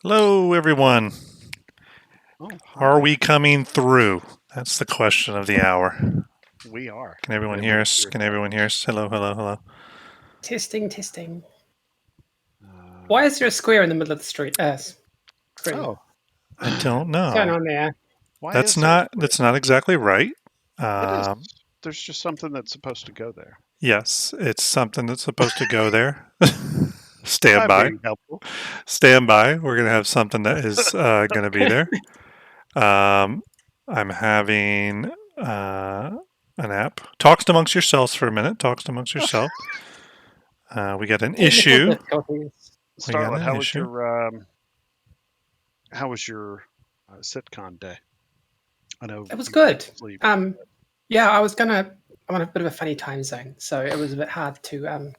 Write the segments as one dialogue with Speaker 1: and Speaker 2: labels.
Speaker 1: Hello, everyone.
Speaker 2: Oh,
Speaker 1: Are
Speaker 2: hi.
Speaker 1: we coming through? That's the question of the hour.
Speaker 2: We are.
Speaker 1: Can everyone
Speaker 2: Very
Speaker 1: hear
Speaker 2: much
Speaker 1: us?
Speaker 2: here.
Speaker 1: Can everyone hear us? Hello, hello, hello.
Speaker 3: Testing, testing.
Speaker 2: Uh,
Speaker 3: Why is there a square in the middle of the street? Screen.
Speaker 2: oh,
Speaker 1: I don't
Speaker 3: What's going
Speaker 1: know.
Speaker 3: on there?
Speaker 2: why
Speaker 1: That's
Speaker 2: is there a
Speaker 1: not
Speaker 2: square?
Speaker 1: that's not exactly right.
Speaker 2: It is.
Speaker 1: Um,
Speaker 2: There's just something that's supposed to go there.
Speaker 1: yes, it's something that's supposed to go there. Stand
Speaker 2: I'm
Speaker 1: by.
Speaker 2: being helpful.
Speaker 1: Stand by. We're gonna have something that is gonna be there. Um, I'm having an app. Talks amongst yourselves for a minute. Talks amongst yourself. We got an
Speaker 3: Technical
Speaker 1: issue.
Speaker 3: difficulties.
Speaker 1: We got
Speaker 2: Starlette,
Speaker 1: an issue.
Speaker 2: how was your sitcon day? I know
Speaker 3: It was
Speaker 2: you went
Speaker 3: good.
Speaker 2: to sleep.
Speaker 3: Yeah, I'm on a bit of a funny time zone, so it was a bit hard to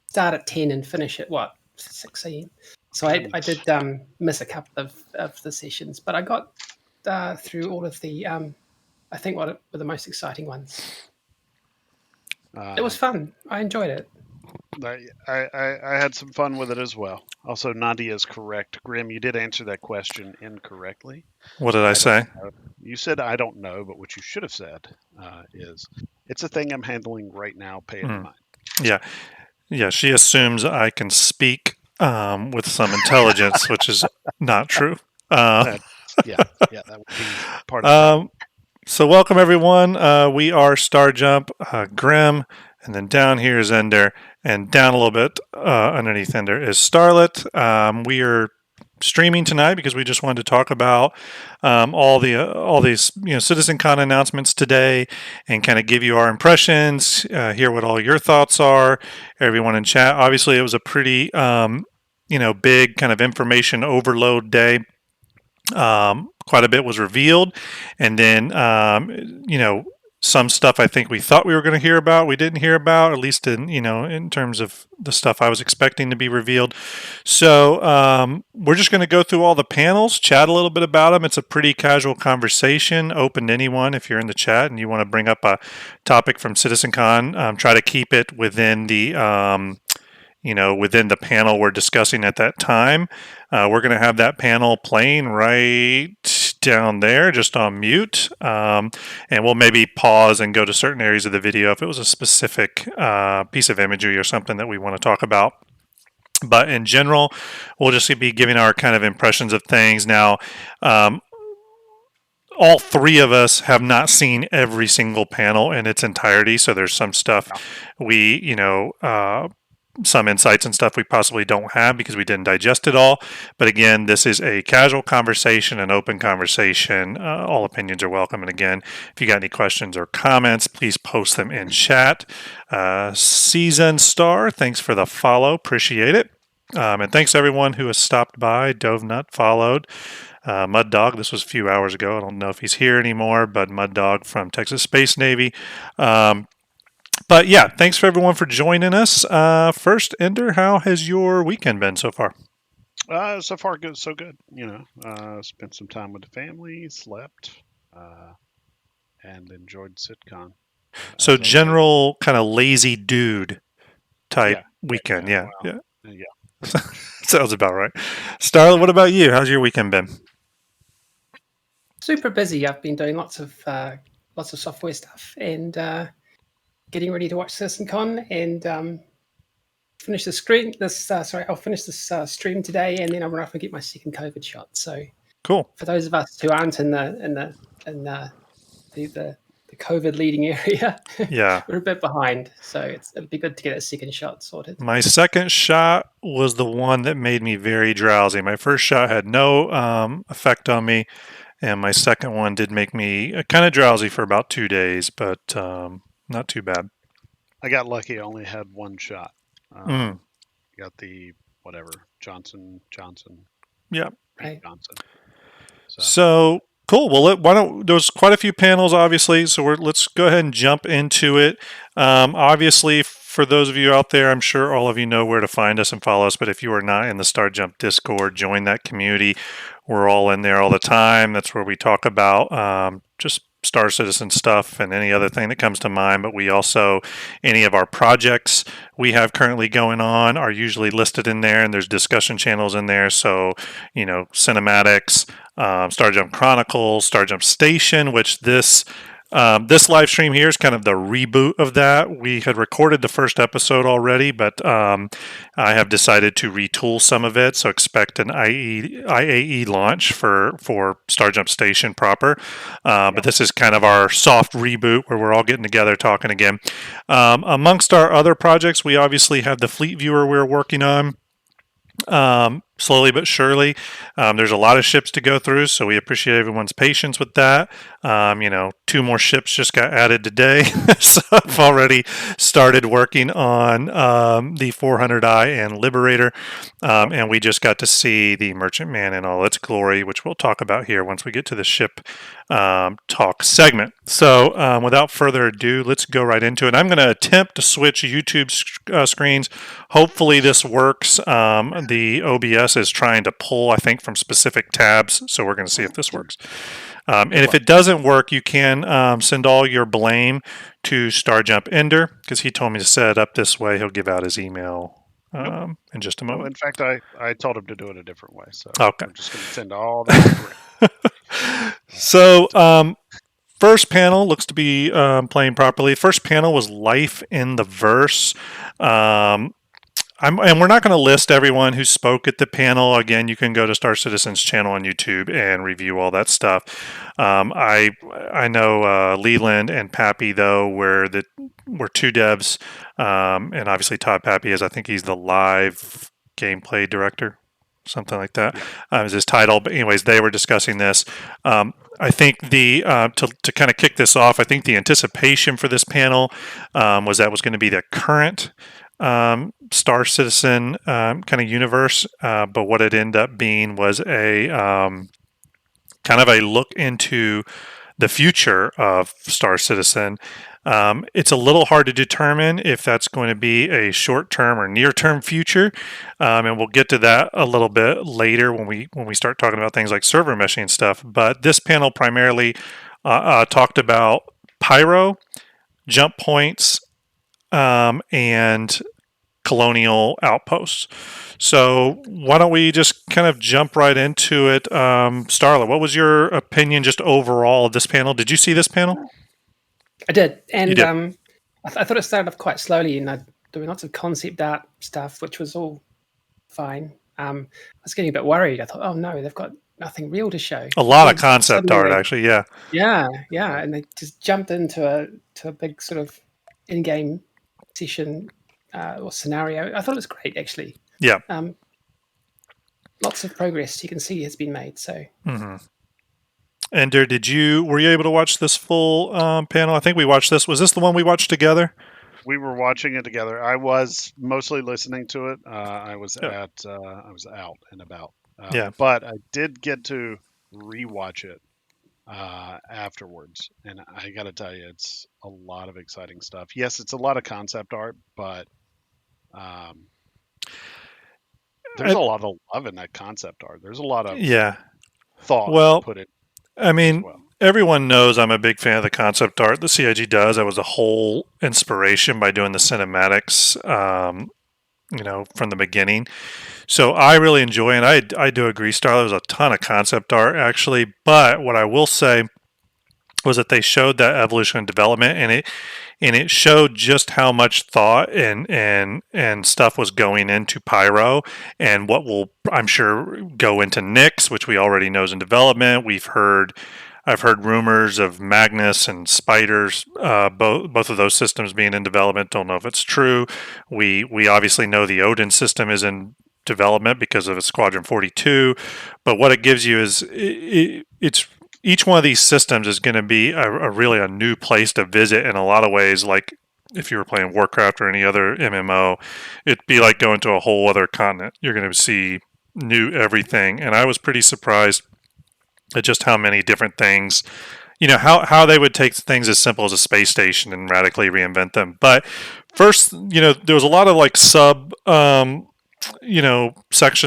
Speaker 3: start at 10 and finish at what 6 a.m. So I
Speaker 2: Goodness.
Speaker 3: did miss a couple of the sessions, but I got through all of the I think what were the most exciting ones. It
Speaker 2: Uh,
Speaker 3: was fun. I enjoyed it.
Speaker 2: I had some fun with it as well. Also, Nadia is correct. Grim, you did answer that question incorrectly.
Speaker 1: What did I
Speaker 2: I don't
Speaker 1: say?
Speaker 2: know. You said I don't know, but what you should have said is it's a thing I'm handling right now. Pay it in
Speaker 1: Mm,
Speaker 2: mind.
Speaker 1: yeah, yeah. She assumes I can speak with some intelligence, which is not true. Uh,
Speaker 2: That yeah, that would be part of the problem.
Speaker 1: um, so welcome everyone. We are Starjump, Grim, and then down here is Ender, and down a little bit underneath Ender is Starlet. We are streaming tonight because we just wanted to talk about all these CitizenCon announcements today, and kind of give you our impressions, hear what all your thoughts are. Everyone in chat. Obviously, it was a pretty big kind of information overload day. Quite a bit was revealed, and then some stuff I think we thought we were going to hear about, we didn't hear about, at least in terms of the stuff I was expecting to be revealed. So we're just going to go through all the panels, chat a little bit about them. It's a pretty casual conversation, open to anyone. If you're in the chat and you want to bring up a topic from CitizenCon, try to keep it within the panel we're discussing at that time. We're going to have that panel playing right down there, just on mute. And we'll maybe pause and go to certain areas of the video if it was a specific piece of imagery or something that we want to talk about. But in general, we'll just be giving our kind of impressions of things. Now, all three of us have not seen every single panel in its entirety, so there's some stuff
Speaker 2: Yeah.
Speaker 1: some insights and stuff we possibly don't have because we didn't digest it all. But again, this is a casual conversation, an open conversation. All opinions are welcome. And again, if you got any questions or comments, please post them in chat. Season Star, thanks for the follow. Appreciate it. And thanks everyone who has stopped by. Dove Nut followed. Mud Dog, this was a few hours ago. I don't know if he's here anymore, but Mud Dog from Texas Space Navy. But yeah, thanks for everyone for joining us. First, Ender, how has your weekend been so far?
Speaker 2: So far, good. So good. Spent some time with the family, slept, uh, and enjoyed sitcon
Speaker 1: So
Speaker 2: as I did.
Speaker 1: general kind of lazy dude type weekend. Yeah,
Speaker 2: Well,
Speaker 1: yeah.
Speaker 2: yeah, pretty much.
Speaker 1: Sounds about right. Starla, what about you? How's your weekend been?
Speaker 3: Super busy. I've been doing lots of software stuff and getting ready to watch CitizenCon and finish the screen. I'll finish this stream today, and then I'll run off and get my second COVID shot. So
Speaker 1: Cool.
Speaker 3: for those of us who aren't in the COVID leading area,
Speaker 1: Yeah.
Speaker 3: we're a bit behind. So it'll be good to get a second shot sorted.
Speaker 1: My second shot was the one that made me very drowsy. My first shot had no effect on me, and my second one did make me kind of drowsy for about 2 days, but not too bad.
Speaker 2: I got lucky. I only had one shot.
Speaker 1: Mm,
Speaker 2: Got the whatever Johnson
Speaker 1: yeah.
Speaker 3: Right.
Speaker 2: Johnson.
Speaker 1: So cool. Well, why don't there's quite a few panels, obviously. So let's go ahead and jump into it. Obviously, for those of you out there, I'm sure all of you know where to find us and follow us. But if you are not in the Starjump Discord, join that community. We're all in there all the time. That's where we talk about just Star Citizen stuff and any other thing that comes to mind, but we also, any of our projects we have currently going on are usually listed in there, and there's discussion channels in there. So, cinematics, Starjump Chronicles, Starjump Station, which this live stream here is kind of the reboot of that. We had recorded the first episode already, but I have decided to retool some of it. So expect an IAE launch for Starjump Station proper. But this is kind of our soft reboot where we're all getting together talking again. Amongst our other projects, we obviously have the Fleet Viewer we're working on. Slowly but surely. There's a lot of ships to go through, so we appreciate everyone's patience with that. 2 more ships just got added today, so I've already started working on the 400i and Liberator, and we just got to see the Merchantman in all its glory, which we'll talk about here once we get to the ship talk segment. So without further ado, let's go right into it. I'm going to attempt to switch YouTube screens. Hopefully this works. The OBS is trying to pull, I think, from specific tabs, so we're going to see if this works. And if it doesn't work, you can send all your blame to Starjump Ender, because he told me to set it up this way. He'll give out his email in just a moment.
Speaker 2: In fact, I told him to do it a different way, so
Speaker 1: okay.
Speaker 2: I'm just going to send all that.
Speaker 1: So, first panel looks to be playing properly. First panel was Life in the Verse. And we're not going to list everyone who spoke at the panel. Again, you can go to Star Citizen's channel on YouTube and review all that stuff. I know Leland and Pappy, though, were 2 devs, and obviously Todd Pappy is, I think he's the live gameplay director, something like that is his title. But anyways, they were discussing this. I think to kind of kick this off, I think the anticipation for this panel was that was going to be the current Star Citizen kind of universe, but what it ended up being was a kind of a look into the future of Star Citizen. It's a little hard to determine if that's going to be a short-term or near-term future, and we'll get to that a little bit later when we start talking about things like server meshing and stuff. But this panel primarily talked about Pyro, jump points, and Colonial Outposts. So why don't we just kind of jump right into it? Starlette, what was your opinion just overall of this panel? Did you see this panel?
Speaker 3: I did, and
Speaker 1: You did.
Speaker 3: I thought it started off quite slowly, and doing lots of concept art stuff, which was all fine. I was getting a bit worried. I thought, oh no, they've got nothing real to show.
Speaker 1: A lot of concept art, actually, yeah.
Speaker 3: Yeah, and they just jumped into a big sort of in-game session or scenario. I thought it was great, actually.
Speaker 1: Yeah.
Speaker 3: Lots of progress you can see has been made. So.
Speaker 1: Mm-hmm. Ender, were you able to watch this full panel? I think we watched this. Was this the one we watched together?
Speaker 2: We were watching it together. I was mostly listening to it. I was out and about. But I did get to rewatch it afterwards, and I got to tell you, it's a lot of exciting stuff. Yes, it's a lot of concept art, but there's a lot of love in that concept art. There's a lot of thought put in.
Speaker 1: I mean, everyone knows I'm a big fan of the concept art the CIG does. That was a whole inspiration by doing the cinematics, from the beginning. So I really enjoy it. I do agree, Starlette. There's a ton of concept art, actually. But what I will say was that they showed that evolution and development, and it showed just how much thought and stuff was going into Pyro, and what will, I'm sure, go into Nyx, which we already know is in development. I've heard rumors of Magnus and Spiders, both of those systems being in development. Don't know if it's true. We obviously know the Odin system is in development because of Squadron 42, but what it gives you is it's each one of these systems is going to be a really a new place to visit in a lot of ways. Like if you were playing Warcraft or any other MMO, it'd be like going to a whole other continent. You're going to see new everything, and I was pretty surprised at just how many different things, how they would take things as simple as a space station and radically reinvent them. But first, there was a lot of like sections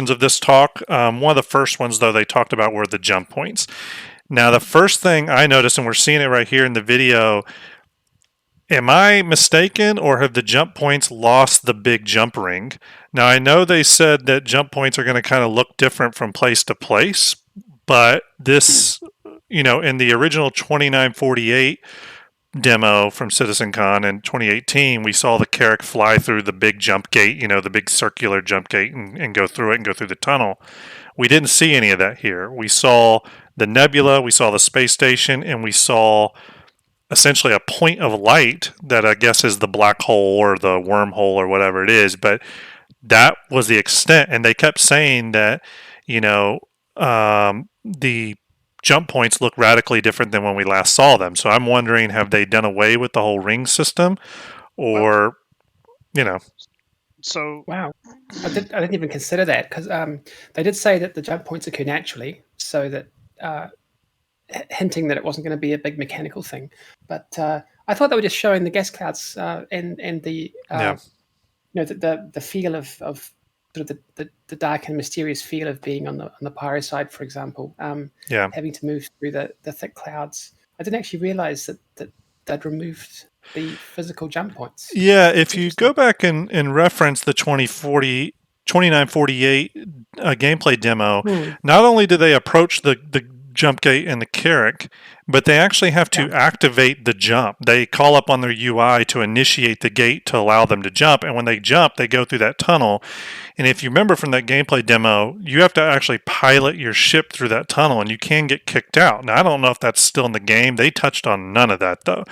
Speaker 1: of this talk. One of the first ones, though, they talked about were the jump points. Now, the first thing I noticed, and we're seeing it right here in the video, am I mistaken, or have the jump points lost the big jump ring? Now, I know they said that jump points are going to kind of look different from place to place, but this, in the original 2948 demo from CitizenCon in 2018, we saw the Carrack fly through the big jump gate, the big circular jump gate, and go through it and go through the tunnel. We didn't see any of that here. We saw the nebula, we saw the space station, and we saw essentially a point of light that I guess is the black hole or the wormhole or whatever it is. But that was the extent. And they kept saying that, the jump points look radically different than when we last saw them. So I'm wondering, have they done away with the whole ring system, or
Speaker 2: So
Speaker 3: wow, I didn't even consider that, because they did say that the jump points occur naturally, so that hinting that it wasn't going to be a big mechanical thing. But I thought they were just showing the gas clouds and the the feel of sort of the dark and mysterious feel of being on the pyro side, for example. Having to move through the thick clouds. I didn't actually realize that they'd removed the physical jump points.
Speaker 1: Yeah, if you go back and reference the 2948 gameplay demo, not only do they approach the jump gate and the Carrack, but they actually have to activate the jump. They call up on their UI to initiate the gate to allow them to jump, and when they jump, they go through that tunnel. And if you remember from that gameplay demo, you have to actually pilot your ship through that tunnel, and you can get kicked out. Now, I don't know if that's still in the game. They touched on none of that, though.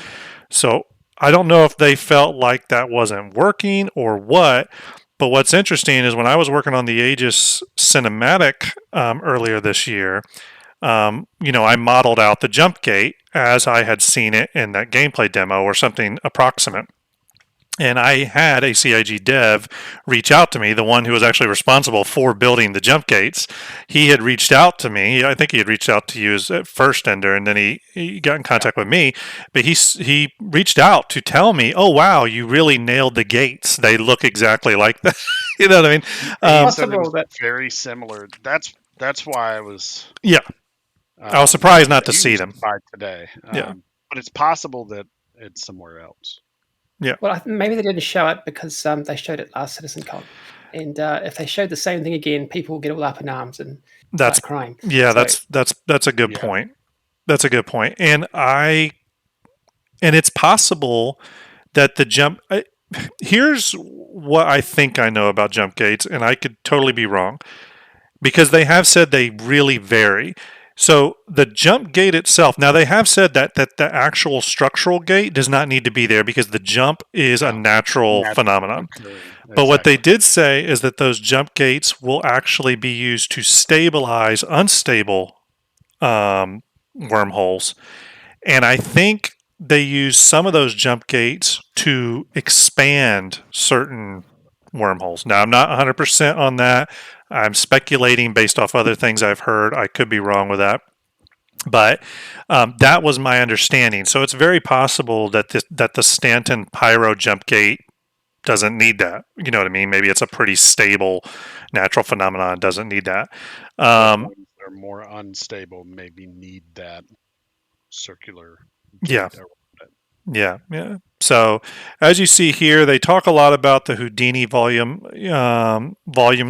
Speaker 1: So I don't know if they felt like that wasn't working or what. But what's interesting is when I was working on the Aegis cinematic earlier this year, I modeled out the jump gate as I had seen it in that gameplay demo or something approximate. And I had a CIG dev reach out to me, the one who was actually responsible for building the jump gates. He had reached out to me. I think he had reached out to you at first, Ender, and then he got in contact with me. But he reached out to tell me, "Oh wow, you really nailed the gates. They look exactly like that." You know what I mean?
Speaker 2: Possible that very similar. That's why I was.
Speaker 1: Yeah. I was surprised not to see them
Speaker 2: by today.
Speaker 1: Yeah.
Speaker 2: But it's possible that it's somewhere else.
Speaker 1: Yeah.
Speaker 3: Well, maybe they didn't show it because they showed it last CitizenCon, and if they showed the same thing again, people will get all up in arms and start crying.
Speaker 1: Yeah, so, that's a good point. That's a good point, and it's possible that the jump. Here's what I think I know about jump gates, and I could totally be wrong, because they have said they really vary. So the jump gate itself, now they have said that the actual structural gate does not need to be there because the jump is a natural phenomenon. Exactly. But what they did say is that those jump gates will actually be used to stabilize unstable wormholes. And I think they use some of those jump gates to expand certain wormholes. Now, I'm not 100% on that. I'm speculating based off other things I've heard. I could be wrong with that. But that was my understanding. So it's very possible that the Stanton Pyro jump gate doesn't need that. You know what I mean? Maybe it's a pretty stable natural phenomenon. Doesn't need that.
Speaker 2: They're more unstable. Maybe need that circular.
Speaker 1: Yeah. Yeah. So, as you see here, they talk a lot about the Houdini volume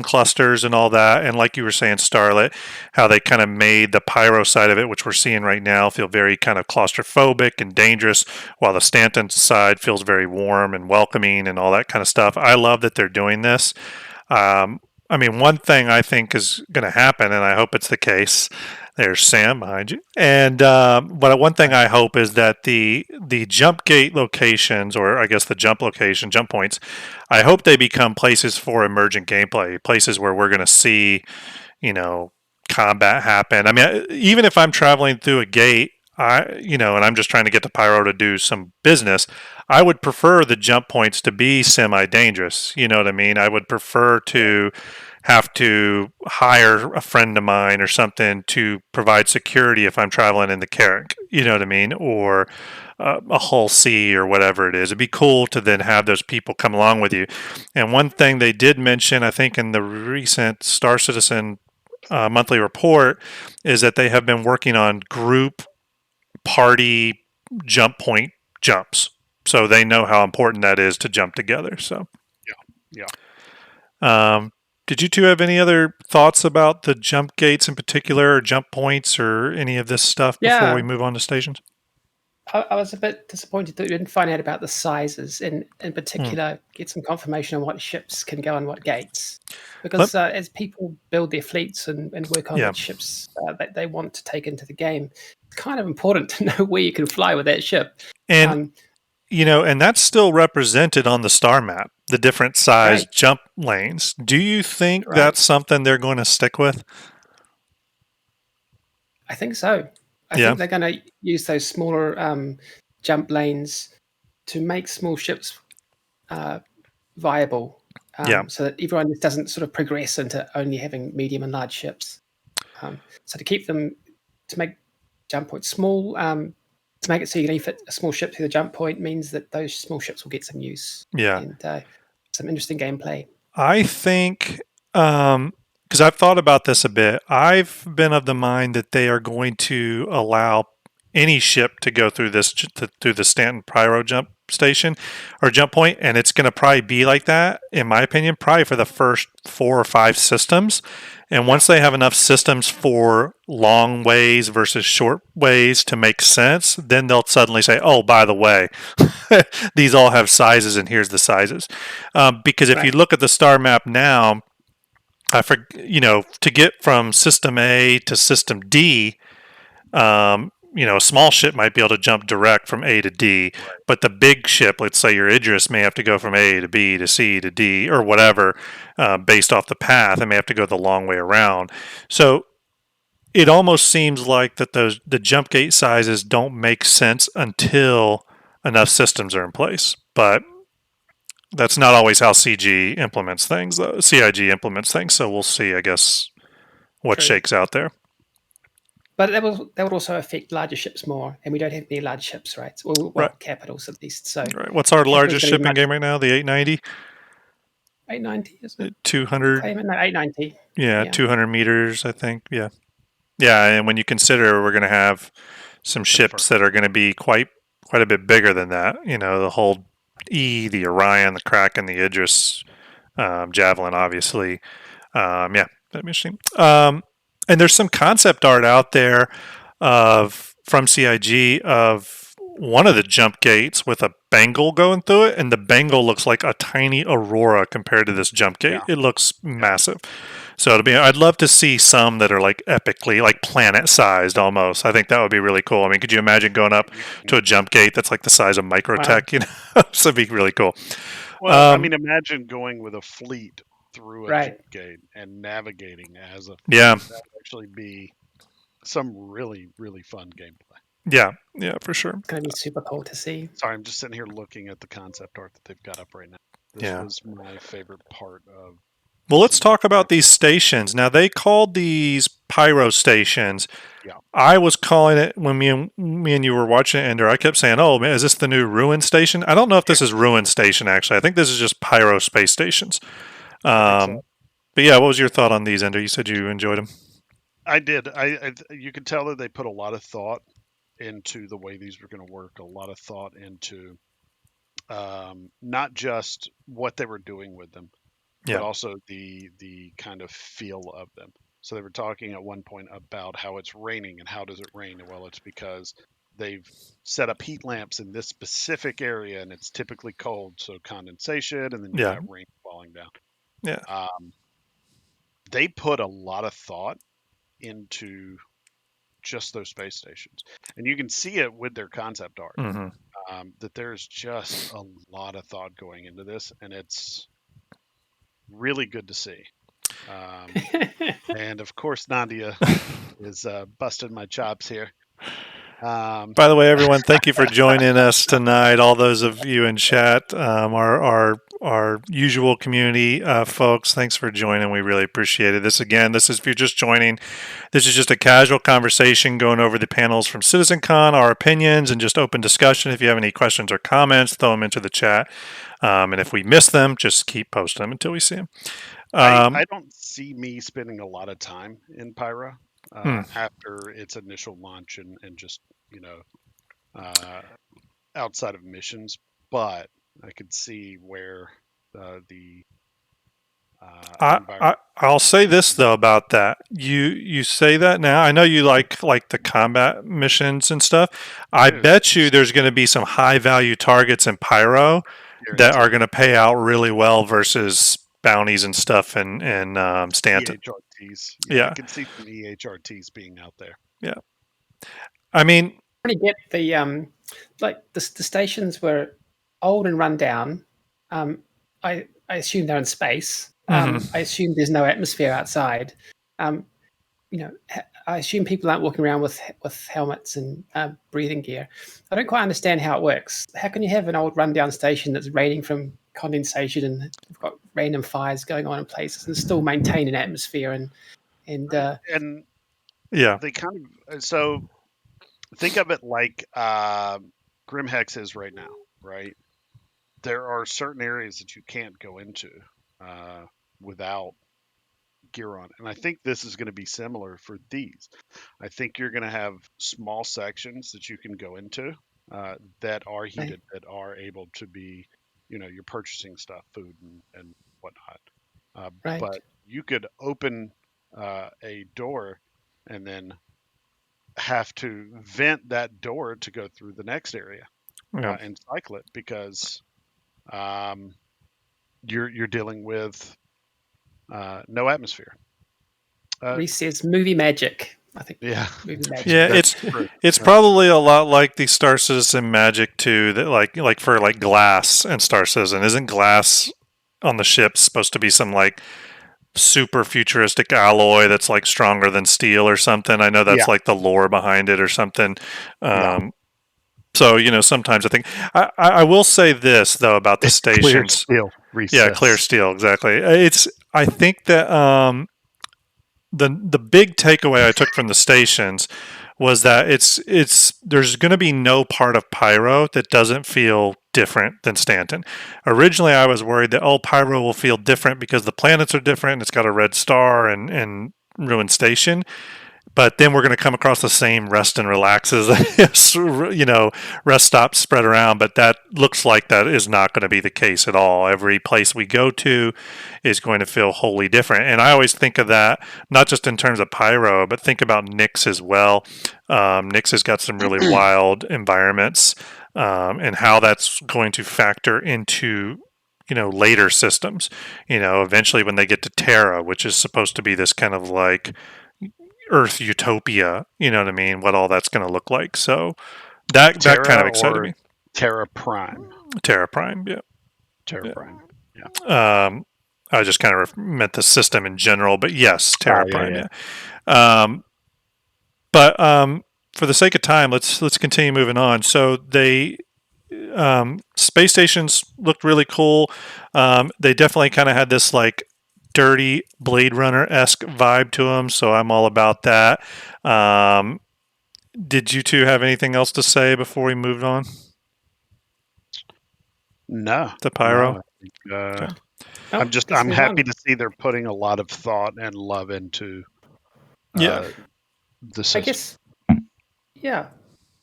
Speaker 1: clusters and all that, and like you were saying, Starlette, how they kind of made the Pyro side of it, which we're seeing right now, feel very kind of claustrophobic and dangerous, while the Stanton side feels very warm and welcoming and all that kind of stuff. I love that they're doing this. One thing I think is going to happen, and I hope it's the case. There's Sam behind you. And but one thing I hope is that the jump gate locations, or I guess the jump points, I hope they become places for emergent gameplay, places where we're going to see, combat happen. I mean, even if I'm traveling through a gate, and I'm just trying to get to Pyro to do some business, I would prefer the jump points to be semi-dangerous. You know what I mean? I would prefer to have to hire a friend of mine or something to provide security if I'm traveling in the Carrack, you know what I mean? Or a Hull C or whatever it is. It'd be cool to then have those people come along with you. And one thing they did mention, I think in the recent Star Citizen monthly report is that they have been working on group party jump point jumps, so they know how important that is to jump together. So
Speaker 2: yeah.
Speaker 1: Did you two have any other thoughts about the jump gates in particular, or jump points, or any of this stuff before we
Speaker 3: Yeah,
Speaker 1: move on to stations?
Speaker 3: I was a bit disappointed that we didn't find out about the sizes, in
Speaker 1: Hmm.
Speaker 3: particular, get some confirmation on what ships can go on what gates.
Speaker 1: Let,
Speaker 3: Because as people build their fleets and work on
Speaker 1: yeah,
Speaker 3: which ships that they want to take into the game, it's kind of important to know where you can fly with that ship.
Speaker 1: and
Speaker 3: Um,
Speaker 1: and that's still represented on the star map, the different size
Speaker 3: right,
Speaker 1: jump lanes. Do you think
Speaker 3: right.
Speaker 1: that's something they're going to stick with?
Speaker 3: I think so. I
Speaker 1: Yeah,
Speaker 3: think they're going to use those smaller jump lanes to make small ships uh, viable,
Speaker 1: yeah,
Speaker 3: so that everyone doesn't sort of progress into only having medium and large ships. So to keep them, to make jump points small, to make it so you can only fit a small ship through the jump point, means that those small ships will get some use
Speaker 1: yeah.
Speaker 3: and some interesting gameplay.
Speaker 1: I think, because I've thought about this a bit, I've been of the mind that they are going to allow any ship to go through through the Stanton Pyro jump station or jump point, and it's going to probably be like that, in my opinion, probably for the first 4 or 5 systems. And
Speaker 3: Yeah,
Speaker 1: once they have enough systems for long ways versus short ways to make sense, then they'll suddenly say, "Oh, by the way, these all have sizes, and here's the sizes." Because if you
Speaker 3: right.
Speaker 1: look at the star map now, to get from system A to system D, a small ship might be able to jump direct from A to D,
Speaker 2: Right.
Speaker 1: but the big ship, let's say your Idris, may have to go from A to B to C to D or whatever, based off the path, and may have to go the long way around. So it almost seems like that the jump gate sizes don't make sense until enough systems are in place. But that's not always how CG implements things, though. CIG implements things, so we'll see, I guess, what
Speaker 3: True.
Speaker 1: shakes out there.
Speaker 3: But that would also affect larger ships more, and we don't have any large ships, right?
Speaker 1: Right.
Speaker 3: Well, capitals at least. So
Speaker 1: Right. What's our
Speaker 3: capitals
Speaker 1: largest
Speaker 3: going to be
Speaker 1: shipping
Speaker 3: much
Speaker 1: game right now? The 890,
Speaker 3: 890, isn't it?
Speaker 1: 200.
Speaker 3: Claim it? No, 890.
Speaker 1: Yeah,
Speaker 3: Yeah,
Speaker 1: 200 meters, I think. Yeah. Yeah, and when you consider we're going to have some
Speaker 2: Confirmed.
Speaker 1: ships that are going to be quite a bit bigger than that. The whole the Orion, the Kraken, the Idris, Javelin, obviously. Yeah, that'd be interesting. And there's some concept art out there from CIG of one of the jump gates with a bangle going through it, and the bangle looks like a tiny aurora compared to this jump gate.
Speaker 2: Yeah.
Speaker 1: It looks
Speaker 2: Yeah.
Speaker 1: massive. So I'd love to see some that are like epically, like planet sized almost. I think that would be really cool. I mean, could you imagine going up to a jump gate that's like the size of
Speaker 3: wow,
Speaker 1: Microtech? So it'd be really cool.
Speaker 2: Well, I
Speaker 1: Um,
Speaker 2: mean, imagine going with a fleet through a jump
Speaker 3: right.
Speaker 2: gate and navigating as a
Speaker 1: yeah,
Speaker 2: fleet. That would actually be some really, really fun gameplay.
Speaker 1: yeah, for sure.
Speaker 3: It's going to be super cool to see.
Speaker 2: Sorry, I'm just sitting here looking at the concept art that they've got up right now. This
Speaker 1: Yeah.
Speaker 2: was my favorite part of
Speaker 1: Well, let's
Speaker 2: season
Speaker 1: talk about
Speaker 2: 3.
Speaker 1: these stations. Now, they called these Pyro Stations.
Speaker 2: Yeah.
Speaker 1: I was calling it when me and you were watching it, Ender. I kept saying, "Oh man, is this the new Ruin Station?" I don't know if this is Ruin Station actually. I think this is just Pyro Space Stations.
Speaker 2: I think so.
Speaker 1: But yeah, what was your thought on these, Ender? You said you enjoyed them.
Speaker 2: I did. You could tell that they put a lot of thought into the way these were going to work. A lot of thought into not just what they were doing with them, but
Speaker 1: Yeah,
Speaker 2: also the kind of feel of them. So they were talking at one point about how it's raining and how does it rain? Well, it's because they've set up heat lamps in this specific area and it's typically cold, so condensation, and then you
Speaker 1: yeah,
Speaker 2: got rain falling down.
Speaker 1: yeah.
Speaker 2: They put a lot of thought into just those space stations, and you can see it with their concept art.
Speaker 1: hmm
Speaker 2: That there's just a lot of thought going into this, and it's really good to see. And of course, Nadia is busting my chops here.
Speaker 1: By the way, everyone, thank you for joining us tonight. All those of you in chat, our our usual community folks, thanks for joining. We really appreciate it. This is if you're just joining, this is just a casual conversation going over the panels from CitizenCon, our opinions, and just open discussion. If you have any questions or comments, throw them into the chat. And if we miss them, just keep posting them until we see them.
Speaker 2: I don't see me spending a lot of time in Pyro after its initial launch and just, outside of missions, but I could see where the
Speaker 1: I'll say this though about that. You say that now. I know you like the combat missions and stuff. I bet you there's going to be some high value targets in Pyro that are going to pay out really well versus bounties and stuff and Stanton.
Speaker 2: EHRTs. Yeah, I could see some EHRTs being out there.
Speaker 1: Yeah, I mean,
Speaker 3: to get the the stations were old and run down. I assume they're in space. I assume there's no atmosphere outside. I assume people aren't walking around with helmets and breathing gear. I don't quite understand how it works. How can you have an old rundown station that's raining from condensation and you've got random fires going on in places and still maintain an atmosphere and
Speaker 2: yeah, they kind of so think of it like Grimhex is right now, right? There are certain areas that you can't go into without gear on. And I think this is going to be similar for these. I think you're going to have small sections that you can go into that are heated, that are able to be, you're purchasing stuff, food and whatnot. But you could open a door and then have to vent that door to go through the next area and cycle it because you're dealing with no atmosphere.
Speaker 3: Reese says movie magic. I think.
Speaker 2: Yeah.
Speaker 3: Movie magic.
Speaker 1: Yeah, it's probably a lot like the Star Citizen magic too. That like for like glass and Star Citizen, isn't glass on the ship supposed to be some like super futuristic alloy that's like stronger than steel or something? I know that's like the lore behind it or something. So sometimes I think I will say this though about the stations.
Speaker 2: Clear steel.
Speaker 1: Yeah, clear steel. Exactly. I think that the big takeaway I took from the stations was that there's going to be no part of Pyro that doesn't feel different than Stanton. Originally, I was worried that Pyro will feel different because the planets are different. And it's got a red star and ruined station. But then we're going to come across the same rest and relaxes, rest stops spread around. But that looks like that is not going to be the case at all. Every place we go to is going to feel wholly different. And I always think of that, not just in terms of Pyro, but think about Nyx as well. Nyx has got some really wild environments and how that's going to factor into later systems. Eventually when they get to Terra, which is supposed to be this kind of like Earth utopia, you know what I mean? What all that's going to look like. So that kind of excited me.
Speaker 2: Terra Prime.
Speaker 1: Terra Prime, yeah.
Speaker 2: Terra Prime, yeah.
Speaker 1: I just kind of meant the system in general, but yes, Terra Prime, yeah. But for the sake of time, let's continue moving on. So they space stations looked really cool. They definitely kind of had this like dirty Blade Runner-esque vibe to them, so I'm all about that. Did you two have anything else to say before we moved on?
Speaker 2: No.
Speaker 1: To Pyro?
Speaker 2: No, okay. I'm happy to see they're putting a lot of thought and love into the system.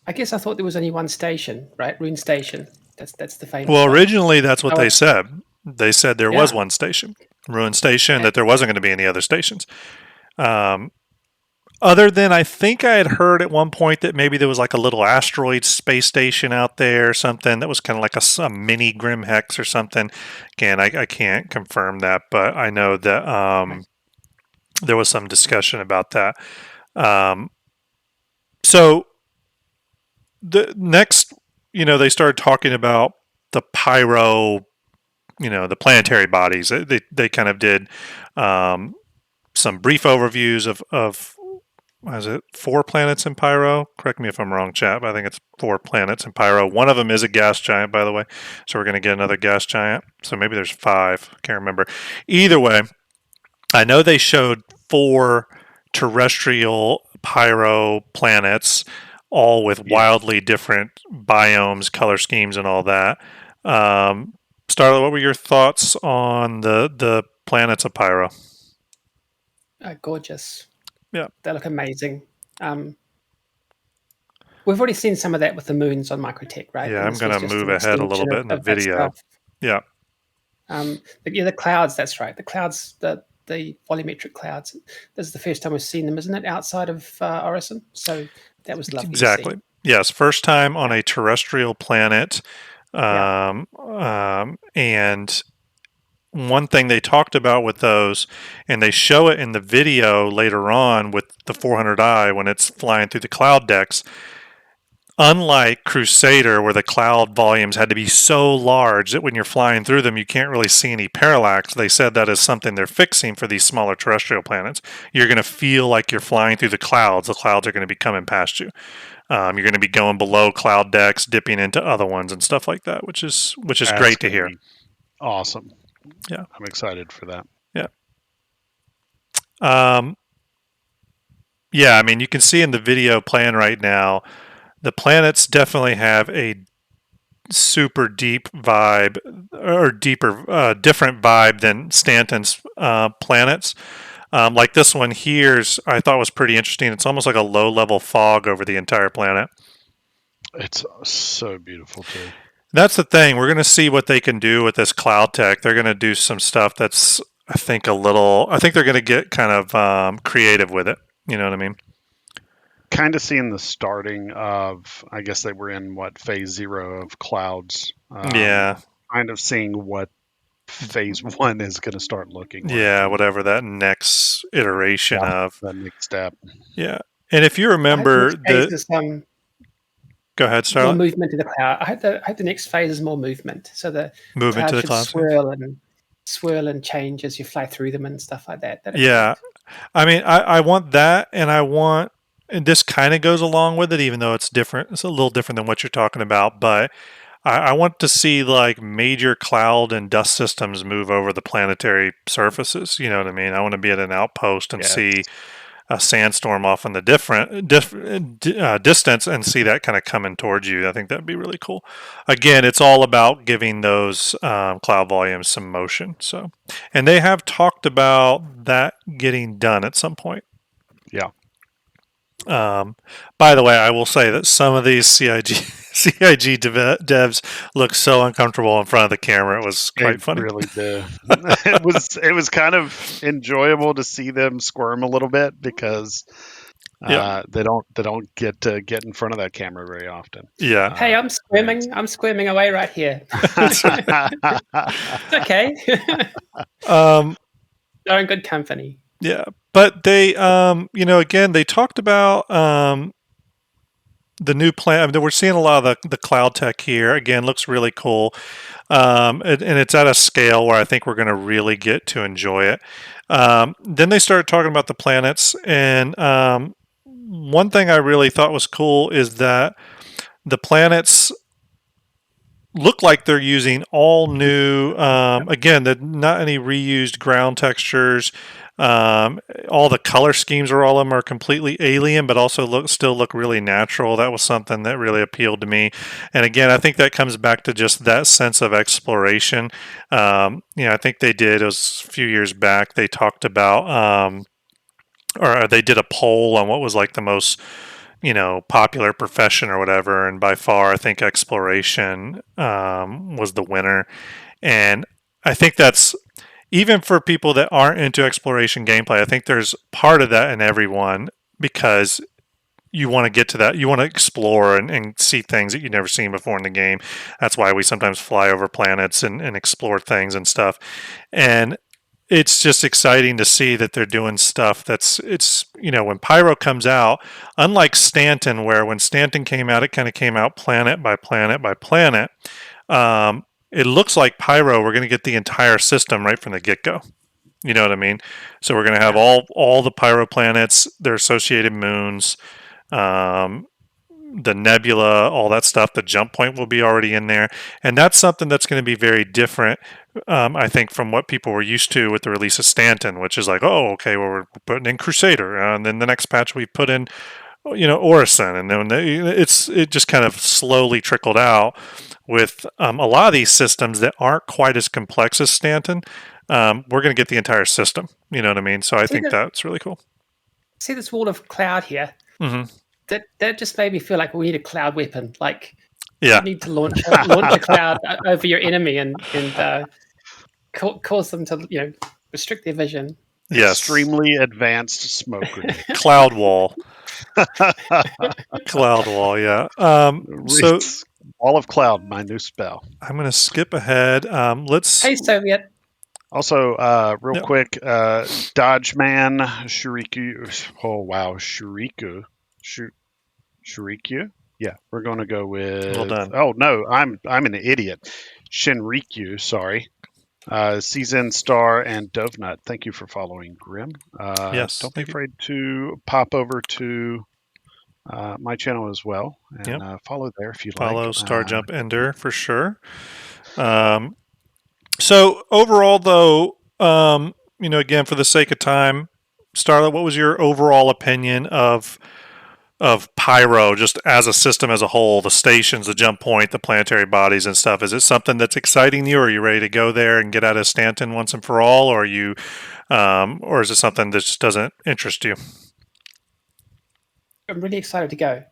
Speaker 3: I guess I thought there was only one station, right? Rune Station. That's the famous
Speaker 1: Well,
Speaker 3: one.
Speaker 1: originally that's what they said. They said there was one station. Ruined Station, that there wasn't going to be any other stations. Other than I think I had heard at one point that maybe there was like a little asteroid space station out there or something that was kind of like a mini Grimhex or something. Again, I can't confirm that, but I know that there was some discussion about that. So the next, they started talking about the Pyro, the planetary bodies. They kind of did some brief overviews of is it 4 planets in Pyro? Correct me if I'm wrong, chat, but I think it's 4 planets in Pyro. One of them is a gas giant, by the way. So we're going to get another gas giant. So maybe there's 5. I can't remember. Either way, I know they showed 4 terrestrial Pyro planets, all with wildly different biomes, color schemes, and all that. Starla, what were your thoughts on the planets of Pyro?
Speaker 3: Gorgeous.
Speaker 1: Yeah.
Speaker 3: They look amazing. We've already seen some of that with the moons on Microtech, right?
Speaker 1: Yeah,
Speaker 3: And
Speaker 1: I'm going to move ahead a little bit in the video. Yeah.
Speaker 3: The clouds, that's right. The clouds, the volumetric clouds. This is the first time we've seen them, isn't it, outside of Orison? So that was lovely.
Speaker 1: Exactly. Yes, first time on a terrestrial planet. And one thing they talked about with those, and they show it in the video later on with the 400i when it's flying through the cloud decks, unlike Crusader, where the cloud volumes had to be so large that when you're flying through them, you can't really see any parallax. They said that is something they're fixing for these smaller terrestrial planets. You're going to feel like you're flying through the clouds. The clouds are going to be coming past you. You're going to be going below cloud decks, dipping into other ones and stuff like that, which is great to hear.
Speaker 2: Awesome.
Speaker 1: Yeah,
Speaker 2: I'm excited for that.
Speaker 1: Yeah. Yeah, I mean, you can see in the video playing right now, the planets definitely have a super deep vibe, or different vibe than Stanton's planets. Like this one here's, I thought was pretty interesting. It's almost like a low-level fog over the entire planet.
Speaker 2: It's so beautiful too.
Speaker 1: That's the thing. We're going to see what they can do with this cloud tech. They're going to do some stuff that's, I think they're going to get kind of creative with it. You know what I mean?
Speaker 2: Kind of seeing the starting of, I guess they were in phase 0 of clouds.
Speaker 1: Yeah.
Speaker 2: Kind of seeing what phase 1 is going to start looking like.
Speaker 1: Yeah, whatever that next iteration of.
Speaker 2: That next step.
Speaker 1: Yeah. And if you remember
Speaker 3: go ahead, Starlette. More movement in the cloud. I hope the next phase is more movement. So the
Speaker 1: movement to the cloud
Speaker 3: swirl and change as you fly through them and stuff like that.
Speaker 1: Yeah. I mean, I want that, and I want, and this kind of goes along with it, even though it's different. It's a little different than what you're talking about, but I want to see like major cloud and dust systems move over the planetary surfaces. You know what I mean? I want to be at an outpost and see a sandstorm off in the distance and see that kind of coming towards you. I think that'd be really cool. Again, it's all about giving those cloud volumes some motion. So, and they have talked about that getting done at some point.
Speaker 2: Yeah.
Speaker 1: By the way, I will say that some of these CIG devs look so uncomfortable in front of the camera. It was quite funny.
Speaker 2: Really did. It was kind of enjoyable to see them squirm a little bit because they don't get to get in front of that camera very often.
Speaker 1: Yeah.
Speaker 3: Hey, I'm squirming. I'm squirming away right here. Okay. They're in good company.
Speaker 1: Yeah, but they, again, they talked about the new plan. I mean, we're seeing a lot of the cloud tech here. Again, looks really cool, and it's at a scale where I think we're going to really get to enjoy it. Then they started talking about the planets, and one thing I really thought was cool is that the planets look like they're using all new, again, not any reused ground textures. All the color schemes or all of them are completely alien, but also still look really natural. That was something that really appealed to me. And again, I think that comes back to just that sense of exploration. I think they did, it was a few years back, they talked about, or they did a poll on what was like the most, popular profession or whatever. And by far, I think exploration was the winner. And I think that's, even for people that aren't into exploration gameplay, I think there's part of that in everyone because you want to get to that. You want to explore and see things that you've never seen before in the game. That's why we sometimes fly over planets and explore things and stuff. And it's just exciting to see that they're doing stuff when Pyro comes out, unlike Stanton, where when Stanton came out, it kind of came out planet by planet by planet. It looks like Pyro, we're going to get the entire system right from the get-go. You know what I mean? So we're going to have all the Pyro planets, their associated moons, um, the nebula, all that stuff. The jump point will be already in there, and that's something that's going to be very different, I think, from what people were used to with the release of Stanton, which is like, oh, okay, well, we're putting in Crusader, and then the next patch we put in, Orison, and then it just kind of slowly trickled out with a lot of these systems that aren't quite as complex as Stanton. We're going to get the entire system. You know what I mean? So I think that's really cool.
Speaker 3: See this wall of cloud here?
Speaker 1: Mm-hmm.
Speaker 3: That just made me feel like we need a cloud weapon. Like,
Speaker 1: yeah,
Speaker 3: you need to launch a cloud over your enemy and cause them to restrict their vision.
Speaker 1: Yes.
Speaker 2: Extremely advanced smoke grenade.
Speaker 1: Cloud wall. Cloud wall. Yeah. So
Speaker 2: Wall of Cloud, my new spell.
Speaker 1: I'm going to skip ahead. Let's.
Speaker 3: Hey, Soviet.
Speaker 2: Also, real quick, Dodgeman Shuriku. Oh wow, Shuriku. Shuriku. Yeah, we're going to go with.
Speaker 1: Well done.
Speaker 2: Oh no, I'm an idiot. Shinrikyu. Sorry. Season Star and Dovenut. Thank you for following, Grim.
Speaker 1: Yes.
Speaker 2: Don't be afraid to pop over to my channel as well and follow there if you like.
Speaker 1: Follow Starjump Ender for sure. So overall, though, again, for the sake of time, Starlette, what was your overall opinion of Pyro just as a system as a whole? The stations, the jump point, the planetary bodies, and stuff. Is it something that's exciting you? Are you ready to go there and get out of Stanton once and for all, or are you, or is it something that just doesn't interest you?
Speaker 3: I'm really excited to go.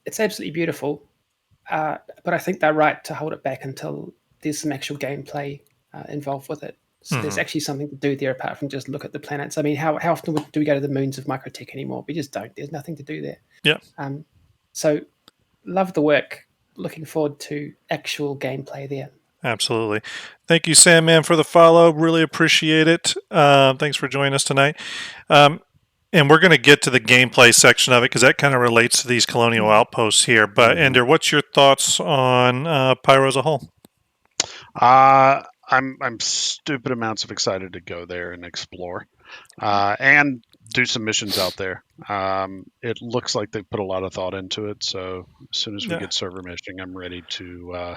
Speaker 3: It's absolutely beautiful, but I think they're right to hold it back until there's some actual gameplay involved with it. So there's actually something to do there apart from just look at the planets. I mean, how often do we go to the moons of Microtech anymore? We just don't. There's nothing to do there.
Speaker 1: Yeah.
Speaker 3: So love the work. Looking forward to actual gameplay there.
Speaker 1: Absolutely. Thank you, Sandman, for the follow. Really appreciate it. Thanks for joining us tonight. And we're going to get to the gameplay section of it because that kind of relates to these Colonial Outposts here. But Ender, what's your thoughts on Pyro as a whole?
Speaker 2: I'm stupid amounts of excited to go there and explore, and do some missions out there. It looks like they put a lot of thought into it. So as soon as we get server meshing, I'm ready to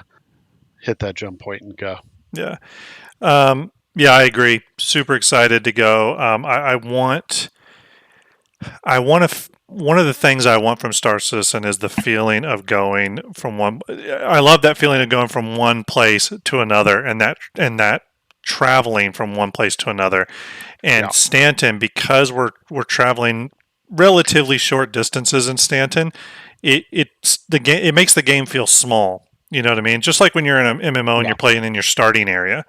Speaker 2: hit that jump point and go.
Speaker 1: Yeah. Yeah, I agree. Super excited to go. One of the things I want from Star Citizen is the feeling of going from one. I love that feeling of going from one place to another, and that traveling from one place to another. And Stanton, because we're traveling relatively short distances in Stanton, it makes the game feel small. You know what I mean? Just like when you're in an MMO and you're playing in your starting area.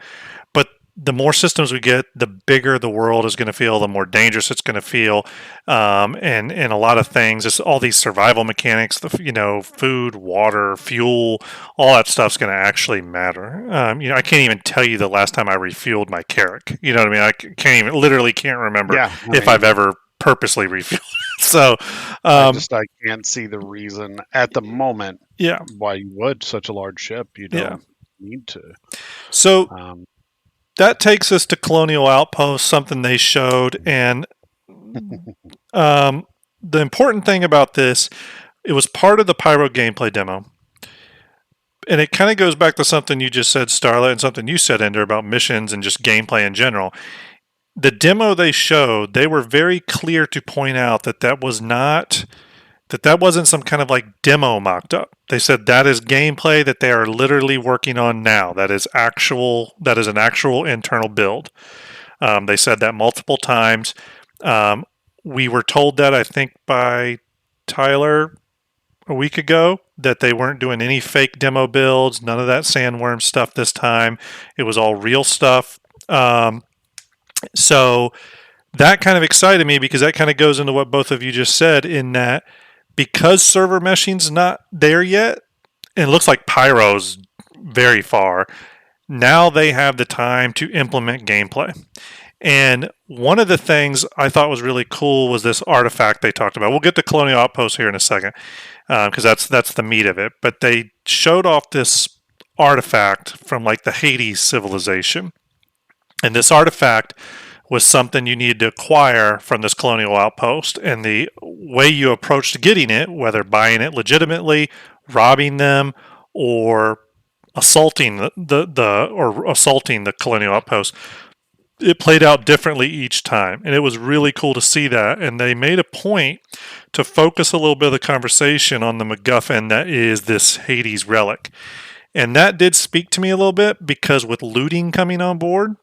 Speaker 1: But the more systems we get, the bigger the world is going to feel, the more dangerous it's going to feel, and a lot of things. Just all these survival mechanics, food, water, fuel, all that stuff's going to actually matter. I can't even tell you the last time I refueled my Carrack. You know what I mean? I can't remember if I've ever purposely refueled. So
Speaker 2: I can't see the reason at the moment. Why you would such a large ship? You don't need to.
Speaker 1: So. That takes us to Colonial Outposts, something they showed, and the important thing about this, it was part of the Pyro gameplay demo, and it kind of goes back to something you just said, Starlette, and something you said, Ender, about missions and just gameplay in general. The demo they showed, they were very clear to point out that wasn't some kind of like demo mocked up. They said that is gameplay that they are literally working on now. That is an actual internal build. They said that multiple times. We were told that, I think, by Tyler a week ago, that they weren't doing any fake demo builds, none of that sandworm stuff this time. It was all real stuff. So that kind of excited me because that kind of goes into what both of you just said, in that because server meshing's not there yet, and it looks like Pyro's very far, now they have the time to implement gameplay. And one of the things I thought was really cool was this artifact they talked about. We'll get to Colonial Outposts here in a second, because that's the meat of it. But they showed off this artifact from like the Hades civilization. And this artifact was something you needed to acquire from this Colonial Outpost, and the way you approached getting it, whether buying it legitimately, robbing them, or assaulting the Colonial Outpost, it played out differently each time, and it was really cool to see that. And they made a point to focus a little bit of the conversation on the MacGuffin that is this Hades relic. And that did speak to me a little bit, because with looting coming on board,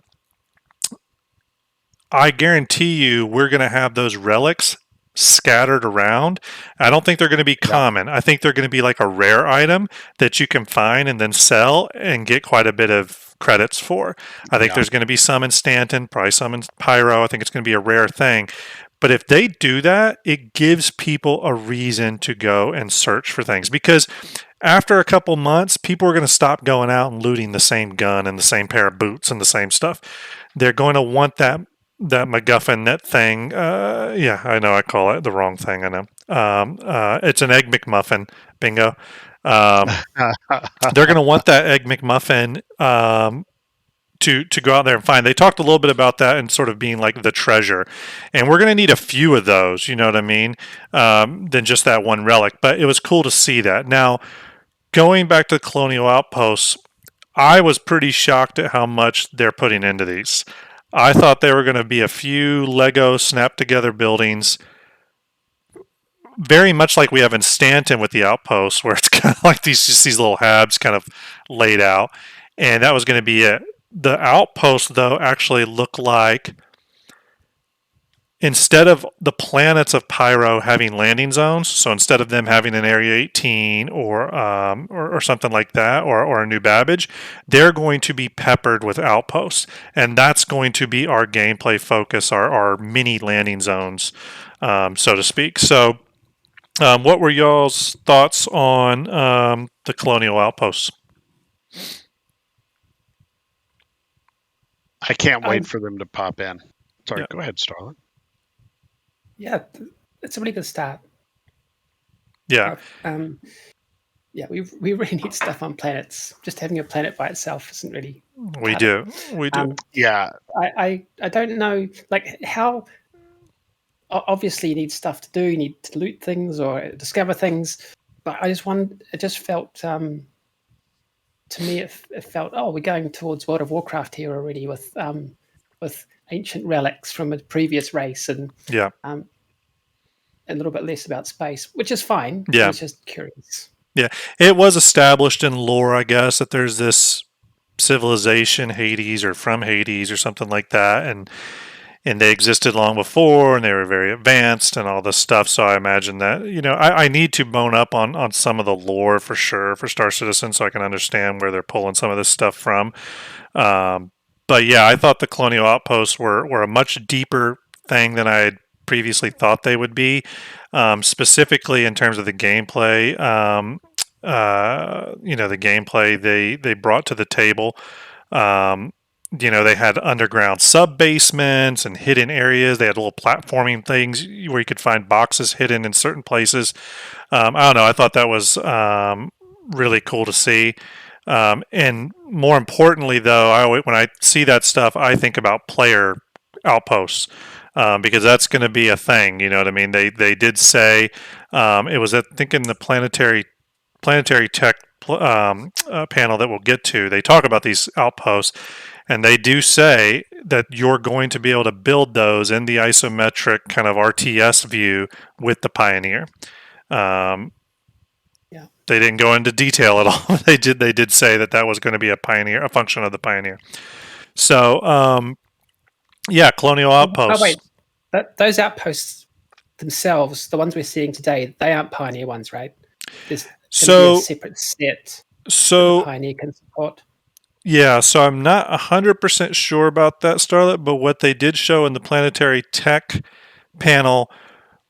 Speaker 1: I guarantee you we're going to have those relics scattered around. I don't think they're going to be common. I think they're going to be like a rare item that you can find and then sell and get quite a bit of credits for. I think there's going to be some in Stanton, probably some in Pyro. I think it's going to be a rare thing. But if they do that, it gives people a reason to go and search for things, because after a couple months, people are going to stop going out and looting the same gun and the same pair of boots and the same stuff. They're going to want that MacGuffin, that thing. Yeah, I know I call it the wrong thing. I know. It's an Egg McMuffin. Bingo. They're going to want that Egg McMuffin to go out there and find. They talked a little bit about that and sort of being like the treasure, and we're going to need a few of those, you know what I mean, than just that one relic. But it was cool to see that. Now, going back to the Colonial Outposts, I was pretty shocked at how much they're putting into these. I thought they were going to be a few Lego snap together buildings, very much like we have in Stanton with the outposts, where it's kind of like these little habs kind of laid out, and that was going to be it. The outposts, though, actually look like, instead of the planets of Pyro having landing zones, so instead of them having an Area 18 or something like that, or a New Babbage, they're going to be peppered with outposts, and that's going to be our gameplay focus, our mini landing zones, so to speak. So, what were y'all's thoughts on the Colonial Outposts?
Speaker 2: I can't wait for them to pop in. Sorry, go ahead, Starlette.
Speaker 3: Yeah, it's a really good start.
Speaker 1: Yeah.
Speaker 3: Yeah, we really need stuff on planets. Just having a planet by itself isn't really.
Speaker 1: We do.
Speaker 2: Yeah.
Speaker 3: I don't know, like, how. Obviously, you need stuff to do. You need to loot things or discover things. But it just felt. To me, it felt, we're going towards World of Warcraft here already with ancient relics from a previous race, and a little bit less about space, which is fine.
Speaker 1: Yeah,
Speaker 3: I was just curious.
Speaker 1: Yeah, it was established in lore, I guess, that there's this civilization, Hades, or from Hades, or something like that, and they existed long before, and they were very advanced and all this stuff. So I imagine that, I need to bone up on some of the lore for sure for Star Citizen, so I can understand where they're pulling some of this stuff from. But yeah, I thought the Colonial Outposts were a much deeper thing than I had previously thought they would be, specifically in terms of the gameplay. The gameplay they brought to the table. They had underground sub basements and hidden areas. They had little platforming things where you could find boxes hidden in certain places. I don't know. I thought that was really cool to see. And more importantly, though, when I see that stuff, I think about player outposts, because that's going to be a thing. You know what I mean? They did say, it was, I think, in the planetary tech panel that we'll get to. They talk about these outposts, and they do say that you're going to be able to build those in the isometric kind of RTS view with the Pioneer. They didn't go into detail at all. They did say that was going to be a function of the Pioneer. So, Colonial Outposts.
Speaker 3: Oh, wait. Those outposts themselves, the ones we're seeing today, they aren't Pioneer ones, right? There's a separate set that Pioneer can support.
Speaker 1: Yeah, so I'm not 100% sure about that, Starlet, but what they did show in the planetary tech panel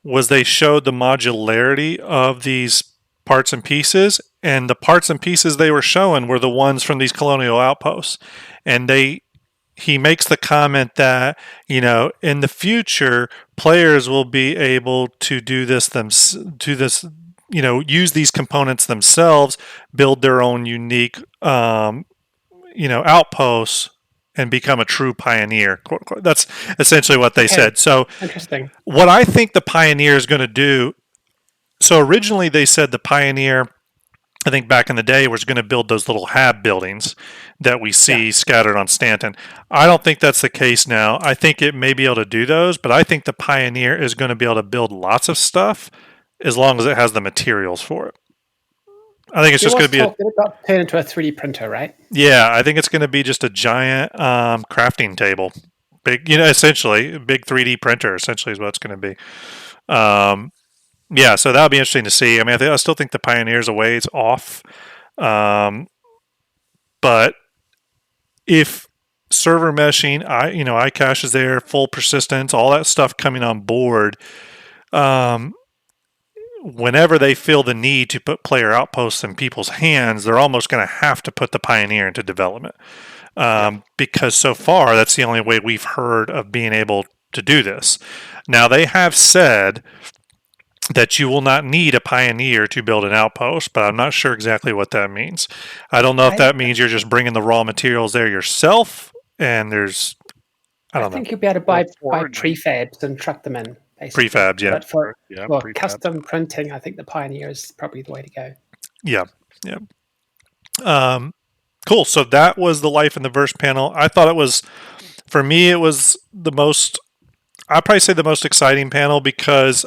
Speaker 1: was they showed the modularity of these parts and pieces, and the parts and pieces they were showing were the ones from these Colonial Outposts. And he makes the comment that, in the future, players will be able to use these components themselves, build their own unique outposts and become a true pioneer. That's essentially what they said. So
Speaker 3: interesting.
Speaker 1: What I think the pioneer is going to do. So originally they said the pioneer, I think back in the day, was going to build those little hab buildings that we see scattered on Stanton. I don't think that's the case now. I think it may be able to do those, but I think the pioneer is going to be able to build lots of stuff as long as it has the materials for it. I think it's just going to be
Speaker 3: about turn into a 3D printer, right?
Speaker 1: Yeah, I think it's going to be just a giant crafting table, big, essentially a big 3D printer. Essentially, is what it's going to be. Yeah, so that'll be interesting to see. I mean, I still think the Pioneer's a ways off, but if server meshing, iCache is there, full persistence, all that stuff coming on board. Whenever they feel the need to put player outposts in people's hands, they're almost going to have to put the Pioneer into development. Because so far, that's the only way we've heard of being able to do this. Now, they have said that you will not need a Pioneer to build an outpost, but I'm not sure exactly what that means. I don't know if that means you're just bringing the raw materials there yourself, and there's... I
Speaker 3: think you'll be able to buy prefabs and truck them in. Basically.
Speaker 1: Prefabs, yeah.
Speaker 3: But for custom printing, I think the Pioneer is probably the way to go.
Speaker 1: Yeah. Cool. So that was the Life in the Verse panel. I thought it was, for me, it was the most, I'd probably say the most exciting panel because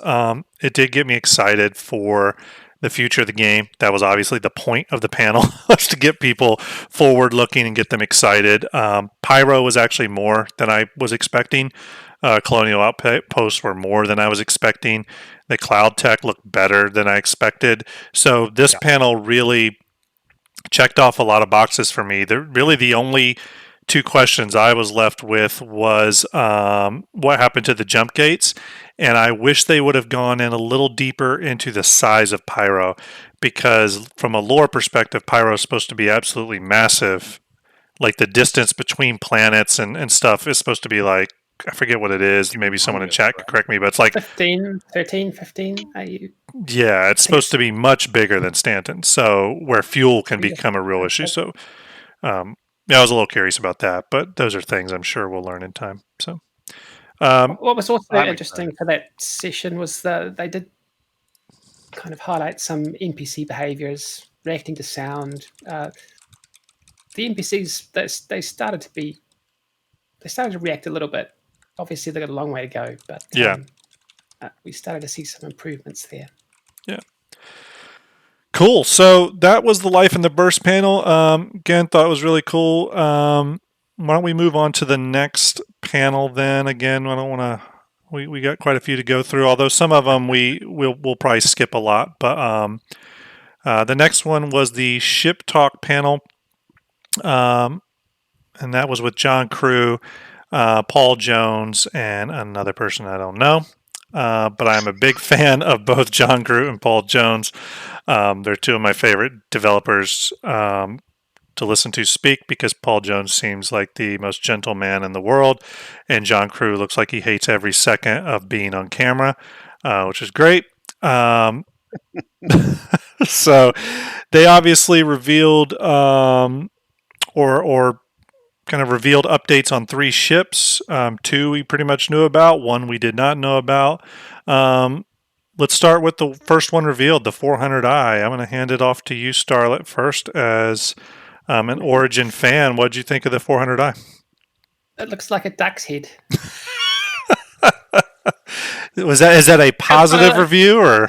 Speaker 1: it did get me excited for the future of the game. That was obviously the point of the panel, was to get people forward looking and get them excited. Pyro was actually more than I was expecting. Colonial Outposts were more than I was expecting. The cloud tech looked better than I expected. So this panel really checked off a lot of boxes for me. Really the only two questions I was left with was what happened to the jump gates, and I wish they would have gone in a little deeper into the size of Pyro, because from a lore perspective, Pyro is supposed to be absolutely massive. Like the distance between planets and stuff is supposed to be like, I forget what it is. Maybe someone in chat could correct me, but it's like
Speaker 3: 15, 13, 15.
Speaker 1: Yeah, it's supposed to be much bigger than Stanton, so where fuel can become a real issue. So, I was a little curious about that, but those are things I'm sure we'll learn in time. So,
Speaker 3: what was also interesting for that session was they did kind of highlight some NPC behaviors, reacting to sound. The NPCs they started to react a little bit. Obviously, they got a long way to go, but we started to see some improvements there.
Speaker 1: Yeah. Cool. So that was the Life in the Burst panel. Again, thought it was really cool. Why don't we move on to the next panel then? Again, I don't want to. We got quite a few to go through, although some of them we'll probably skip a lot. But the next one was the Ship Talk panel, and that was with John Crew, Paul Jones, and another person I don't know. But I'm a big fan of both John Crew and Paul Jones. They're two of my favorite developers to listen to speak, because Paul Jones seems like the most gentle man in the world, and John Crew looks like he hates every second of being on camera, which is great. So they obviously revealed or kind of revealed updates on 3 ships. 2 we pretty much knew about, 1 we did not know about. Let's start with the first one revealed, the 400i. I'm going to hand it off to you, Starlette, first, as an Origin fan. What did you think of the 400i?
Speaker 3: It looks like a duck's head.
Speaker 1: Is that a positive review, or?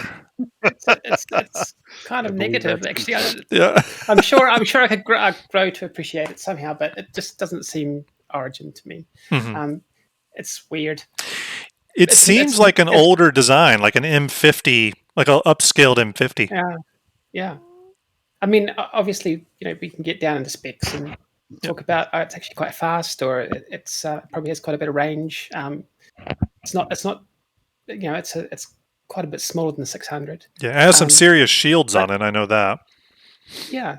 Speaker 3: It's kind of negative, actually.
Speaker 1: Yeah.
Speaker 3: I'm sure I could grow to appreciate it somehow, but it just doesn't seem Origin to me. Mm-hmm. It's weird.
Speaker 1: It seems like an older design, like an M50, like an upscaled M50.
Speaker 3: Yeah. I mean, obviously, we can get down into specs and talk about it's actually quite fast, or it's probably has quite a bit of range. It's not. It's quite a bit smaller than the 600.
Speaker 1: Yeah, it has some serious shields on it. I know that.
Speaker 3: Yeah,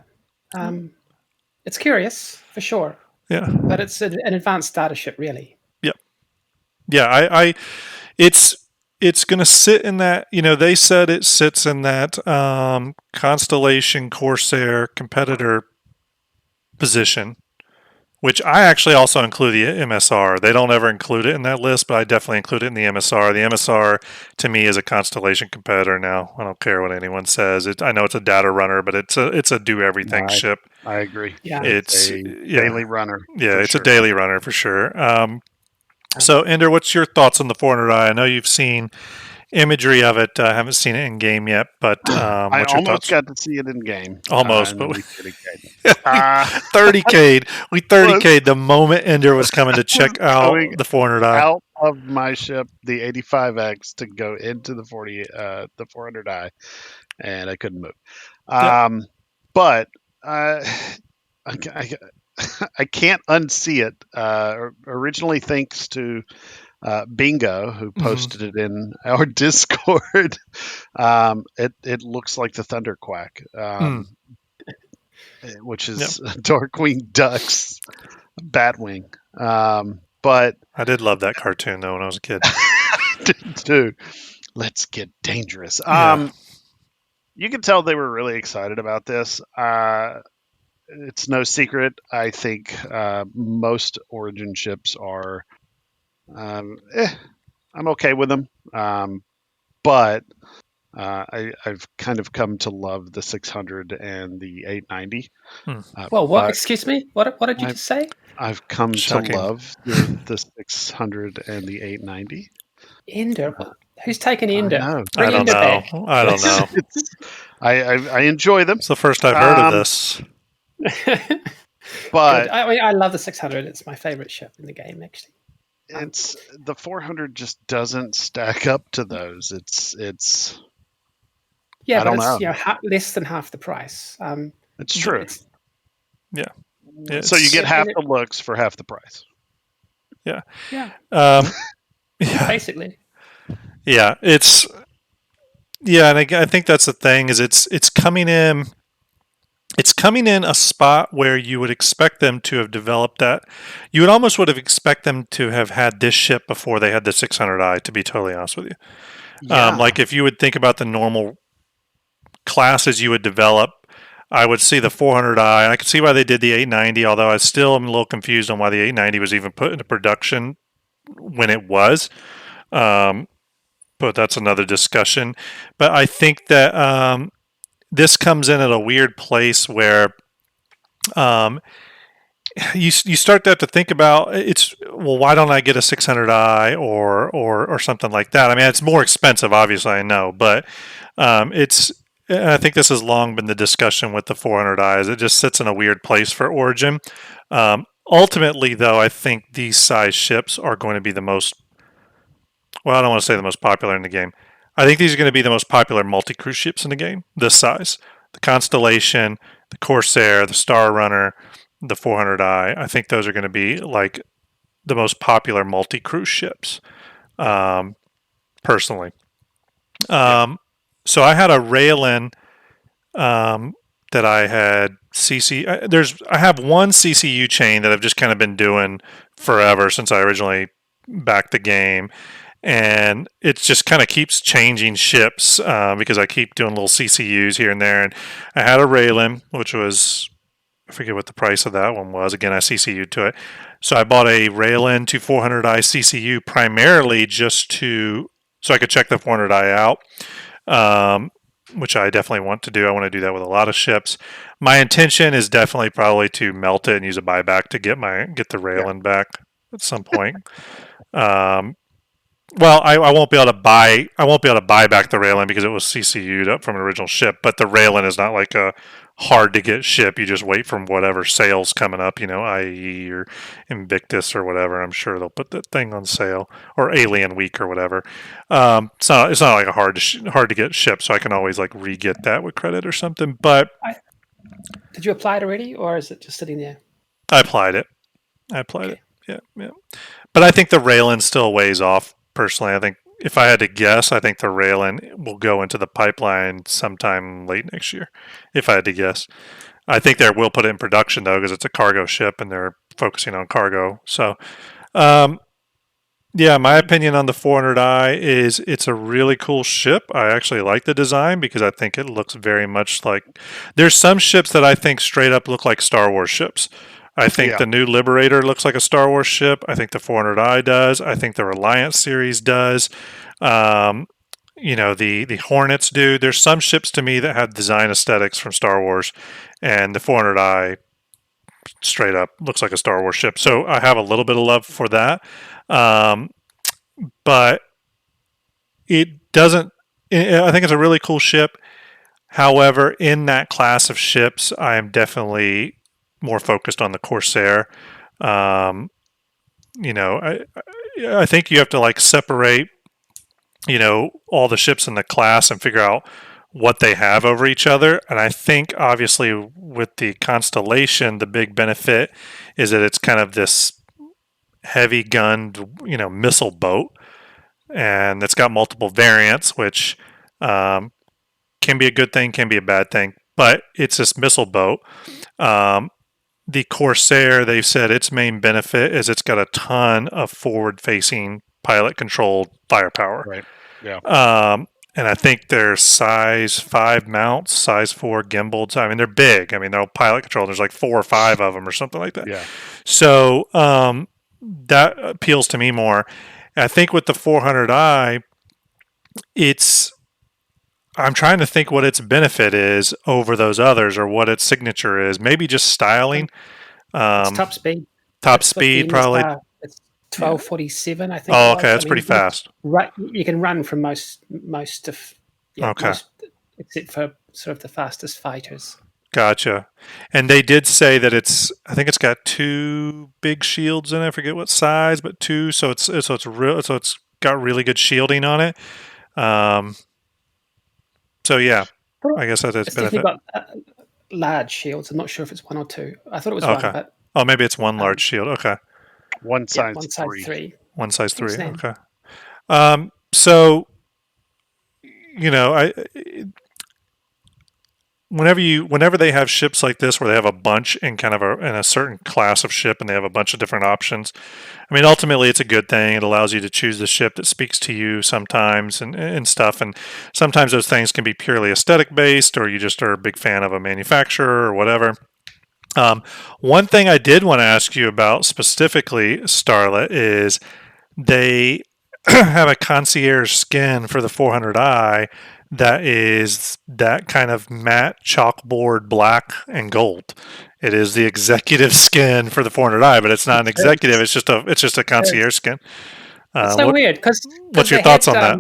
Speaker 3: it's curious for sure.
Speaker 1: Yeah,
Speaker 3: but it's an advanced starter ship, really.
Speaker 1: Yeah. It's going to sit in that. They said it sits in that Constellation Corsair competitor position. which I actually also include the MSR. They don't ever include it in that list, but I definitely include it in the MSR. The MSR, to me, is a Constellation competitor now. I don't care what anyone says. I know it's a data runner, but it's a do-everything ship.
Speaker 2: I agree.
Speaker 3: Yeah.
Speaker 2: It's a daily runner.
Speaker 1: Yeah, it's a daily runner for sure. So, Ender, what's your thoughts on the 400i? I know you've seen imagery of it. I haven't seen it in game yet, but
Speaker 2: I
Speaker 1: what's your
Speaker 2: almost
Speaker 1: thoughts?
Speaker 2: got to see it in game.
Speaker 1: Almost, but
Speaker 2: we
Speaker 1: 30K'd. We 30K'd the moment Ender was coming to check out the 400i.
Speaker 2: Out of my ship, the 85X, to go into the 400i, and I couldn't move. But I can't unsee it. Originally, thanks to Bingo, who posted it in our Discord. It looks like the Thunderquack, which is Darkwing Duck's Batwing. But
Speaker 1: I did love that cartoon though when I was a kid.
Speaker 2: Dude, let's get dangerous. You can tell they were really excited about this. It's no secret. I think most Origin ships are. I'm okay with them, but I've kind of come to love the 600 and the 890.
Speaker 3: Well, what? Excuse me. What did you just say?
Speaker 2: I've come to love the 600 and the 890.
Speaker 3: Ender. Who's taking Ender?
Speaker 1: I don't know. I don't know.
Speaker 2: I enjoy them.
Speaker 1: It's the first I've heard of this.
Speaker 2: But
Speaker 3: I love the 600. It's my favorite ship in the game, actually.
Speaker 2: It's the 400 just doesn't stack up to those. It's
Speaker 3: yeah, but it's less than half the price.
Speaker 2: It's true.
Speaker 1: Yeah.
Speaker 2: So you get half the looks for half the price.
Speaker 1: Yeah.
Speaker 3: Yeah.
Speaker 1: Yeah.
Speaker 3: Basically.
Speaker 1: Yeah, and I think that's the thing is it's coming in. It's coming in a spot where you would expect them to have developed that. You would almost would have expect them to have had this ship before they had the 600i. To be totally honest with you, like if you would think about the normal classes you would develop, I would see the 400i. And I could see why they did the 890. Although I still am a little confused on why the 890 was even put into production when it was. But that's another discussion. But I think that this comes in at a weird place where you start to have to think about why don't I get a 600i or something like that? I mean, it's more expensive, obviously, I know, but I think this has long been the discussion with the 400i's. It just sits in a weird place for Origin. Ultimately, though, I think these size ships are going to be the most. Well, I don't want to say the most popular in the game. I think these are going to be the most popular multi-cruise ships in the game, this size. The Constellation, the Corsair, the Star Runner, the 400i. I think those are going to be like the most popular multi-cruise ships, personally. So I had a Raylin that I had I have one CCU chain that I've just kind of been doing forever since I originally backed the game. And it just kind of keeps changing ships because I keep doing little CCUs here and there. And I had a Raylin, which was, I forget what the price of that one was. Again, I CCU'd to it. So I bought a Raylin to 400i CCU primarily just so I could check the 400i out, which I definitely want to do. I want to do that with a lot of ships. My intention is definitely probably to melt it and use a buyback to get the Raylin back at some point. Well, I won't be able to buy. I won't be able to buy back the Raylin because it was CCU'd up from an original ship. But the Raylin is not like a hard to get ship. You just wait from whatever sales coming up. IE or Invictus or whatever. I'm sure they'll put that thing on sale, or Alien Week or whatever. It's not like a hard to get ship. So I can always like re-get that with credit or something. But
Speaker 3: did you apply it already, or is it just sitting there?
Speaker 1: I applied it. Yeah. But I think the Raylin still weighs off. Personally, I think if I had to guess, I think the Raylin will go into the pipeline sometime late next year. If I had to guess, I think they will put it in production though because it's a cargo ship and they're focusing on cargo. So, my opinion on the 400i is it's a really cool ship. I actually like the design because I think it looks very much like. There's some ships that I think straight up look like Star Wars ships. I think the new Liberator looks like a Star Wars ship. I think the 400i does. I think the Reliance series does. The Hornets do. There's some ships to me that have design aesthetics from Star Wars, and the 400i straight up looks like a Star Wars ship. So I have a little bit of love for that. But it doesn't. I think it's a really cool ship. However, in that class of ships, I am definitely more focused on the Corsair. I think you have to separate, all the ships in the class and figure out what they have over each other. And I think obviously with the Constellation, the big benefit is that it's kind of this heavy gunned, missile boat, and it's got multiple variants, which can be a good thing, can be a bad thing, but it's this missile boat. The Corsair, they've said its main benefit is it's got a ton of forward-facing pilot-controlled firepower.
Speaker 2: Right. Yeah.
Speaker 1: And I think they're size 5 mounts, size 4 gimbals. I mean, they're big. I mean, they're all pilot-controlled. There's 4 or 5 of them or something like that.
Speaker 2: Yeah.
Speaker 1: So that appeals to me more. I think with the 400i, I'm trying to think what its benefit is over those others, or what its signature is. Maybe just styling.
Speaker 3: It's top speed.
Speaker 1: Top speed, probably.
Speaker 3: It's 1247, I think.
Speaker 1: Oh, okay, that's pretty fast.
Speaker 3: Right, you can run from most of. Yeah,
Speaker 1: okay.
Speaker 3: Except for sort of the fastest fighters.
Speaker 1: Gotcha. And they did say that I think it's got 2 big shields in it. I forget what size, but 2. So it's got really good shielding on it. So yeah, I guess that's its benefit.
Speaker 3: Got large shields. I'm not sure if it's 1 or 2. I thought it was
Speaker 1: okay.
Speaker 3: 1, but
Speaker 1: maybe it's 1 large shield. Okay.
Speaker 2: One size
Speaker 3: 3.
Speaker 1: 1 size 3. Okay. So whenever they have ships like this where they have a bunch in kind of in a certain class of ship and they have a bunch of different options, I mean, ultimately it's a good thing. It allows you to choose the ship that speaks to you sometimes and stuff. And sometimes those things can be purely aesthetic based, or you just are a big fan of a manufacturer or whatever. One thing I did want to ask you about specifically, Starlette, is they have a Concierge Skin for the 400i that is that kind of matte chalkboard black and gold. It is the executive skin for the 400i, but it's not an executive. It's just a Concierge Skin.
Speaker 3: It's so weird because
Speaker 1: what's your thoughts on that?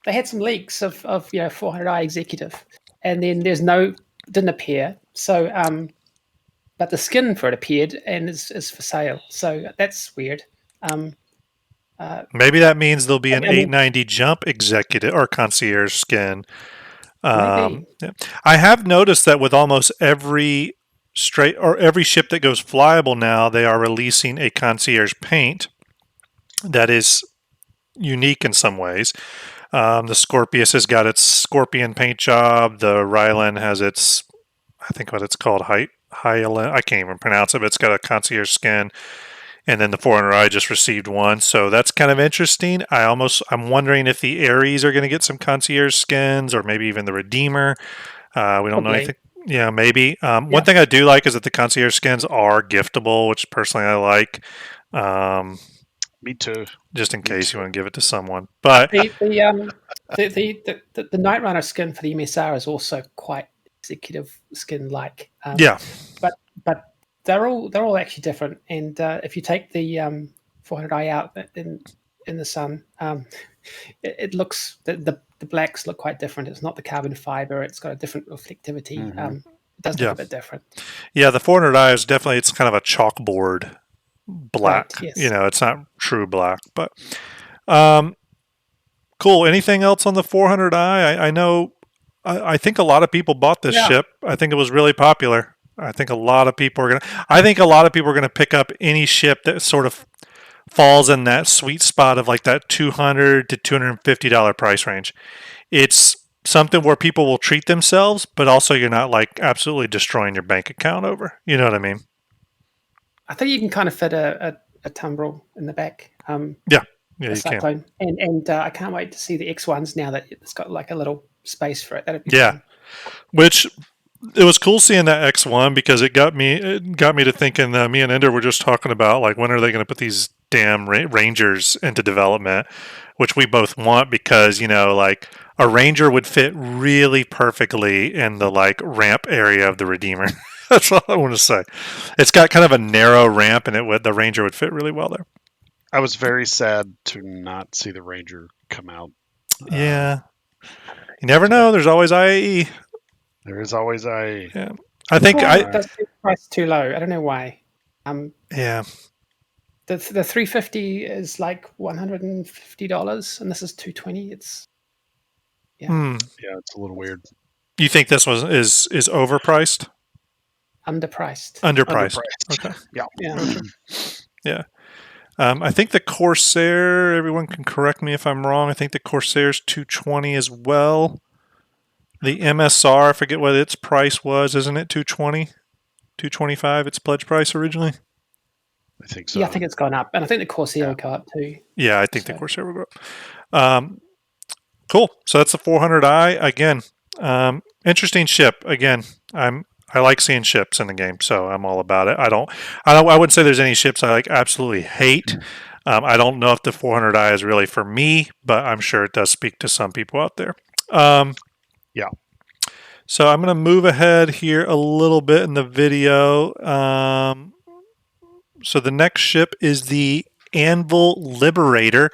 Speaker 3: They had some leaks of 400i executive, and then didn't appear. So but the skin for it appeared and is for sale. So that's weird.
Speaker 1: Maybe that means there'll be an 890 jump executive or Concierge Skin. Yeah. I have noticed that with almost every ship that goes flyable now, they are releasing a Concierge paint that is unique in some ways. The Scorpius has got its Scorpion paint job. The Rylan has its, I think what it's called, Hyalin. I can't even pronounce it, but it's got a Concierge Skin. And then the 400i just received one, so that's kind of interesting. I'm wondering if the Ares are going to get some Concierge Skins, or maybe even the Redeemer. We don't know anything. Yeah, maybe. One thing I do like is that the Concierge Skins are giftable, which personally I like.
Speaker 2: Me too.
Speaker 1: Just in case you want to give it to someone. But
Speaker 3: the Night Runner skin for the MSR is also quite executive skin like.
Speaker 1: Yeah.
Speaker 3: But they're all actually different, and if you take the 400i out in the sun, it looks the blacks look quite different. It's not the carbon fiber; it's got a different reflectivity.
Speaker 2: Mm-hmm.
Speaker 3: It does look a bit different.
Speaker 1: Yeah, the 400i is definitely, it's kind of a chalkboard black.
Speaker 3: Right, yes.
Speaker 1: It's not true black, but cool. Anything else on the 400i? I know. I think a lot of people bought this ship. I think it was really popular. I think a lot of people are going to pick up any ship that sort of falls in that sweet spot of that $200 to $250 price range. It's something where people will treat themselves, but also you're not absolutely destroying your bank account over. You know what I mean?
Speaker 3: I think you can kind of fit a tumbril in the back.
Speaker 1: Yeah, you can.
Speaker 3: And I can't wait to see the X1s now that it's got a little space for it. That'd be
Speaker 1: fun. Which it was cool seeing that X1 because it got me to thinking. Me and Ender were just talking about like when are they going to put these damn Rangers into development, which we both want because like a Ranger would fit really perfectly in the like ramp area of the Redeemer. That's all I want to say. It's got kind of a narrow ramp, and the Ranger would fit really well there.
Speaker 2: I was very sad to not see the Ranger come out.
Speaker 1: Yeah, you never know. There's always IAE.
Speaker 2: There is always IAE.
Speaker 1: Yeah, I think
Speaker 3: that's the price too low. I don't know why.
Speaker 1: Yeah.
Speaker 3: The 350 is like $150, and this is $220. It's
Speaker 2: yeah, it's a little weird.
Speaker 1: You think this is overpriced?
Speaker 3: Underpriced.
Speaker 1: Okay.
Speaker 3: Yeah.
Speaker 1: Okay. Yeah. I think the Corsair. Everyone can correct me if I'm wrong. I think the Corsair's $220 as well. The MSR, I forget what its price was. Isn't it $220? $225. Its pledge price originally.
Speaker 2: I think so.
Speaker 3: Yeah, I think it's gone up, and I think the Corsair will go up too.
Speaker 1: Yeah, I think the Corsair will go up. Cool. So that's the 400i again. Interesting ship again. I like seeing ships in the game, so I'm all about it. I wouldn't say there's any ships I like absolutely hate. I don't know if the 400i is really for me, but I'm sure it does speak to some people out there.
Speaker 2: Yeah.
Speaker 1: So I'm going to move ahead here a little bit in the video. So the next ship is the Anvil Liberator.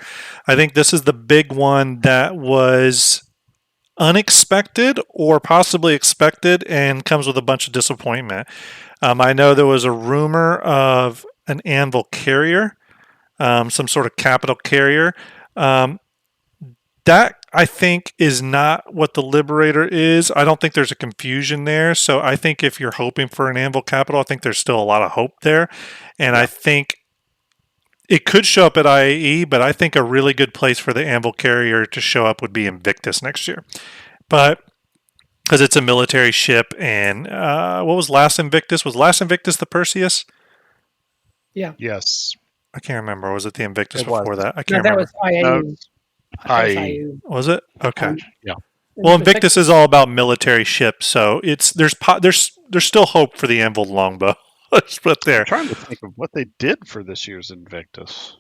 Speaker 1: I think this is the big one that was unexpected or possibly expected and comes with a bunch of disappointment. I know there was a rumor of an Anvil carrier, some sort of capital carrier. That, I think, is not what the Liberator is. I don't think there's a confusion there. So I think if you're hoping for an Anvil capital, I think there's still a lot of hope there. And I think it could show up at IAE, but I think a really good place for the Anvil carrier to show up would be Invictus next year. But because it's a military ship, and what was last Invictus? Was last Invictus the Perseus?
Speaker 3: Yeah.
Speaker 2: Yes.
Speaker 1: I can't remember. Was it the Invictus before that? I can't
Speaker 3: that
Speaker 1: remember.
Speaker 3: Was IAE.
Speaker 2: IAE.
Speaker 1: Was it? Okay.
Speaker 2: Yeah.
Speaker 1: Well, Invictus is all about military ships, so there's still hope for the Anvil longbow. Let's put there.
Speaker 2: I'm trying to think of what they did for this year's Invictus.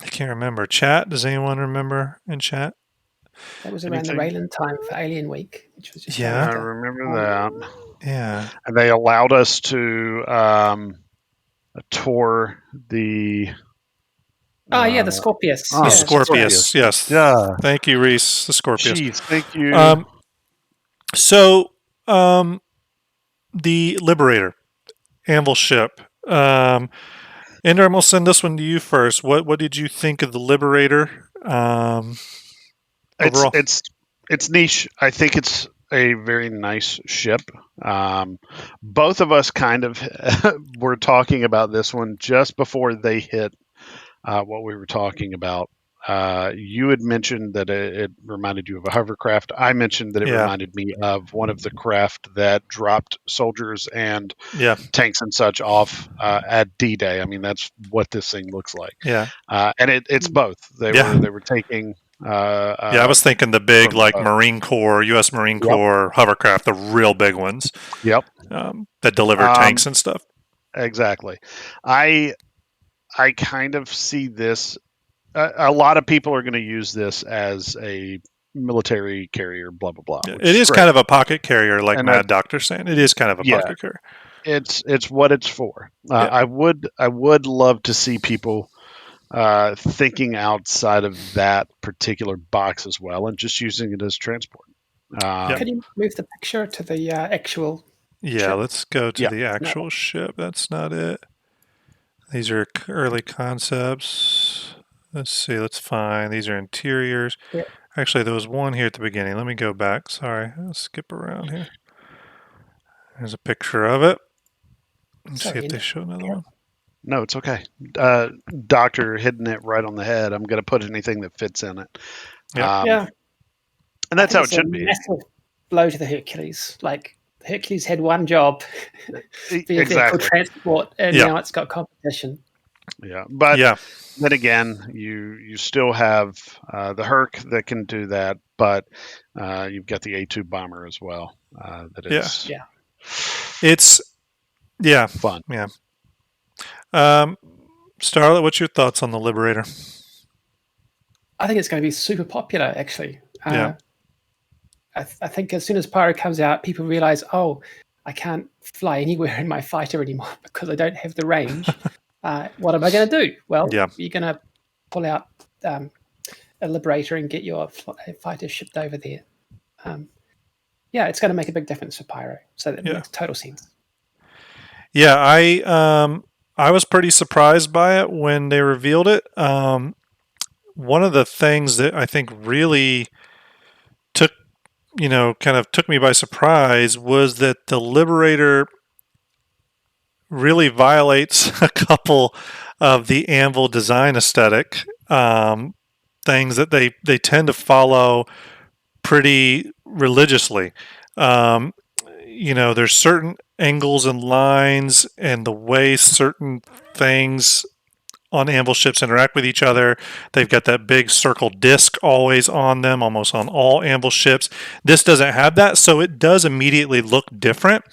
Speaker 1: I can't remember. Chat? Does anyone remember in chat?
Speaker 3: That was around the Raylan time for Alien Week, which was just
Speaker 2: I remember that.
Speaker 1: Yeah.
Speaker 2: And they allowed us to tour the.
Speaker 3: the Scorpius.
Speaker 1: The Scorpius, yes.
Speaker 2: Yeah.
Speaker 1: Thank you, Reese. The Scorpius.
Speaker 2: Jeez, thank you.
Speaker 1: The Liberator, Anvil ship. Ender, I'm going to send this one to you first. What did you think of the Liberator? Overall?
Speaker 2: It's niche. I think it's a very nice ship. Both of us kind of were talking about this one just before they hit what we were talking about. You had mentioned that it reminded you of a hovercraft. I mentioned that it reminded me of one of the craft that dropped soldiers and tanks and such off at D-Day. I mean, that's what this thing looks like.
Speaker 1: Yeah.
Speaker 2: And it's both. They were taking.
Speaker 1: I was thinking the big Marine Corps, U.S. Marine Corps hovercraft, the real big ones.
Speaker 2: Yep.
Speaker 1: That deliver tanks and stuff.
Speaker 2: Exactly. I kind of see this. A lot of people are going to use this as a military carrier, blah blah blah.
Speaker 1: It is kind of a pocket carrier, like Mad Doctor's saying. It is kind of a pocket carrier.
Speaker 2: It's what it's for. I would love to see people thinking outside of that particular box as well, and just using it as transport.
Speaker 3: Can you move the picture to the actual?
Speaker 1: Yeah, let's go to the actual ship. That's not it. These are early concepts. Let's see. Let's find. These are interiors.
Speaker 3: Yeah.
Speaker 1: Actually, there was one here at the beginning. Let me go back. Sorry. I'll skip around here. There's a picture of it. Let's see if they show another one.
Speaker 2: No, it's okay. Doctor hitting it right on the head. I'm going to put anything that fits in it.
Speaker 3: And
Speaker 2: that's how it should be.
Speaker 3: Massive blow to the Hercules. Like Hercules had one job,
Speaker 2: exactly,
Speaker 3: transport, and now it's got competition.
Speaker 2: Yeah, but then again, you still have the Herc that can do that, but you've got the A2 bomber as well. That is
Speaker 1: It's
Speaker 2: fun.
Speaker 1: Yeah. Starlette, what's your thoughts on the Liberator?
Speaker 3: I think it's going to be super popular, actually.
Speaker 1: Yeah.
Speaker 3: I think as soon as Pyro comes out, people realize, oh, I can't fly anywhere in my fighter anymore because I don't have the range. What am I going to do? Well,
Speaker 1: Yeah.
Speaker 3: you're going to pull out a Liberator and get your fighter shipped over there. Yeah, it's going to make a big difference for Pyro. So that makes total sense.
Speaker 1: Yeah, I was pretty surprised by it when they revealed it. One of the things that I think really took me by surprise was that the Liberator really violates a couple of the Anvil design aesthetic things that they tend to follow pretty religiously. There's certain angles and lines and the way certain things on Anvil ships interact with each other. They've got that big circle disc always on them, almost on all Anvil ships. This doesn't have that, so it does immediately look different.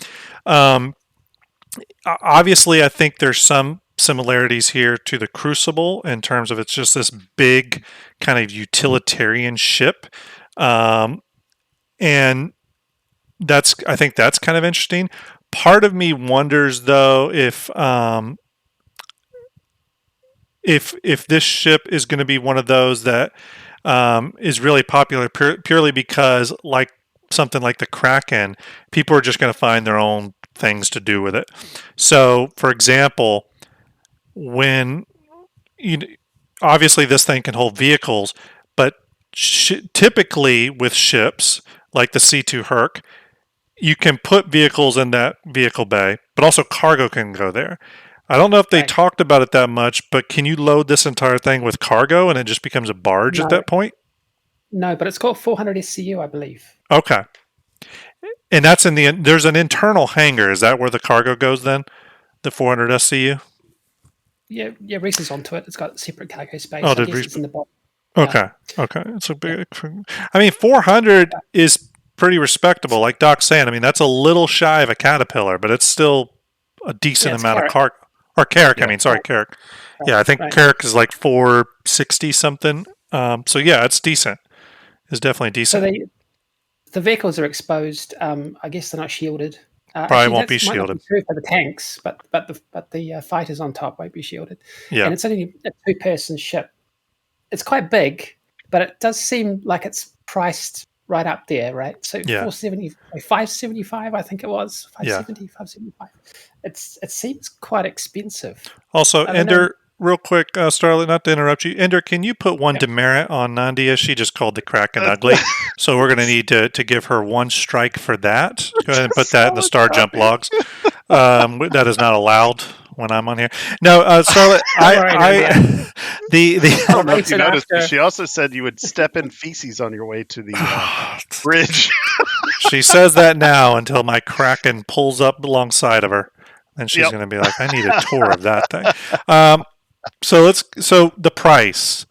Speaker 1: Obviously, I think there's some similarities here to the Crucible in terms of it's just this big kind of utilitarian ship. And I think that's kind of interesting. Part of me wonders though if this ship is going to be one of those that is really popular purely because, like something like the Kraken, people are just going to find their own things to do with it. So, for example, when obviously this thing can hold vehicles, but typically with ships like the C2 Herc, you can put vehicles in that vehicle bay, but also cargo can go there. I don't know if they talked about it that much, but can you load this entire thing with cargo and it just becomes a barge at that point?
Speaker 3: No, but it's got 400 SCU, I believe.
Speaker 1: Okay. And that's there's an internal hangar. Is that where the cargo goes then? The 400 SCU?
Speaker 3: Yeah, Reese is onto it. It's got separate cargo space.
Speaker 1: Oh,
Speaker 3: I guess it's in the bottom.
Speaker 1: Okay. It's a big. I mean, 400 is pretty respectable. Like Doc's saying, I mean, that's a little shy of a Caterpillar, but it's still a decent amount of cargo. Or Carrick, Carrick. Yeah, I think Carrick is like 460 something. So yeah, it's decent. It's definitely decent.
Speaker 3: So the vehicles are exposed. I guess they're not shielded.
Speaker 1: Probably won't be shielded.
Speaker 3: Might not be true for the tanks, but the fighters on top won't be shielded.
Speaker 1: Yeah,
Speaker 3: and it's only a 2-person ship. It's quite big, but it does seem like it's priced right up there, right? So 575, I think it was 570, 575. It seems quite expensive.
Speaker 1: Also, Ender, real quick, Starlette, not to interrupt you, Ender, can you put one demerit on Nandia? She just called the Kraken ugly, so we're going to need to give her one strike for that. Go ahead and put that in the Starjump logs. That is not allowed when I'm on here. No, Starlette, I
Speaker 2: don't know if you noticed, but she also said you would step in feces on your way to the bridge.
Speaker 1: She says that now until my Kraken pulls up alongside of her. And she's going to be like, I need a tour of that thing. So the price,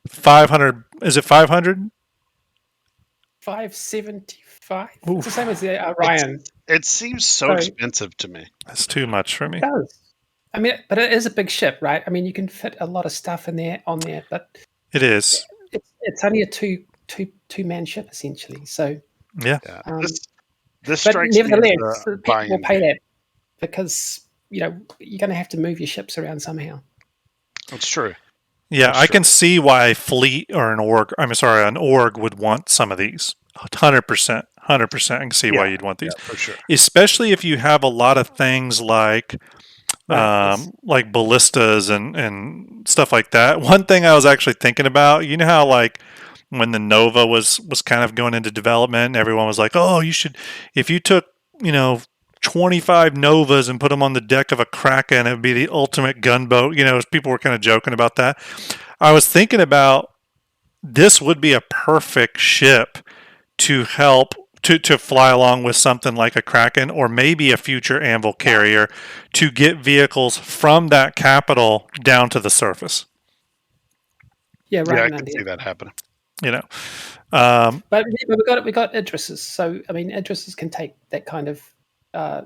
Speaker 1: 500. Is it 500?
Speaker 3: 575. It's the same as the Orion.
Speaker 2: It seems so expensive to me.
Speaker 1: That's too much for me.
Speaker 3: It does. I mean, but it is a big ship, right? I mean, you can fit a lot of stuff in there on there, but
Speaker 1: it is.
Speaker 3: It's only a two-man ship essentially. So
Speaker 1: yeah.
Speaker 2: This strikes
Speaker 3: nevertheless, people will pay that because you're going to have to move your ships around somehow.
Speaker 2: That's true.
Speaker 1: Yeah, I can see why a fleet or an org would want some of these. 100%. I can see why you'd want these.
Speaker 2: Yeah, for sure.
Speaker 1: Especially if you have a lot of things like ballistas and stuff like that. One thing I was actually thinking about, you know how like when the Nova was kind of going into development and everyone was like, oh, you should, if you took, 25 Novas and put them on the deck of a Kraken, it would be the ultimate gunboat. People were kind of joking about that. I was thinking about this would be a perfect ship to help to fly along with something like a Kraken or maybe a future Anvil carrier to get vehicles from that capital down to the surface.
Speaker 3: Yeah, right.
Speaker 2: I can see that happening.
Speaker 3: But we got Idrises. So I mean, Idrises can take that kind of They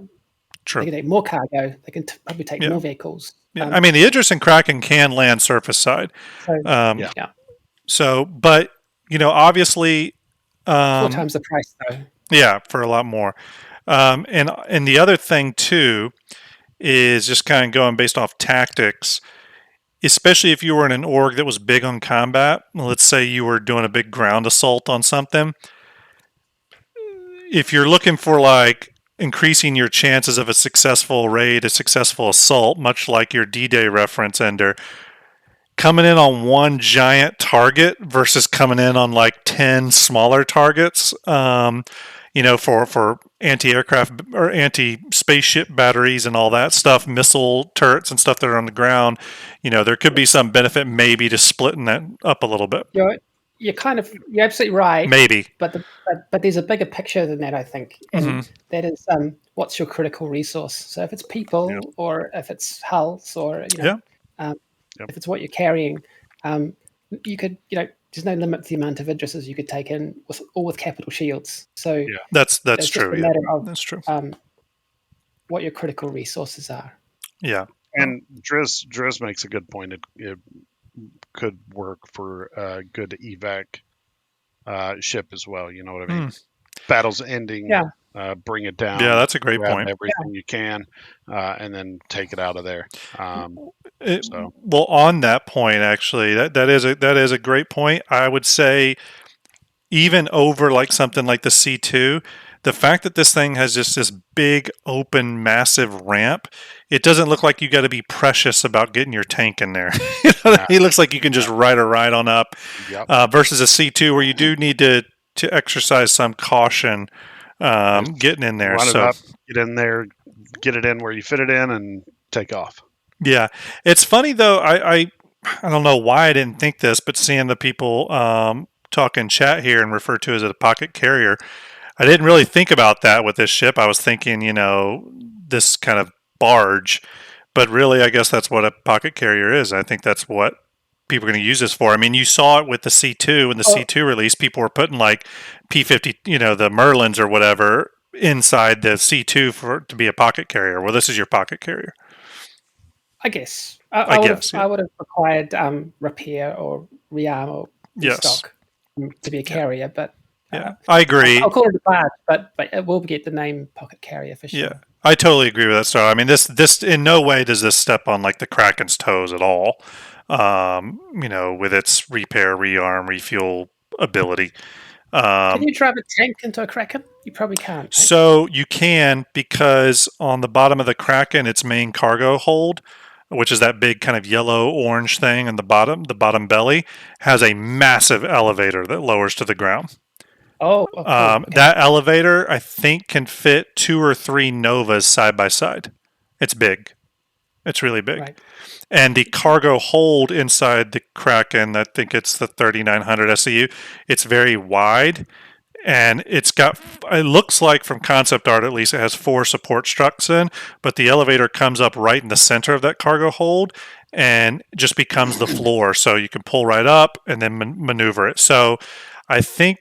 Speaker 3: can take more cargo. They can probably take more vehicles.
Speaker 1: Yeah. I mean, the Idris and Kraken can land surface side. So, but obviously,
Speaker 3: 4 times the price though.
Speaker 1: Yeah, for a lot more. And the other thing too is just kind of going based off tactics. Especially if you were in an org that was big on combat. Let's say you were doing a big ground assault on something. If you're looking for like increasing your chances of a successful raid, a successful assault, much like your D-Day reference, Ender, coming in on one giant target versus coming in on like 10 smaller targets, for anti-aircraft or anti-spaceship batteries and all that stuff, missile turrets and stuff that are on the ground, there could be some benefit maybe to splitting that up a little bit.
Speaker 3: You're absolutely right.
Speaker 1: Maybe.
Speaker 3: But there's a bigger picture than that, I think. And that is, what's your critical resource? So if it's people or if it's hulls or, if it's what you're carrying, you could, there's no limit to the amount of Idrises you could take in with capital shields. So
Speaker 1: that's true.
Speaker 3: Just a matter of,
Speaker 1: that's true.
Speaker 3: What your critical resources are.
Speaker 1: Yeah.
Speaker 2: And Driz makes a good point. It could work for a good evac ship as well. You know what I mean? Battle's ending. Bring it down.
Speaker 1: Yeah, that's a great point.
Speaker 2: Everything you can, and then take it out of there.
Speaker 1: Well, on that point, actually, that is a great point. I would say, even over like something like the C2, the fact that this thing has just this big, open, massive ramp, it doesn't look like you got to be precious about getting your tank in there. It looks like you can just ride on up. Versus a C2 where you do need to exercise some caution getting in there.
Speaker 2: Run it up, get in there, get it in where you fit it in, and take off.
Speaker 1: Yeah, it's funny though. I don't know why I didn't think this, but seeing the people talk in chat here and refer to it as a pocket carrier, I didn't really think about that with this ship. I was thinking, this kind of barge, but really, I guess that's what a pocket carrier is. I think that's what people are going to use this for. I mean, you saw it with the C2 and the C2 release. People were putting like P50, the Merlins or whatever inside the C2 to be a pocket carrier. Well, this is your pocket carrier.
Speaker 3: I guess. I would have required repair or rearm or stock to be a carrier, but
Speaker 1: I agree.
Speaker 3: I'll call it a barge, but it will get the name pocket carrier for sure.
Speaker 1: Yeah, I totally agree with that. So, I mean, this in no way does this step on like the Kraken's toes at all. With its repair, rearm, refuel ability.
Speaker 3: Can you drive a tank into a Kraken? You probably can't. Right?
Speaker 1: So you can, because on the bottom of the Kraken, its main cargo hold, which is that big kind of yellow-orange thing in the bottom belly, has a massive elevator that lowers to the ground.
Speaker 3: Oh, cool. Okay.
Speaker 1: That elevator, I think, can fit 2 or 3 Novas side by side. It's big. It's really big. Right. And the cargo hold inside the Kraken, I think it's the 3900 SCU, it's very wide. And it looks like from concept art at least, it has 4 support struts in, but the elevator comes up right in the center of that cargo hold and just becomes the floor. So you can pull right up and then maneuver it. So I think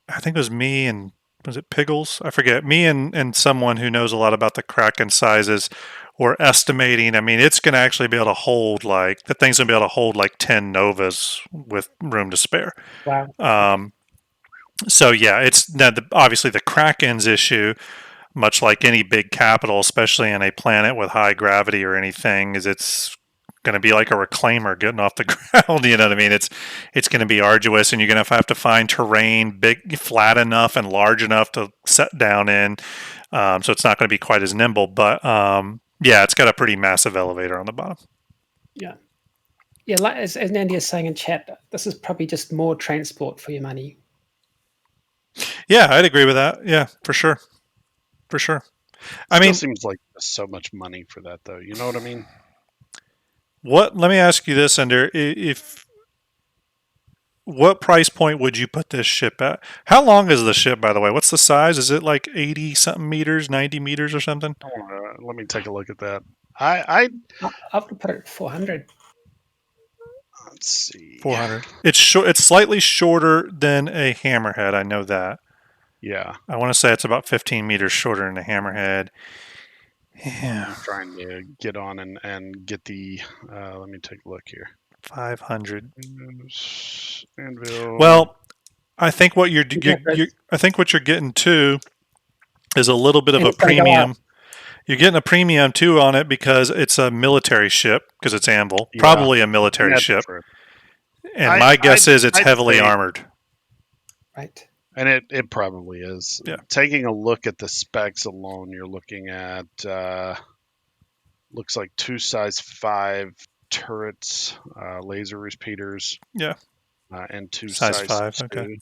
Speaker 1: it was me and, was it Piggles? I forget. Me and someone who knows a lot about the Kraken sizes were estimating, I mean, it's going to actually be able to hold the thing's going to be able to hold like 10 Novas with room to spare.
Speaker 3: Wow.
Speaker 1: So yeah, it's obviously the Kraken's issue, much like any big capital, especially in a planet with high gravity or anything, is it's going to be like a reclaimer getting off the ground. You know what I mean? It's going to be arduous, and you're going to have to find terrain big, flat enough and large enough to set down in. So it's not going to be quite as nimble, but it's got a pretty massive elevator on the bottom.
Speaker 3: Yeah. Like as Nandy is saying in chat, this is probably just more transport for your money.
Speaker 1: Yeah, I'd agree with that. Yeah, for sure. For sure.
Speaker 2: I mean, it seems like so much money for that, though. You know what I mean?
Speaker 1: Let me ask you this, Ender. What price point would you put this ship at? How long is the ship, by the way? What's the size? Is it like 80-something meters, 90 meters or something?
Speaker 2: Let me take a look at that. I
Speaker 3: have to put it at 400.
Speaker 2: Let's see.
Speaker 1: 400. It's slightly shorter than a hammerhead. I know that.
Speaker 2: Yeah.
Speaker 1: I want to say it's about 15 meters shorter than the Hammerhead. Yeah.
Speaker 2: I'm trying to get on and get the. Let me take a look here.
Speaker 1: 500.
Speaker 2: Anvil.
Speaker 1: Well, I think what you're getting to is a little bit of
Speaker 3: And
Speaker 1: a
Speaker 3: it's going to go up.
Speaker 1: premium. You're getting a premium too on it because it's a military ship, because it's Anvil,
Speaker 2: Yeah,
Speaker 1: probably a military
Speaker 2: that's
Speaker 1: ship.
Speaker 2: true.
Speaker 1: And my guess is it's
Speaker 2: I'd
Speaker 1: heavily
Speaker 2: say-
Speaker 1: armored.
Speaker 3: Right.
Speaker 2: And it probably is.
Speaker 1: Yeah.
Speaker 2: Taking a look at the specs alone, you're looking at looks like 2 size 5 turrets, laser repeaters.
Speaker 1: Yeah.
Speaker 2: And 2
Speaker 1: Size
Speaker 2: size
Speaker 1: 5.
Speaker 2: 2.
Speaker 1: Okay.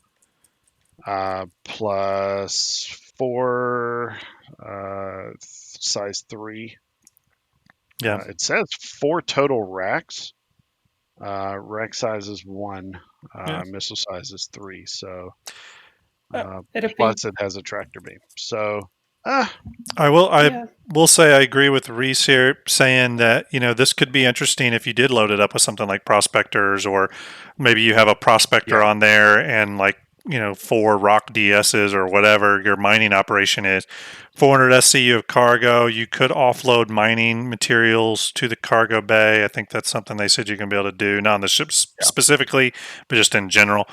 Speaker 2: Plus 4 size 3.
Speaker 1: Yeah.
Speaker 2: It says 4 total racks. Rack size is 1. Missile size is 3. So plus it has a tractor beam. So
Speaker 1: I will say I agree with Reese here, saying that this could be interesting if you did load it up with something like prospectors, or maybe you have a prospector on there and 4 rock DSs or whatever your mining operation is. 400 SCU of cargo. You could offload mining materials to the cargo bay. I think that's something they said you can be able to do, not on the ships specifically, but just in general.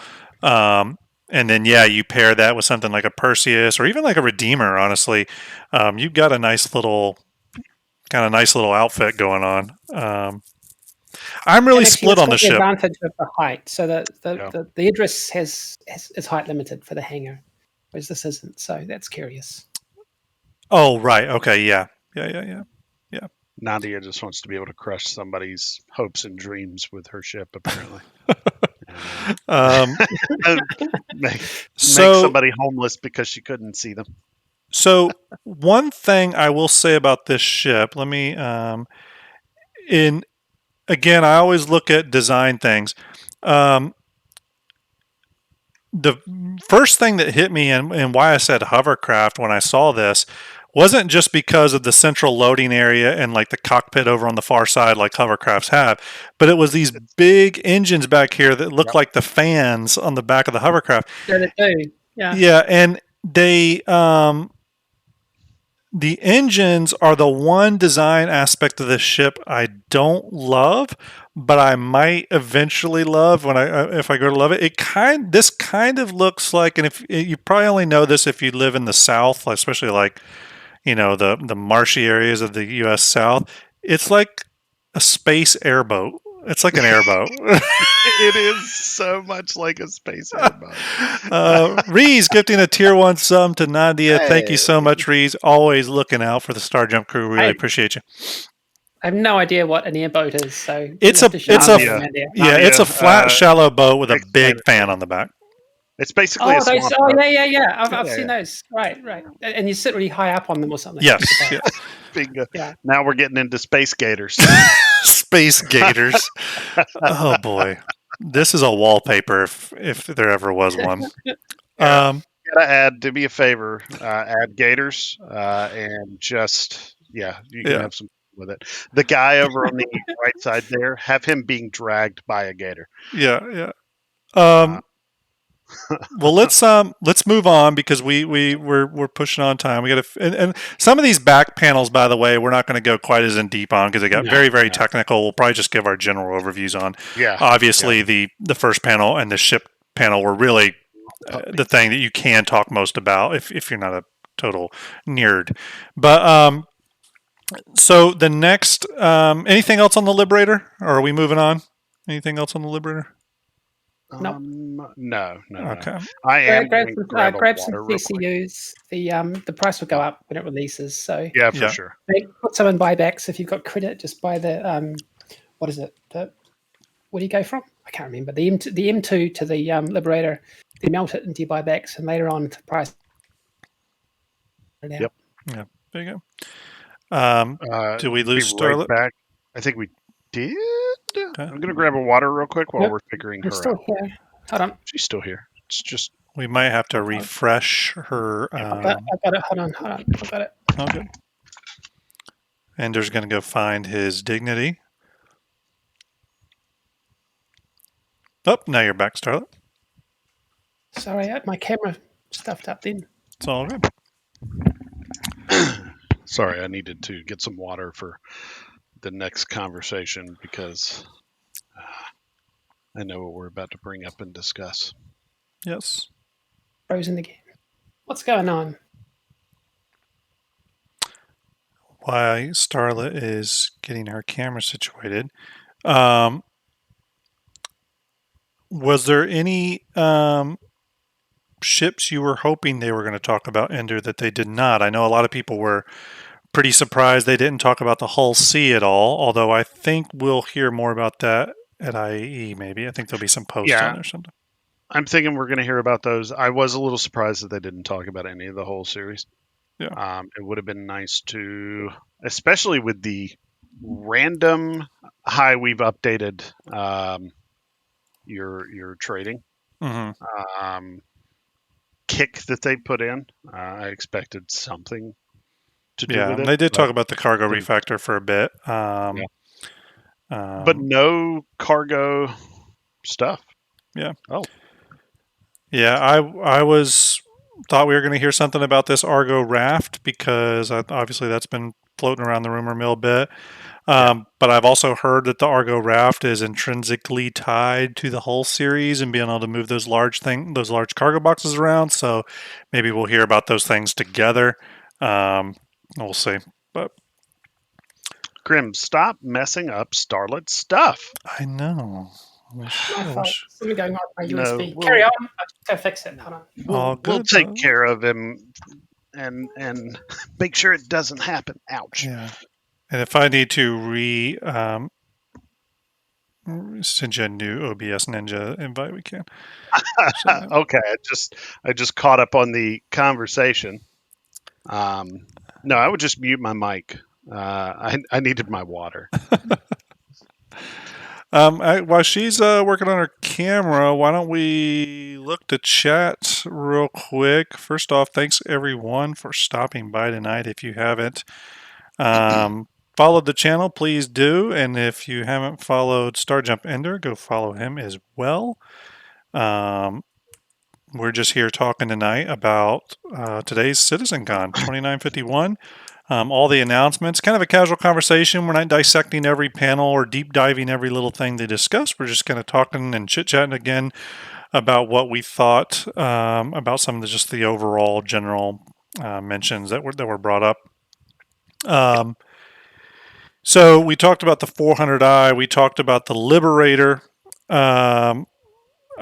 Speaker 1: And then, you pair that with something like a Perseus or even like a Redeemer. Honestly, you've got a nice little outfit going on. I'm really split on the ship.
Speaker 3: The advantage of the height, so the Idris is height limited for the hangar, whereas this isn't. So that's curious.
Speaker 1: Oh right, okay, yeah.
Speaker 2: Nadia just wants to be able to crush somebody's hopes and dreams with her ship, apparently. Make somebody homeless because she couldn't see them.
Speaker 1: So one thing I will say about this ship, let me again, I always look at design things. The first thing that hit me and why I said hovercraft when I saw this wasn't just because of the central loading area and like the cockpit over on the far side like hovercrafts have, but it was these big engines back here that looked like the fans on the back of the hovercraft.
Speaker 3: Yeah, they do. Yeah.
Speaker 1: Yeah, and they the engines are the one design aspect of this ship I don't love, but I might eventually love when if I go to love it. This kind of looks like, and if you probably only know this if you live in the South, especially the marshy areas of the U.S. South. It's like a space airboat. It's like an airboat.
Speaker 2: It is so much like a space airboat.
Speaker 1: Reese gifting a tier 1 sub to Nadia. Hey. Thank you so much, Reese. Always looking out for the Starjump crew. Really appreciate you.
Speaker 3: I have no idea what an airboat is, so
Speaker 1: it's a flat, shallow boat with a big fan on the back.
Speaker 2: It's basically a swamp boat.
Speaker 3: Yeah. I've seen those. Right. And you sit really high up on them or something.
Speaker 1: Yes.
Speaker 2: Bingo. Yeah. Now we're getting into space gators.
Speaker 1: Space gators. Oh boy, this is a wallpaper if there ever was one.
Speaker 2: Gotta do me a favor, add gators, and just you can have some fun with it. The guy over on the right side there, have him being dragged by a gator.
Speaker 1: Yeah. Well, let's move on because we're pushing on time. We got to and some of these back panels, by the way, we're not going to go quite as in deep on because they got very technical. We'll probably just give our general overviews on.
Speaker 2: Yeah.
Speaker 1: Obviously, the first panel and the ship panel were really the thing that you can talk most about if you're not a total nerd. But so the next anything else on the Liberator, or are we moving on? Anything else on the Liberator?
Speaker 2: No.
Speaker 1: Okay.
Speaker 2: I am
Speaker 3: grab some PCUs. The price will go up when it releases. So
Speaker 2: for sure.
Speaker 3: Put some in buybacks if you've got credit. Just buy the what is it? Where do you go from? I can't remember. The M2 to the Liberator. They melt it into your buybacks, and later on the price.
Speaker 2: Yep.
Speaker 1: Yeah. There you go. Do we lose Starlette?
Speaker 2: Back? I think we did. Okay. I'm gonna grab a water real quick while we're figuring her
Speaker 3: still
Speaker 2: out.
Speaker 3: Here. Hold on.
Speaker 2: She's still here. It's just
Speaker 1: we might have to refresh her.
Speaker 3: I got it. Hold on. I got it.
Speaker 1: Okay. Ender's gonna go find his dignity. Oh, now you're back, Starlette.
Speaker 3: Sorry, my camera stuffed up then.
Speaker 1: It's all good.
Speaker 2: Sorry, I needed to get some water for the next conversation because I know what we're about to bring up and discuss.
Speaker 1: Yes.
Speaker 3: Frozen again. What's going on?
Speaker 1: Why Starlette is getting her camera situated. Was there any ships you were hoping they were going to talk about, Ender, that they did not? I know a lot of people were pretty surprised they didn't talk about the Hull C at all, although I think we'll hear more about that at IAE, maybe. I think there'll be some posts on there or something.
Speaker 2: I'm thinking we're going to hear about those. I was a little surprised that they didn't talk about any of the whole series.
Speaker 1: Yeah.
Speaker 2: It would have been nice to, especially with the random high we've updated your trading kick that they put in. I expected something to do with it.
Speaker 1: They did talk about the cargo refactor for a bit.
Speaker 2: But no cargo stuff.
Speaker 1: Yeah.
Speaker 2: Oh.
Speaker 1: Yeah, I thought we were going to hear something about this Argo raft because obviously that's been floating around the rumor mill a bit. But I've also heard that the Argo raft is intrinsically tied to the Hull series and being able to move those large cargo boxes around. So maybe we'll hear about those things together. We'll see. But
Speaker 2: Grim, stop messing up Starlette's stuff.
Speaker 1: I know.
Speaker 3: My fault. Something going on with my USB.
Speaker 2: No,
Speaker 3: Carry on. I'll just go fix it. Hold on.
Speaker 2: We'll take care of him and make sure it doesn't happen. Ouch.
Speaker 1: Yeah. And if I need to send you a new OBS Ninja invite, we can.
Speaker 2: Okay, I just caught up on the conversation. No, I would just mute my mic. I needed my water.
Speaker 1: While she's working on her camera, why don't we look to chat real quick? First off, thanks everyone for stopping by tonight. If you haven't followed the channel, please do. And if you haven't followed Starjump Ender, go follow him as well. We're just here talking tonight about today's CitizenCon 2951. All the announcements, kind of a casual conversation. We're not dissecting every panel or deep diving every little thing they discuss. We're just kind of talking and chit-chatting again about what we thought about some of just the overall general mentions that were brought up. So we talked about the 400i. We talked about the Liberator. I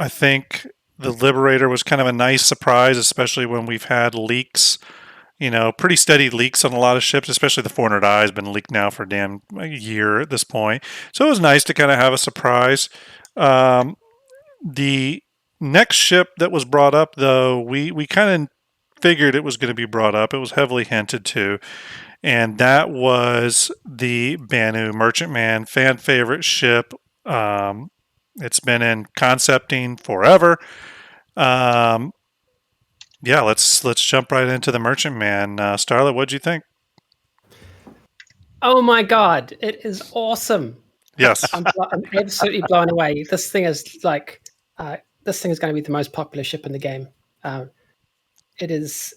Speaker 1: think the Liberator was kind of a nice surprise, especially when we've had leaks. Pretty steady leaks on a lot of ships, especially the 400i has been leaked now for a year at this point. So it was nice to kind of have a surprise. The next ship that was brought up, though, we kind of figured it was going to be brought up. It was heavily hinted to. And that was the Banu Merchantman, fan favorite ship. It's been in concepting forever. Yeah, let's jump right into the Merchantman. Starlette, what'd you think?
Speaker 3: Oh my god, it is awesome!
Speaker 1: Yes,
Speaker 3: I'm absolutely blown away. This thing is going to be the most popular ship in the game. It is.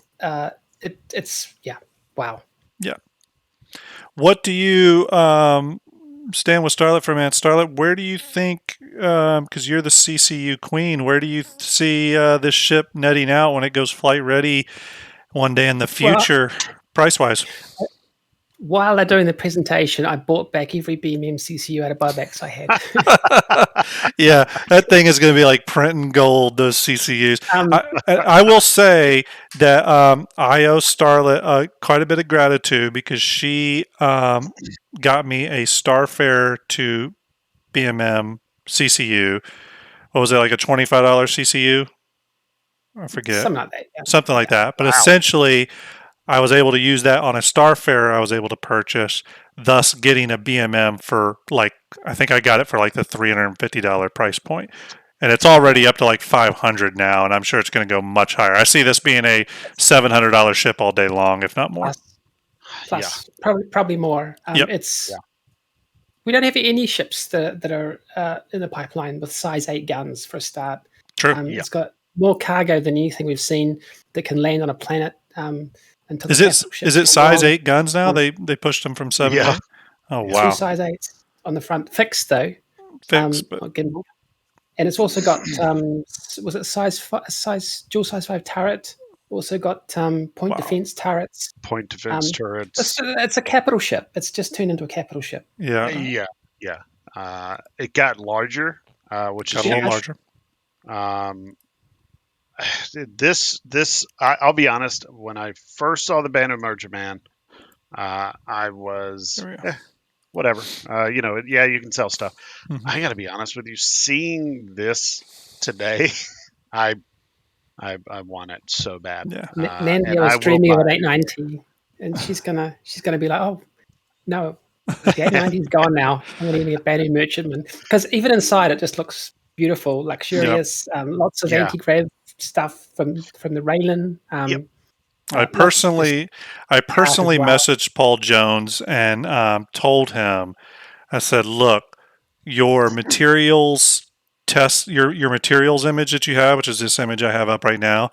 Speaker 3: It's wow.
Speaker 1: Yeah. What do you stand with Starlette for a minute? Starlette, where do you think? Because you're the CCU queen, where do you see this ship netting out when it goes flight ready one day in the future, price wise?
Speaker 3: While they're doing the presentation, I bought back every BMM CCU out of buybacks I had.
Speaker 1: Yeah, that thing is going to be like printing gold, those CCUs. I will say that I owe Starlette quite a bit of gratitude because she got me a Starfare to BMM CCU. What was it, like a $25 CCU? I forget.
Speaker 3: Something like that. Yeah.
Speaker 1: Something like that. But essentially, I was able to use that on a Starfare I was able to purchase, thus getting a BMM for I think I got it for like the $350 price point. And it's already up to like $500 now, and I'm sure it's going to go much higher. I see this being a $700 ship all day long, if not more.
Speaker 3: Plus probably more. We don't have any ships that are in the pipeline with size 8 guns for a start.
Speaker 1: True.
Speaker 3: It's got more cargo than anything we've seen that can land on a planet. Until
Speaker 1: Is
Speaker 3: the
Speaker 1: it
Speaker 3: capital ships come
Speaker 1: size
Speaker 3: along.
Speaker 1: 8 guns now? They pushed them from 7 to
Speaker 2: Yeah.
Speaker 1: 8. Oh
Speaker 2: Yeah.
Speaker 3: Two
Speaker 1: wow,
Speaker 3: size 8s on the front, fixed though.
Speaker 1: fixed, but
Speaker 3: Not gimbal. And it's also got was it size dual size 5 turret? Also got point defense turrets.
Speaker 2: Point defense turrets.
Speaker 3: It's a capital ship. It's just turned into a capital ship.
Speaker 1: yeah,
Speaker 2: It got larger, which
Speaker 1: got
Speaker 2: is
Speaker 1: a little
Speaker 2: huge.
Speaker 1: larger.
Speaker 2: I'll be honest. When I first saw the Banu Merchantman, I was whatever. You can sell stuff.
Speaker 1: Mm-hmm.
Speaker 2: I got to be honest with you. Seeing this today, I want it so bad.
Speaker 1: Yeah.
Speaker 3: Nandy was dreaming of an 890, and she's gonna be like, oh no, the 890's gone now. I'm gonna get a Banu Merchantman, because even inside it just looks beautiful, luxurious. Lots of anti-grav stuff from the Raylan.
Speaker 1: I personally messaged Paul Jones and told him, I said, look, your materials test, your materials image that you have, which is this image I have up right now,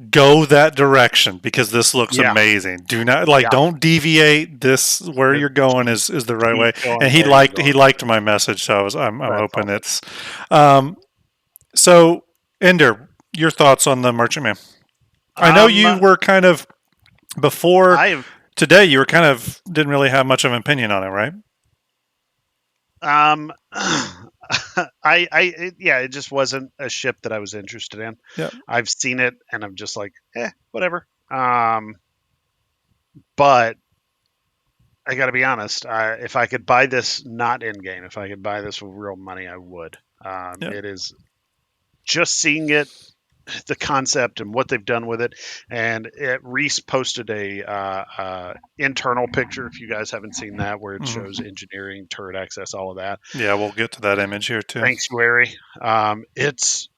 Speaker 1: go that direction because this looks amazing. Do not don't deviate. This where you're going is the right way. And he liked my message, so I'm hoping it's so Ender, your thoughts on the Merchantman? I know you were kind of before today. You were kind of didn't really have much of an opinion on it, right?
Speaker 2: It just wasn't a ship that I was interested in.
Speaker 1: Yeah.
Speaker 2: I've seen it and I'm just like, whatever. But I got to be honest. If I could buy this not in game, if I could buy this with real money, I would. It is just seeing it, the concept and what they've done with it. And Reese posted a internal picture, if you guys haven't seen that, where it shows engineering, turret access, all of that.
Speaker 1: Yeah, we'll get to that image here too.
Speaker 2: Sanctuary. It's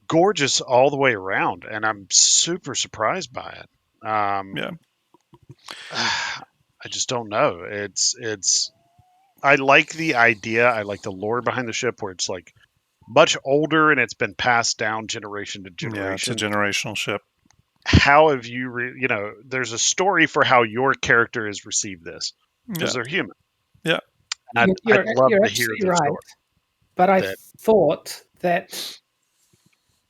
Speaker 2: gorgeous all the way around, and I'm super surprised by it. I just don't know. It's I like the idea. I like the lore behind the ship, where it's like much older and it's been passed down generation to generation.
Speaker 1: Yeah, it's a generational ship.
Speaker 2: How have you, there's a story for how your character has received this, because they're human.
Speaker 1: Yeah.
Speaker 2: And I'd love to hear the story.
Speaker 3: But I thought that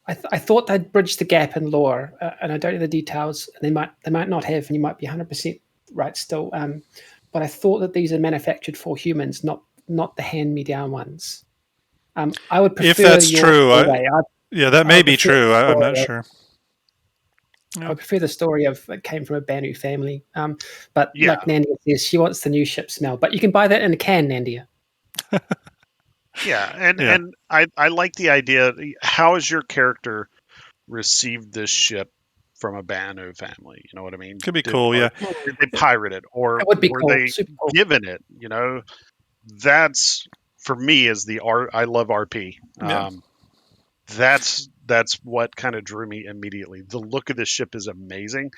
Speaker 3: I thought they'd bridge the gap in lore, and I don't know the details. And they might not have, and you might be 100% right still. But I thought that these are manufactured for humans, not the hand-me-down ones. I would prefer,
Speaker 1: if that's true. That may be true. I'm not sure.
Speaker 3: I prefer the story of it came from a Banu family. But like Nandia says, she wants the new ship smell. But you can buy that in a can, Nandia.
Speaker 2: And I like the idea. How has your character received this ship from a Banu family? You know what I mean?
Speaker 1: Could be cool,
Speaker 2: Did they pirate it, or
Speaker 3: that would be
Speaker 2: were
Speaker 3: cool.
Speaker 2: they
Speaker 3: Super cool.
Speaker 2: given it? That's for me is the art. I love RP. That's what kind of drew me immediately. The look of this ship is amazing,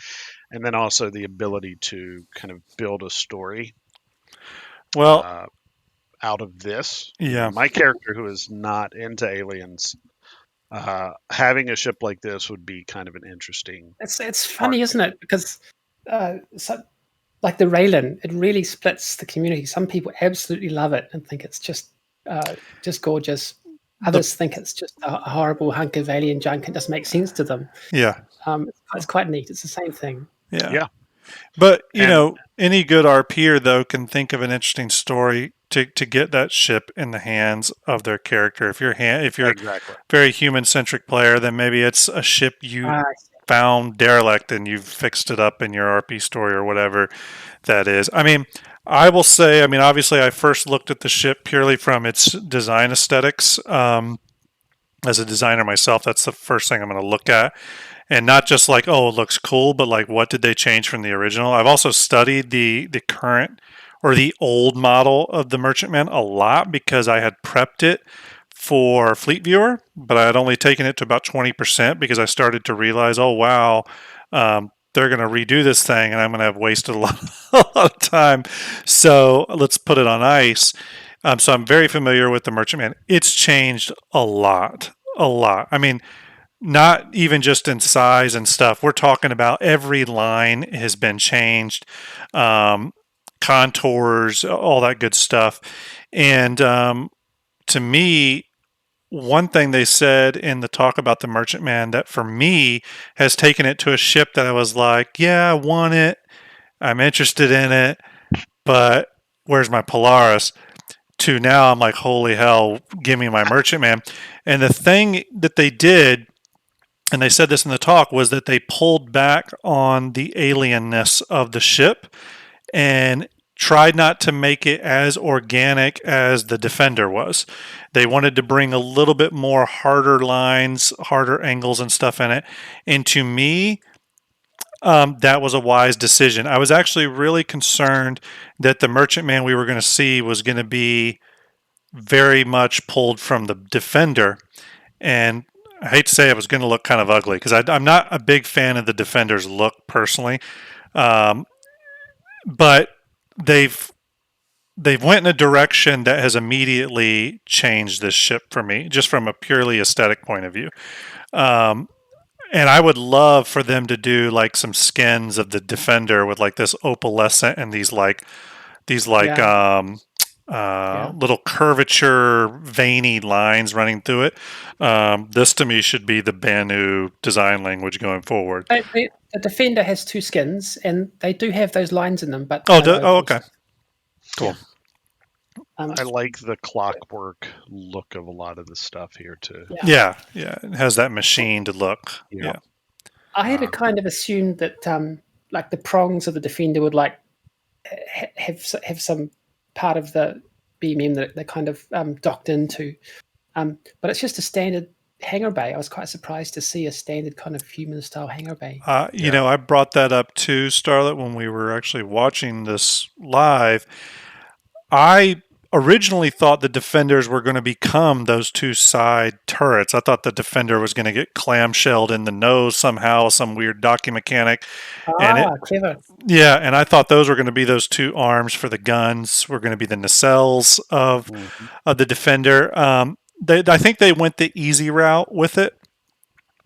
Speaker 2: and then also the ability to kind of build a story.
Speaker 1: Well,
Speaker 2: out of this,
Speaker 1: my
Speaker 2: character who is not into aliens, having a ship like this would be kind of an interesting.
Speaker 3: It's funny, isn't it? Because like the Raylan, it really splits the community. Some people absolutely love it and think it's just gorgeous. Others think it's just a horrible hunk of alien junk and doesn't make sense to them.
Speaker 1: Yeah.
Speaker 3: It's quite neat. It's the same thing.
Speaker 1: Yeah. But, any good RPer, though, can think of an interesting story to get that ship in the hands of their character. If you're a very human-centric player, then maybe it's a ship you found derelict and you've fixed it up in your RP story or whatever that is. I mean, I will say, obviously I first looked at the ship purely from its design aesthetics. As a designer myself, that's the first thing I'm going to look at. And not just like, oh, it looks cool, but like, what did they change from the original? I've also studied the current or the old model of the Merchantman a lot because I had prepped it for Fleet Viewer, but I had only taken it to about 20% because I started to realize, oh, wow, they're going to redo this thing and I'm going to have wasted a lot of time. So let's put it on ice. So I'm very familiar with the Merchantman. It's changed a lot. I mean, not even just in size and stuff. We're talking about every line has been changed, contours, all that good stuff. And to me, one thing they said in the talk about the Merchantman that for me has taken it to a ship that I was like, yeah, I want it. I'm interested in it, but where's my Polaris? To now, I'm like, holy hell, give me my Merchantman. And the thing that they did, and they said this in the talk, was that they pulled back on the alienness of the ship and tried not to make it as organic as the Defender was. They wanted to bring a little bit more harder lines, harder angles and stuff in it. And to me, that was a wise decision. I was actually really concerned that the Merchantman we were going to see was going to be very much pulled from the Defender. And I hate to say it was going to look kind of ugly because I'm not a big fan of the Defender's look personally. But they've went in a direction that has immediately changed this ship for me, just from a purely aesthetic point of view. And I would love for them to do like some skins of the Defender with like this opalescent and these little curvature, veiny lines running through it. This to me should be the Banu design language going forward.
Speaker 3: The Defender has 2 skins, and they do have those lines in them. But
Speaker 1: okay, cool.
Speaker 2: I like the clockwork look of a lot of the stuff here too.
Speaker 1: Yeah, it has that machined look. Yeah.
Speaker 3: I had kind of assumed that like the prongs of the Defender would like have some part of the beam end that they kind of docked into, but it's just a standard hangar bay. I was quite surprised to see a standard kind of human style hangar bay.
Speaker 1: You know, I brought that up too, Starlette, when we were actually watching this live. I originally thought the Defenders were going to become those 2 side turrets. I thought the Defender was going to get clamshelled in the nose somehow, some weird docking mechanic.
Speaker 3: Clever.
Speaker 1: Yeah, and I thought those were going to be those 2 arms for the guns. Were going to be the nacelles of the Defender. I think they went the easy route with it,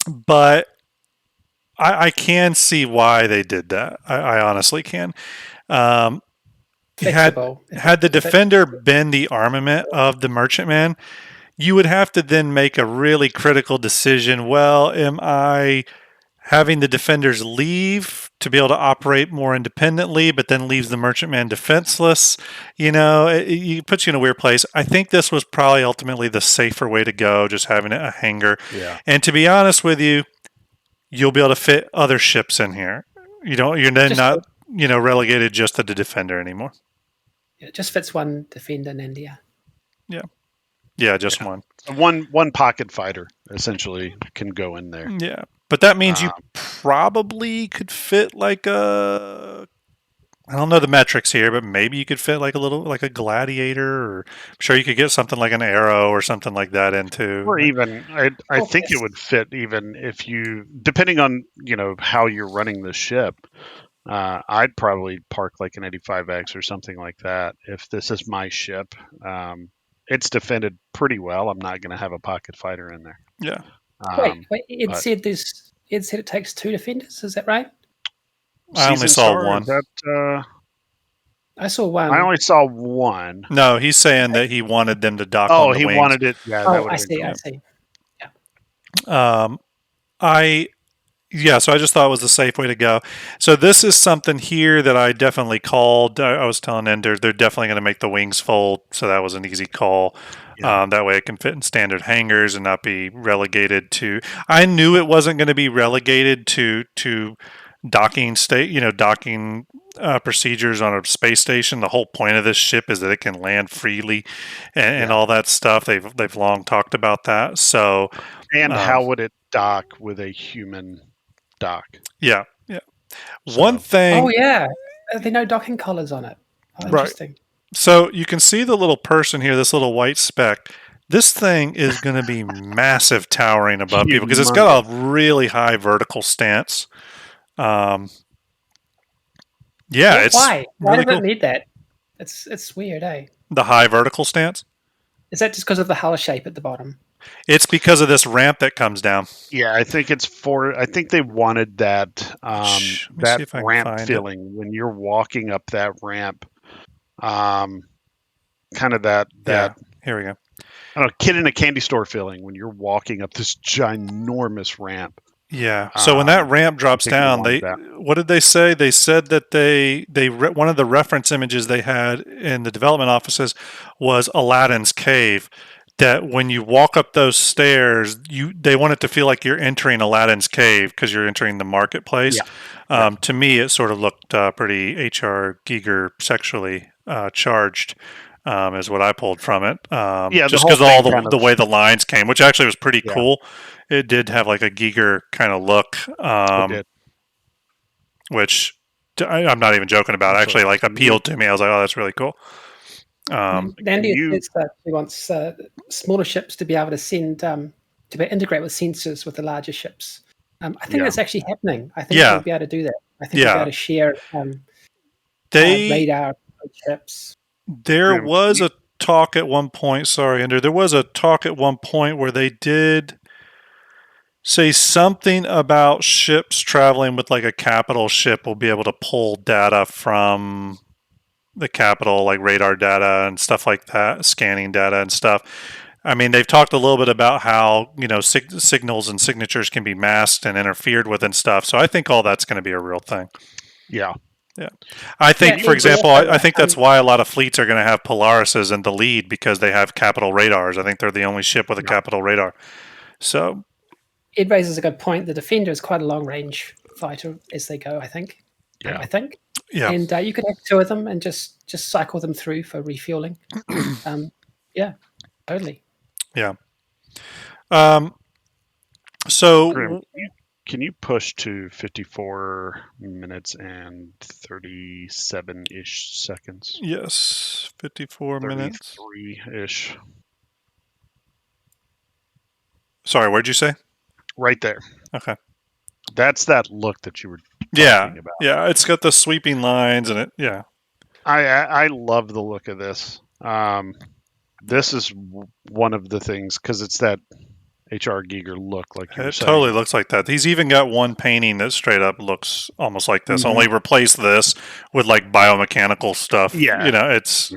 Speaker 1: but I can see why they did that. I honestly can. Had the Defender been the armament of the Merchantman, you would have to then make a really critical decision. Well, am I having the Defenders leave to be able to operate more independently, but then leaves the Merchantman defenseless? You know, it puts you in a weird place. I think this was probably ultimately the safer way to go, just having it a hangar.
Speaker 2: Yeah.
Speaker 1: And to be honest with you, you'll be able to fit other ships in here. You're then not relegated just to the Defender anymore.
Speaker 3: It just fits one Defender in India.
Speaker 1: Yeah, just one.
Speaker 2: One pocket fighter essentially can go in there.
Speaker 1: Yeah, but that means you probably could fit like I don't know the metrics here, but maybe you could fit like a Gladiator, or I'm sure you could get something like an Arrow or something like that into.
Speaker 2: Or even, I think it would fit even if you, depending on how you're running the ship. I'd probably park like an 85X or something like that. If this is my ship, it's defended pretty well. I'm not going to have a pocket fighter in there.
Speaker 1: Yeah.
Speaker 3: Wait. It said it takes 2 Defenders. Is that right?
Speaker 1: I only saw one.
Speaker 3: I saw one.
Speaker 2: I only saw one.
Speaker 1: No, he's saying that he wanted them to dock on the wings.
Speaker 2: Oh, he wanted it. Yeah.
Speaker 3: I see.
Speaker 1: Yeah. So I just thought it was the safe way to go. So this is something here that I definitely called. I was telling Ender they're definitely going to make the wings fold. So that was an easy call. Yeah. That way it can fit in standard hangars and not be relegated to. I knew it wasn't going to be relegated to docking procedures on a space station. The whole point of this ship is that it can land freely and all that stuff. They've long talked about that. So,
Speaker 2: and how would it dock with a human dock?
Speaker 1: Yeah. One thing.
Speaker 3: Oh yeah, there are no docking collars on it. Oh, interesting.
Speaker 1: Right. So you can see the little person here, this little white speck. This thing is going to be massive, towering above people because it's got a really high vertical stance. It's
Speaker 3: why
Speaker 1: really
Speaker 3: does it need that? It's weird, eh?
Speaker 1: The high vertical stance.
Speaker 3: Is that just because of the hull shape at the bottom?
Speaker 1: It's because of this ramp that comes down.
Speaker 2: Yeah, I think I think they wanted that
Speaker 1: Let me
Speaker 2: that
Speaker 1: see if I can
Speaker 2: ramp
Speaker 1: find
Speaker 2: feeling when you're walking up that ramp. Kind of that
Speaker 1: Yeah, here we go.
Speaker 2: I don't know, kid in a candy store feeling when you're walking up this ginormous ramp.
Speaker 1: Yeah. So when that ramp drops
Speaker 2: think they
Speaker 1: down,
Speaker 2: wanted that.
Speaker 1: what did they say? They said that one of the reference images they had in the development offices was Aladdin's cave. That when you walk up those stairs, they want it to feel like you're entering Aladdin's cave because you're entering the marketplace.
Speaker 2: Yeah.
Speaker 1: To me, it sort of looked pretty H.R. Giger sexually charged. Is what I pulled from it.
Speaker 2: Yeah, the
Speaker 1: Just
Speaker 2: whole
Speaker 1: because all
Speaker 2: thing kind
Speaker 1: the
Speaker 2: of
Speaker 1: way the lines came, which actually was pretty
Speaker 2: yeah,
Speaker 1: cool. It did have like a Giger kind of look,
Speaker 2: it did.
Speaker 1: which I'm not even joking about.
Speaker 2: So
Speaker 1: Actually, like
Speaker 2: can you
Speaker 1: appealed to me. I was like, oh, that's really cool.
Speaker 3: Andy says that he wants smaller ships to be able to send to be integrate with sensors with the larger ships. I think that's actually happening. I think
Speaker 1: Yeah.
Speaker 3: they'll be able to do that. I think they'll be able to share radar ships.
Speaker 1: There was a talk at one point. Sorry, Andrew. There was a talk at one point where they did say something about ships traveling with like a capital ship will be able to pull data from the capital, like radar data and stuff like that, scanning data and stuff. I mean, they've talked a little bit about how, you know, signals and signatures can be masked and interfered with and stuff. So I think all that's going to be a real thing.
Speaker 2: Yeah.
Speaker 1: Yeah. I think, for example, I think that's why a lot of fleets are going to have Polarises in the lead because they have capital radars. I think they're the only ship with a capital radar. So
Speaker 3: Ed raises a good point. The Defender is quite a long-range fighter as they go, I think.
Speaker 2: Yeah.
Speaker 3: I think.
Speaker 1: Yeah.
Speaker 3: And you could have two of them and just cycle them through for refueling. Yeah, totally.
Speaker 1: Yeah. So
Speaker 2: Grim, can you push to 54 minutes and 37-ish seconds?
Speaker 1: Yes, 54 minutes.
Speaker 2: 33-ish.
Speaker 1: Sorry, where'd you say?
Speaker 2: Right there.
Speaker 1: Okay.
Speaker 2: That's that look that you were talking about.
Speaker 1: Yeah, it's got the sweeping lines and it. Yeah.
Speaker 2: I love the look of this. This is one of the things because it's that H.R. Giger look, like you were saying.
Speaker 1: It totally looks like that. He's even got one painting that straight up looks almost like this. Only replace this with like biomechanical stuff.
Speaker 2: Yeah,
Speaker 1: you know, it's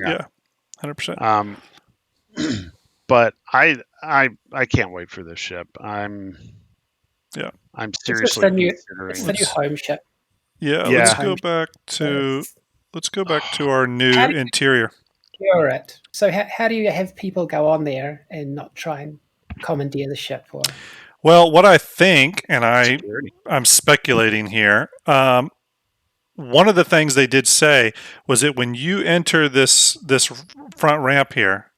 Speaker 1: 100%.
Speaker 2: But I can't wait for this ship. I'm seriously considering.
Speaker 3: It's the new home ship.
Speaker 1: Yeah, let's go back to our new interior.
Speaker 3: It. So how do you have people go on there and not try and commandeer the ship?
Speaker 1: Well, what I think, and I'm speculating here, one of the things they did say was that when you enter this front ramp here,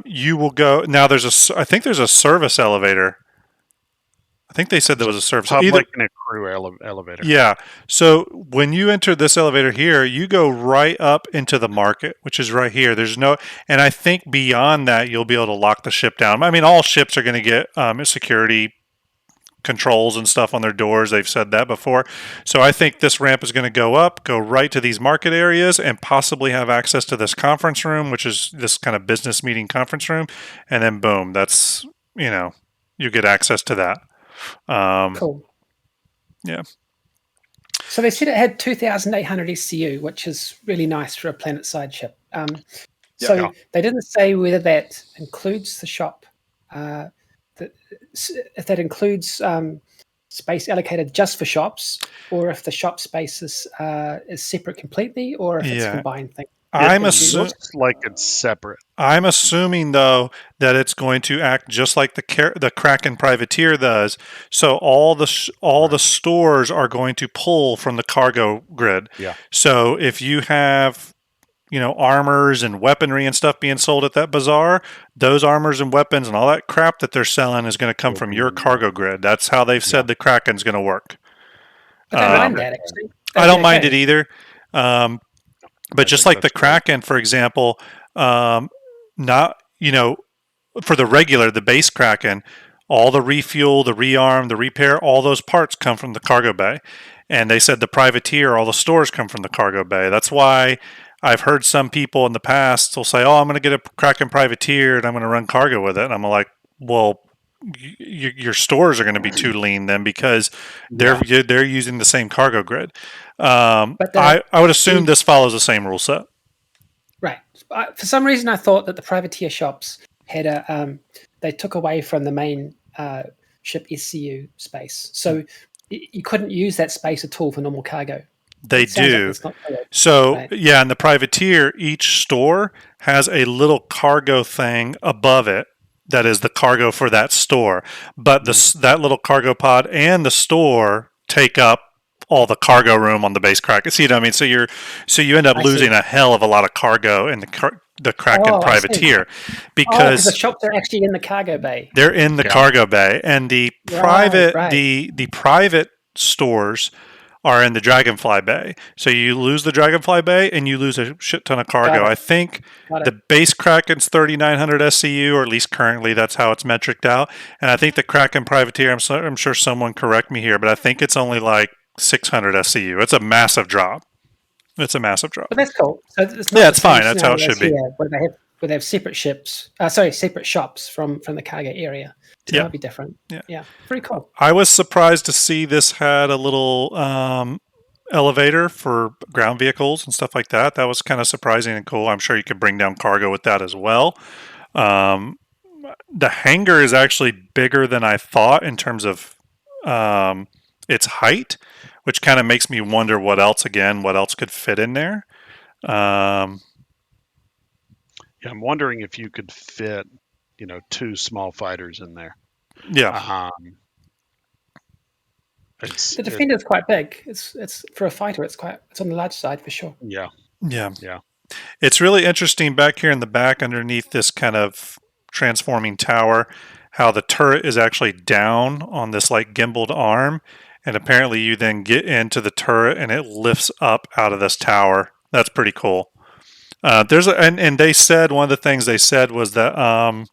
Speaker 1: you will go. Now I think there's a service elevator. I think they said there was a service
Speaker 2: public and a crew elevator.
Speaker 1: Yeah. So when you enter this elevator here, you go right up into the market, which is right here. And I think beyond that, you'll be able to lock the ship down. I mean, all ships are going to get security controls and stuff on their doors. They've said that before. So I think this ramp is going to go up, go right to these market areas, and possibly have access to this conference room, which is this kind of business meeting conference room. And then boom, that's, you get access to that.
Speaker 3: Cool.
Speaker 1: Yeah.
Speaker 3: So they said it had 2,800 SCU, which is really nice for a planet-side ship. So they didn't say whether that includes the shop, if that includes space allocated just for shops, or if the shop space is separate completely, or if it's a combined thing.
Speaker 2: It looks like it's separate.
Speaker 1: I'm assuming, though, that it's going to act just like the Kraken privateer does. So all the stores are going to pull from the cargo grid.
Speaker 2: Yeah.
Speaker 1: So if you have, armors and weaponry and stuff being sold at that bazaar, those armors and weapons and all that crap that they're selling is going to come from your cargo grid. That's how they've said the Kraken's going to work.
Speaker 3: I don't mind that, actually.
Speaker 1: I don't mind it either. But just like the Kraken, for example, for the base Kraken, all the refuel, the rearm, the repair, all those parts come from the cargo bay. And they said the privateer, all the stores come from the cargo bay. That's why I've heard some people in the past will say, oh, I'm going to get a Kraken privateer and I'm going to run cargo with it. And I'm like, well, your stores are going to be too lean then because they're using the same cargo grid.
Speaker 3: But
Speaker 1: I would assume this follows the same rule set.
Speaker 3: Right. For some reason, I thought that the privateer shops had they took away from the main ship SCU space, so you couldn't use that space at all for normal cargo.
Speaker 1: They do.
Speaker 3: Like not correct,
Speaker 1: so
Speaker 3: right?
Speaker 1: Yeah, in the privateer, each store has a little cargo thing above it that is the cargo for that store. But that little cargo pod and the store take up all the cargo room on the base Kraken. See what I mean? So you end up losing a hell of a lot of cargo in the Kraken privateer because
Speaker 3: the shops are actually in the cargo bay.
Speaker 1: They're in the cargo bay, and the private the private stores are in the Dragonfly Bay. So you lose the Dragonfly Bay and you lose a shit ton of cargo. I think the base Kraken's 3,900 SCU, or at least currently that's how it's metriced out. And I think the Kraken Privateer, I'm sure someone correct me here, but I think it's only like 600 SCU. It's a massive drop. But
Speaker 3: that's cool. So
Speaker 1: it's fine. That's how it should be.
Speaker 3: Where they have separate ships, separate shops from the cargo area. So that'll be different. Yeah, pretty cool.
Speaker 1: I was surprised to see this had a little elevator for ground vehicles and stuff like that. That was kind of surprising and cool. I'm sure you could bring down cargo with that as well. The hangar is actually bigger than I thought in terms of its height, which kind of makes me wonder what else could fit in there.
Speaker 2: I'm wondering if you could fit, 2 small fighters in there.
Speaker 1: Yeah.
Speaker 3: The Defender is quite big. It's for a fighter. It's on the large side for sure.
Speaker 2: Yeah.
Speaker 1: It's really interesting back here in the back, underneath this kind of transforming tower, how the turret is actually down on this like gimbaled arm, and apparently you then get into the turret and it lifts up out of this tower. That's pretty cool. And they said one of the things they said was that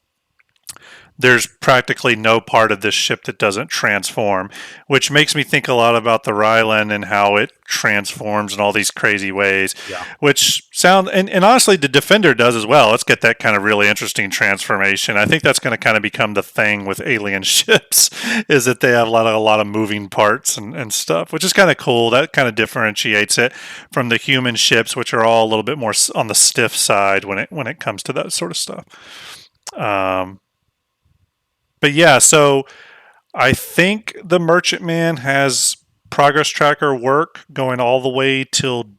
Speaker 1: there's practically no part of this ship that doesn't transform, which makes me think a lot about the Rylan and how it transforms in all these crazy ways.
Speaker 2: Yeah.
Speaker 1: Which and honestly, the Defender does as well. Let's get that kind of really interesting transformation. I think that's going to kind of become the thing with alien ships, is that they have a lot of moving parts and stuff, which is kind of cool. That kind of differentiates it from the human ships, which are all a little bit more on the stiff side when it comes to that sort of stuff. But yeah, so I think the Merchantman has progress tracker work going all the way till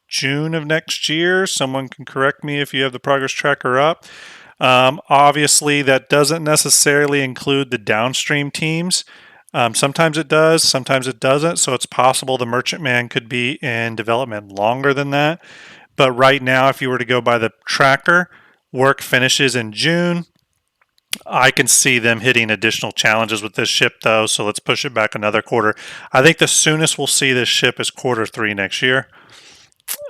Speaker 1: June of next year. Someone can correct me if you have the progress tracker up. Obviously, that doesn't necessarily include the downstream teams. Sometimes it does, sometimes it doesn't. So it's possible the Merchantman could be in development longer than that. But right now, if you were to go by the tracker, work finishes in June. I can see them hitting additional challenges with this ship, though, so let's push it back another quarter. I think the soonest we'll see this ship is Q3 next year.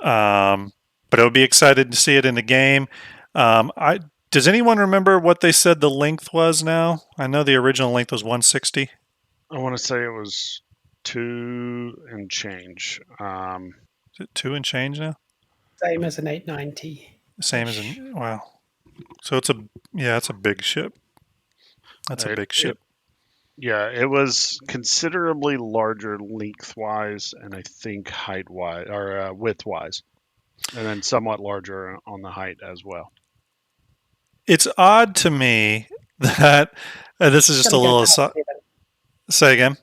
Speaker 1: But it'll be excited to see it in the game. Does anyone remember what they said the length was now? I know the original length was 160.
Speaker 2: I want to say it was 2 and change.
Speaker 1: Is it 2 and change now?
Speaker 3: Same as an 890.
Speaker 1: Same as an... Wow. So it's a big ship. That's a big ship.
Speaker 2: It was considerably larger lengthwise, and I think height-wise or width-wise, and then somewhat larger on the height as well.
Speaker 1: It's odd to me that this is just a little. Say again.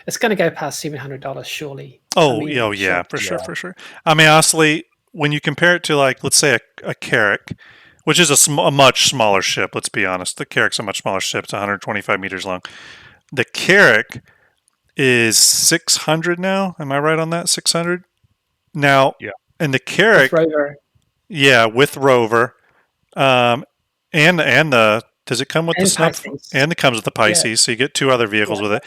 Speaker 3: It's going to go past $700, surely.
Speaker 1: For sure. I mean, honestly, when you compare it to, like, let's say a Carrack, which is a much smaller ship, let's be honest. The Carrack's a much smaller ship. It's 125 meters long. The Carrack is 600 now. Am I right on that? 600? Now, and the Carrack...
Speaker 3: With Rover.
Speaker 1: Yeah, with Rover. And does it come with the Snuff? And it comes with the Pisces, so you get 2 other vehicles with it.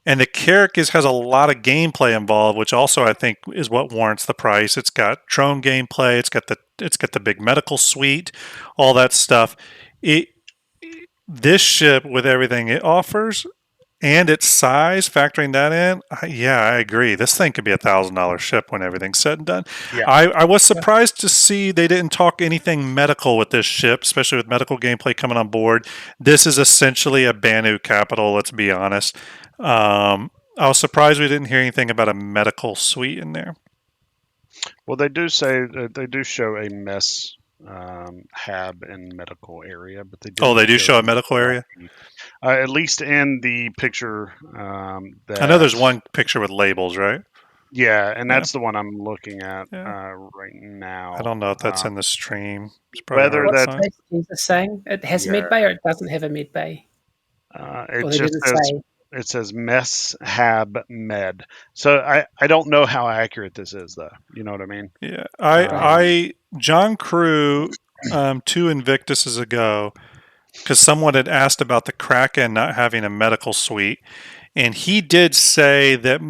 Speaker 1: And the Carrack has a lot of gameplay involved, which also I think is what warrants the price. It's got drone gameplay. It's got the big medical suite, all that stuff. This ship, with everything it offers, and its size, factoring that in, I agree. This thing could be $1,000 ship when everything's said and done.
Speaker 2: Yeah.
Speaker 1: I was surprised to see they didn't talk anything medical with this ship, especially with medical gameplay coming on board. This is essentially a Banu capital, let's be honest. I was surprised we didn't hear anything about a medical suite in there.
Speaker 2: Well, they do say that they do show a mess hab and medical area, but they didn't.
Speaker 1: Oh, they do show a medical area?
Speaker 2: At least in the picture.
Speaker 1: I know there's one picture with labels, right?
Speaker 2: Yeah, and that's the one I'm looking at right now.
Speaker 1: I don't know if that's in the stream.
Speaker 2: Whether
Speaker 3: what's Jesus saying? It has a med bay or it doesn't have a med bay?
Speaker 2: It just says, it says mess hab med. So I don't know how accurate this is, though. You know what I mean?
Speaker 1: Yeah, John Crew 2 Invictuses ago, because someone had asked about the Kraken not having a medical suite, and he did say that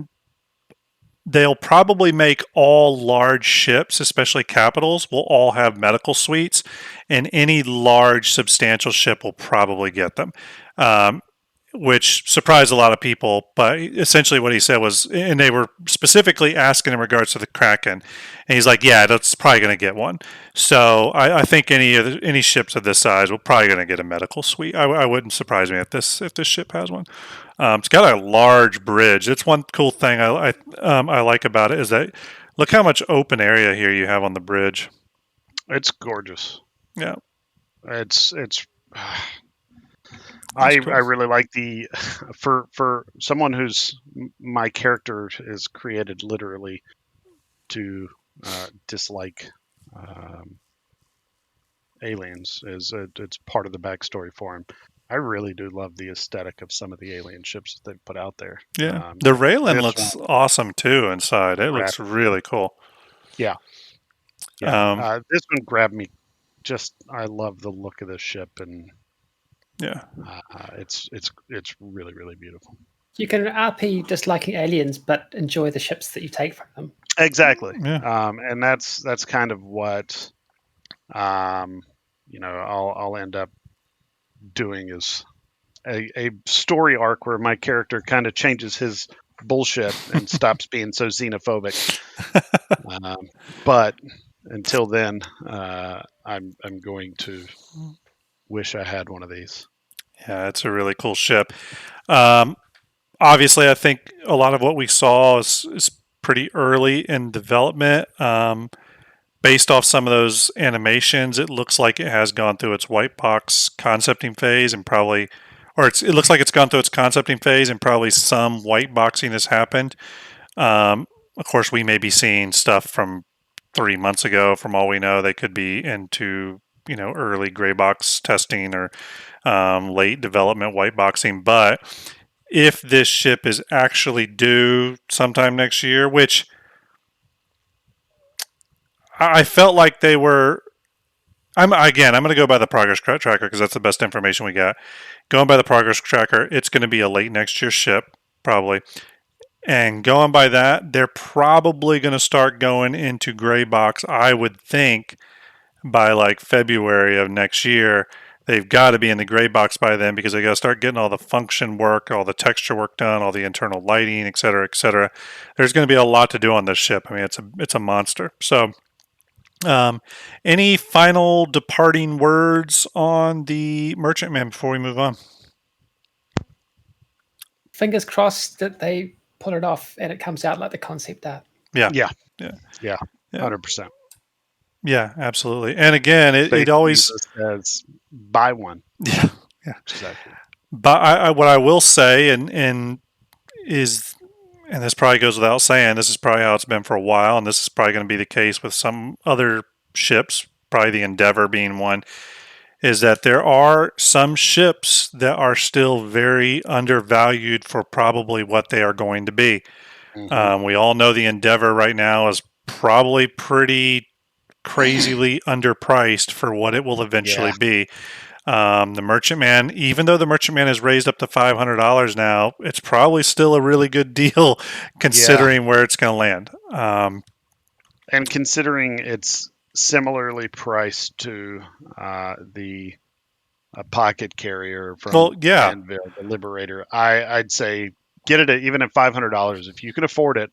Speaker 1: they'll probably make all large ships, especially capitals, will all have medical suites, and any large substantial ship will probably get them. Which surprised a lot of people, but essentially what he said was, and they were specifically asking in regards to the Kraken, and he's like, "Yeah, that's probably going to get one." So I think any ships of this size will probably going to get a medical suite. I wouldn't surprise me if this ship has one. It's got a large bridge. It's one cool thing I like about it is that look how much open area here you have on the bridge.
Speaker 2: It's gorgeous.
Speaker 1: Yeah,
Speaker 2: it's. I really like the for someone who's my character is created literally to dislike aliens. It's part of the backstory for him. I really do love the aesthetic of some of the alien ships that they put out there.
Speaker 1: Yeah, the Raylan looks awesome too inside. It looks really cool.
Speaker 2: Yeah, yeah. This one grabbed me. Just I love the look of this ship, and
Speaker 1: yeah,
Speaker 2: it's really, really beautiful.
Speaker 3: You can RP disliking aliens, but enjoy the ships that you take from them.
Speaker 2: Exactly.
Speaker 1: Yeah.
Speaker 2: And that's kind of what I'll end up doing is a story arc where my character kind of changes his bullshit and stops being so xenophobic. But until then, I'm going to wish I had one of these.
Speaker 1: Yeah, it's a really cool ship. Obviously, I think a lot of what we saw is pretty early in development. Based off some of those animations, it looks like it has gone through its white box concepting phase and probably, it looks like it's gone through its concepting phase and probably some white boxing has happened. Of course, we may be seeing stuff from 3 months ago. From all we know, they could be into early gray box testing or late development white boxing. But if this ship is actually due sometime next year, which I felt like they were. I'm going to go by the progress tracker because that's the best information we got. Going by the progress tracker, it's going to be a late next year ship, probably. And going by that, they're probably going to start going into gray box, I would think, by like February of next year. They've got to be in the gray box by then because they got to start getting all the function work, all the texture work done, all the internal lighting, et cetera, et cetera. There's going to be a lot to do on this ship. I mean, it's a monster. So, any final departing words on the Merchantman before we move on?
Speaker 3: Fingers crossed that they pull it off and it comes out like the concept art.
Speaker 2: Yeah, 100%.
Speaker 1: Yeah, absolutely. And again, it always
Speaker 2: says buy one.
Speaker 1: Yeah. But what I will say, and this probably goes without saying, this is probably how it's been for a while, and this is probably going to be the case with some other ships, probably the Endeavor being one, is that there are some ships that are still very undervalued for probably what they are going to be. Mm-hmm. We all know the Endeavor right now is probably pretty crazily underpriced for what it will eventually be. The Merchantman, even though the Merchantman is raised up to $500 now, it's probably still a really good deal considering where it's going to land.
Speaker 2: And considering it's similarly priced to the pocket carrier from Anvil, the Liberator, I'd say get it even at $500 if you can afford it,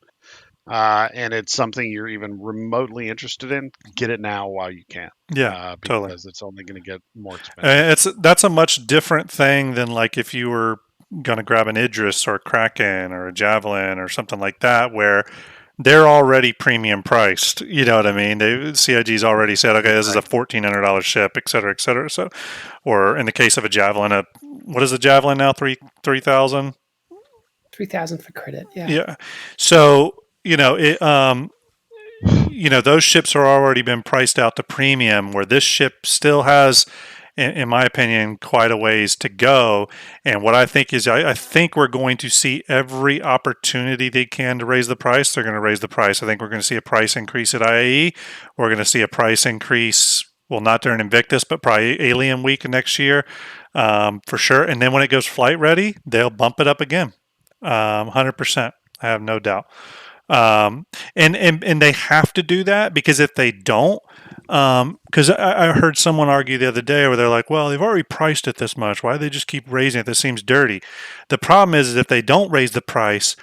Speaker 2: and it's something you're even remotely interested in. Get it now while you can.
Speaker 1: Yeah,
Speaker 2: because
Speaker 1: totally.
Speaker 2: it's only going to get more expensive.
Speaker 1: That's a much different thing than like if you were going to grab an Idris or a Kraken or a Javelin or something like that, where they're already premium priced. You know what I mean? CIG's already said, okay, this is a $1,400 ship, et cetera, et cetera. So, or in the case of a Javelin, what is the Javelin now? 3,000.
Speaker 3: 3,000 for credit. Yeah.
Speaker 1: Yeah. So those ships are already been priced out to premium, where this ship still has, in my opinion, quite a ways to go. And what I think is, I think we're going to see every opportunity they can to raise the price. They're going to raise the price. I think we're going to see a price increase at IAE. We're going to see a price increase, well, not during Invictus, but probably Alien Week next year, for sure. And then when it goes flight ready, they'll bump it up again, 100%. I have no doubt. And they have to do that, because if they don't, because I heard someone argue the other day where they're like, well, they've already priced it this much. Why do they just keep raising it? This seems dirty. The problem is if they don't raise the price,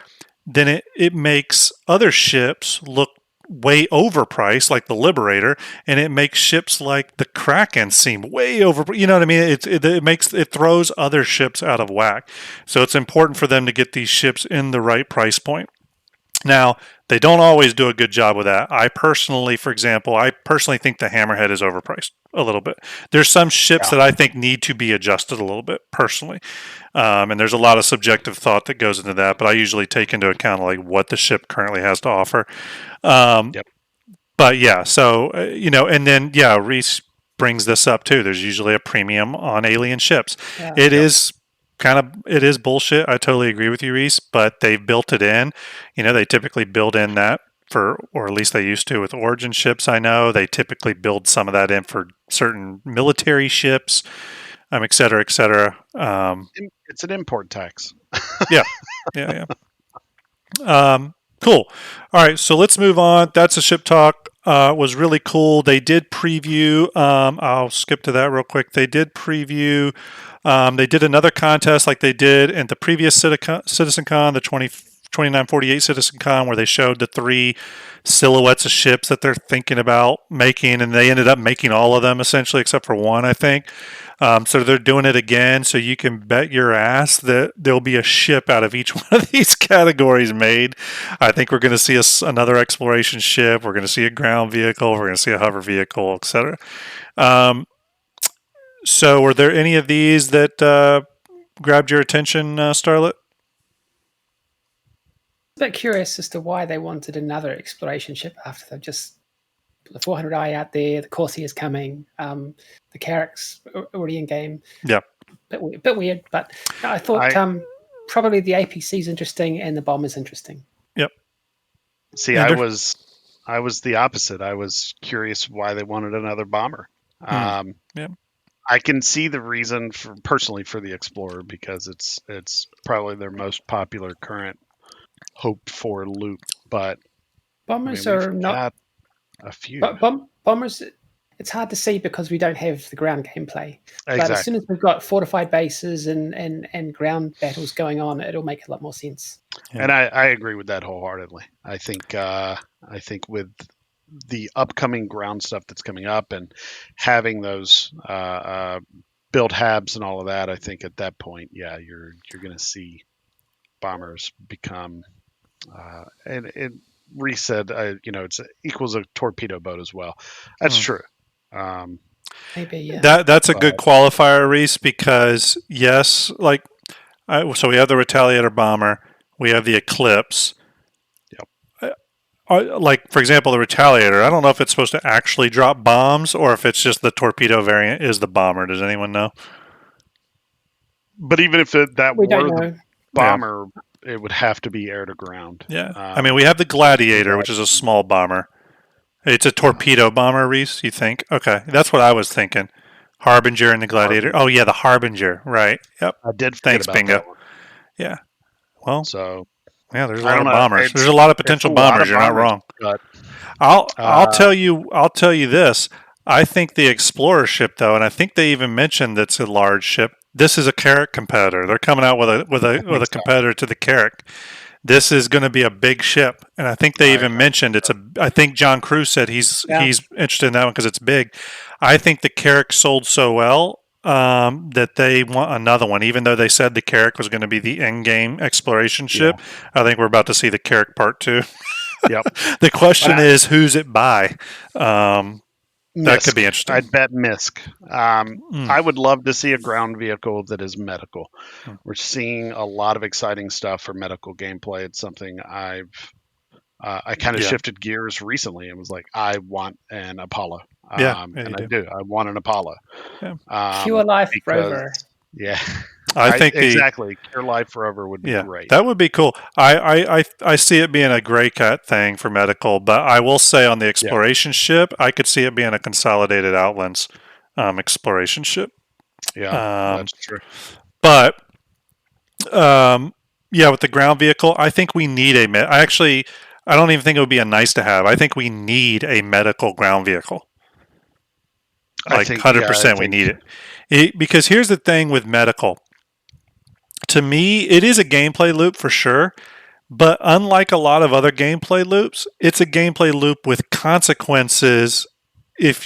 Speaker 1: then it makes other ships look way overpriced, like the Liberator, and it makes ships like the Kraken seem way over. You know what I mean? It throws other ships out of whack. So it's important for them to get these ships in the right price point. Now, they don't always do a good job with that. I personally think the Hammerhead is overpriced a little bit. There's some ships that I think need to be adjusted a little bit, personally. And there's a lot of subjective thought that goes into that, but I usually take into account like what the ship currently has to offer. But yeah, so, and then, Reese brings this up too. There's usually a premium on alien ships. Yeah. It is bullshit. I totally agree with you, Reese, but they've built it in. They typically build in that or at least they used to with Origin ships. I know they typically build some of that in for certain military ships, et cetera, et cetera.
Speaker 2: It's an import tax.
Speaker 1: Yeah. Cool. All right, so let's move on. That's a ship talk. Was really cool. They did preview. I'll skip to that real quick. They did preview. They did another contest like they did in the previous CitizenCon, the 2948 CitizenCon, where they showed the 3 silhouettes of ships that they're thinking about making, and they ended up making all of them essentially, except for one, I think. So they're doing it again, so you can bet your ass that there'll be a ship out of each one of these categories made. I think we're going to see another exploration ship. We're going to see a ground vehicle. We're going to see a hover vehicle, etc. So were there any of these that grabbed your attention, Starlette?
Speaker 3: I'm a bit curious as to why they wanted another exploration ship after they've just put the 400i out there. The Corsair is coming. The Carrack's already in game.
Speaker 1: Yeah.
Speaker 3: Bit weird, but I thought probably the APC is interesting and the bomb is interesting.
Speaker 1: Yep.
Speaker 2: See, I was the opposite. I was curious why they wanted another bomber.
Speaker 1: Yeah.
Speaker 2: I can see the reason personally for the Explorer, because it's probably their most popular current hoped for loop. But
Speaker 3: bombers are not
Speaker 2: a few.
Speaker 3: But bombers, it's hard to see because we don't have the ground gameplay.
Speaker 2: Exactly.
Speaker 3: But as soon as we've got fortified bases and ground battles going on, it'll make a lot more sense.
Speaker 2: Yeah. And I agree with that wholeheartedly. I think with the upcoming ground stuff that's coming up and having those build habs and all of that, I think at that point, you're going to see bombers become and Reese said, it equals a torpedo boat as well. That's true.
Speaker 3: Maybe, yeah.
Speaker 1: That's a good qualifier, Reese, because yes, so we have the Retaliator bomber, we have the Eclipse. Like, for example, the Retaliator, I don't know if it's supposed to actually drop bombs or if it's just the torpedo variant is the bomber. Does anyone know?
Speaker 2: But even if were the bomber, it would have to be air to ground.
Speaker 1: Yeah. I mean, we have the Gladiator, which is a small bomber. It's a torpedo bomber, Reese, you think? Okay. That's what I was thinking. Harbinger and the Gladiator. Oh, yeah, the Harbinger. Right. Yep.
Speaker 2: I did forget about
Speaker 1: Bingo.
Speaker 2: That one.
Speaker 1: Yeah. Well,
Speaker 2: yeah,
Speaker 1: there's a lot of bombers. There's a lot of potential bombers. You're not wrong.
Speaker 2: But,
Speaker 1: I'll tell you this. I think the Explorer ship, though, and I think they even mentioned that's a large ship. This is a Carrack competitor. They're coming out with a competitor to the Carrack. This is going to be a big ship, and I think they even mentioned it's a. I think John Cruz said he's interested in that one because it's big. I think the Carrack sold so well that they want another one, even though they said the Carrack was going to be the end game exploration ship. I think we're about to see the Carrack Part 2.
Speaker 2: Yep.
Speaker 1: The question is, who's it by? That could be interesting.
Speaker 2: I'd bet Misk. I would love to see a ground vehicle that is medical. We're seeing a lot of exciting stuff for medical gameplay. It's something I kind of shifted gears recently and was like, I want an Apollo. And I do. I want an Apollo.
Speaker 3: Pure Life Rover.
Speaker 2: Yeah.
Speaker 1: I think
Speaker 2: exactly. Pure Life Rover would be great.
Speaker 1: That would be cool. I see it being a Grey Cat thing for medical, but I will say on the exploration ship, I could see it being a consolidated Outlands exploration ship.
Speaker 2: Yeah, that's true.
Speaker 1: But with the ground vehicle, I think we need I don't even think it would be a nice to have. I think we need a medical ground vehicle. Like 100%, we need it. Because here's the thing with medical. To me, it is a gameplay loop for sure, but unlike a lot of other gameplay loops, it's a gameplay loop with consequences if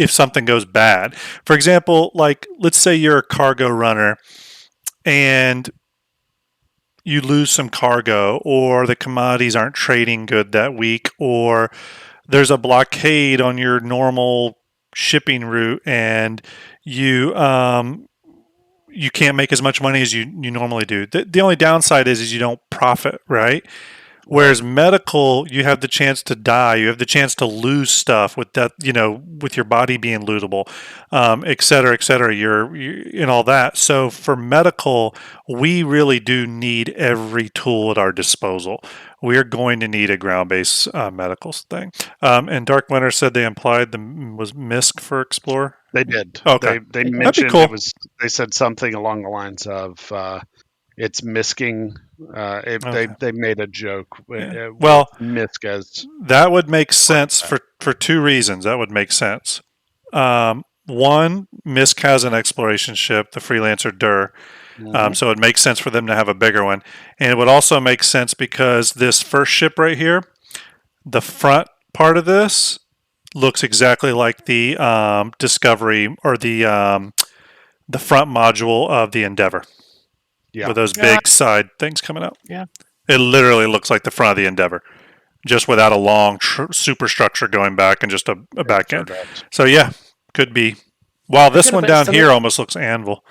Speaker 1: something goes bad. For example, like let's say you're a cargo runner and you lose some cargo, or the commodities aren't trading good that week, or there's a blockade on your normal shipping route and you can't make as much money as you normally do. The only downside is you don't profit, right? Whereas medical, you have the chance to die. You have the chance to lose stuff with that, with your body being lootable, et cetera, et cetera. You're in all that. So for medical, we really do need every tool at our disposal. We're going to need a ground-based medical thing. And Dark Winter said they implied was MISC for Explorer.
Speaker 2: They did.
Speaker 1: Okay.
Speaker 2: They mentioned it was. They said something along the lines of it's misking. They made a joke.
Speaker 1: Well,
Speaker 2: MISC as
Speaker 1: that would make sense for two reasons. That would make sense. One, MISC has an exploration ship, the Freelancer Dur. So it makes sense for them to have a bigger one. And it would also make sense because this first ship right here, the front part of this looks exactly like the Discovery or the front module of the Endeavor. Yeah. With those big side things coming out.
Speaker 3: Yeah.
Speaker 1: It literally looks like the front of the Endeavor, just without a long superstructure going back and just a back end. So yeah, could be. While this one down here almost looks Anvil.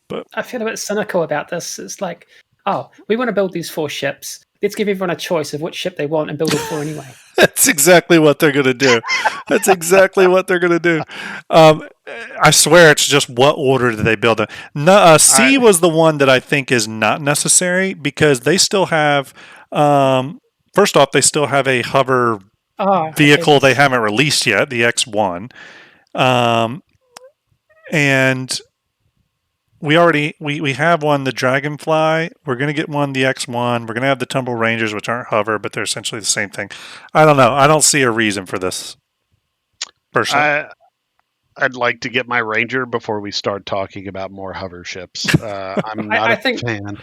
Speaker 1: But
Speaker 3: I feel a bit cynical about this. It's like, we want to build these 4 ships. Let's give everyone a choice of which ship they want and build it for anyway.
Speaker 1: That's exactly what they're going to do. That's exactly what they're going to do. I swear it's just what order do they build them. C was the one that I think is not necessary because they still have, first off, they still have a hover vehicle they haven't released yet, the X1. And we have one, the Dragonfly. We're going to get one, the X1. We're going to have the Tumble Rangers, which aren't hover, but they're essentially the same thing. I don't know. I don't see a reason for this, personally.
Speaker 2: I'd like to get my Ranger before we start talking about more hover ships. I'm not a fan.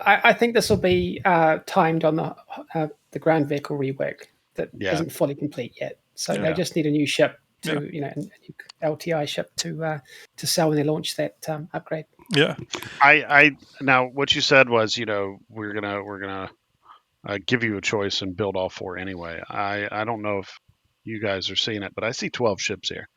Speaker 3: I think this will be timed on the ground vehicle rework that isn't fully complete yet. So they just need a new ship to, a new LTI ship to sell when they launch that upgrade.
Speaker 1: Yeah.
Speaker 2: I now what you said was, we're gonna give you a choice and build all 4 anyway. I don't know if you guys are seeing it, but I see 12 ships here.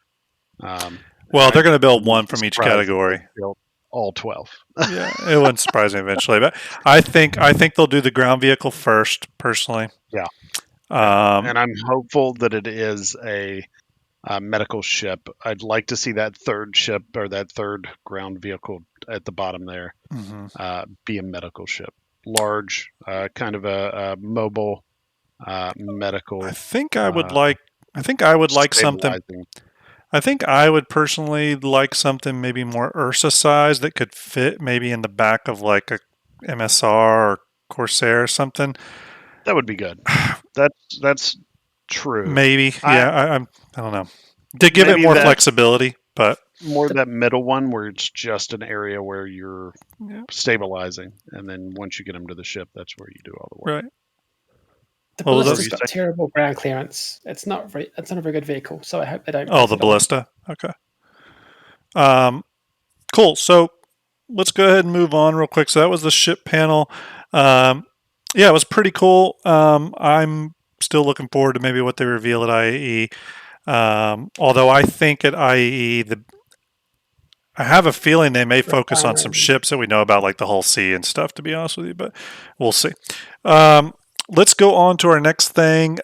Speaker 1: Well, they're going to build one from each category.
Speaker 2: Build all 12.
Speaker 1: Yeah, it wouldn't surprise me eventually, but I think they'll do the ground vehicle first, personally.
Speaker 2: Yeah. And I'm hopeful that it is a medical ship. I'd like to see that third ship or that third ground vehicle at the bottom there be a medical ship. Large, kind of a mobile medical.
Speaker 1: I think I would like something. I think I would personally like something maybe more Ursa size that could fit maybe in the back of like a MSR or Corsair or something.
Speaker 2: That would be good. That's True.
Speaker 1: Maybe. I don't know. To give it more flexibility, but
Speaker 2: more that middle one where it's just an area where you're stabilizing, and then once you get them to the ship, that's where you do all the work.
Speaker 1: Right.
Speaker 3: The Ballista's got terrible ground clearance. It's not a very good vehicle, so I hope they don't.
Speaker 1: Oh, the Ballista. Okay. Cool. So let's go ahead and move on real quick. So that was the ship panel. It was pretty cool. I'm still looking forward to maybe what they reveal at IAE. Although I think at IAE, I have a feeling they may focus on some ships that we know about, like the Hull C and stuff, to be honest with you, but we'll see. Let's go on to our next thing,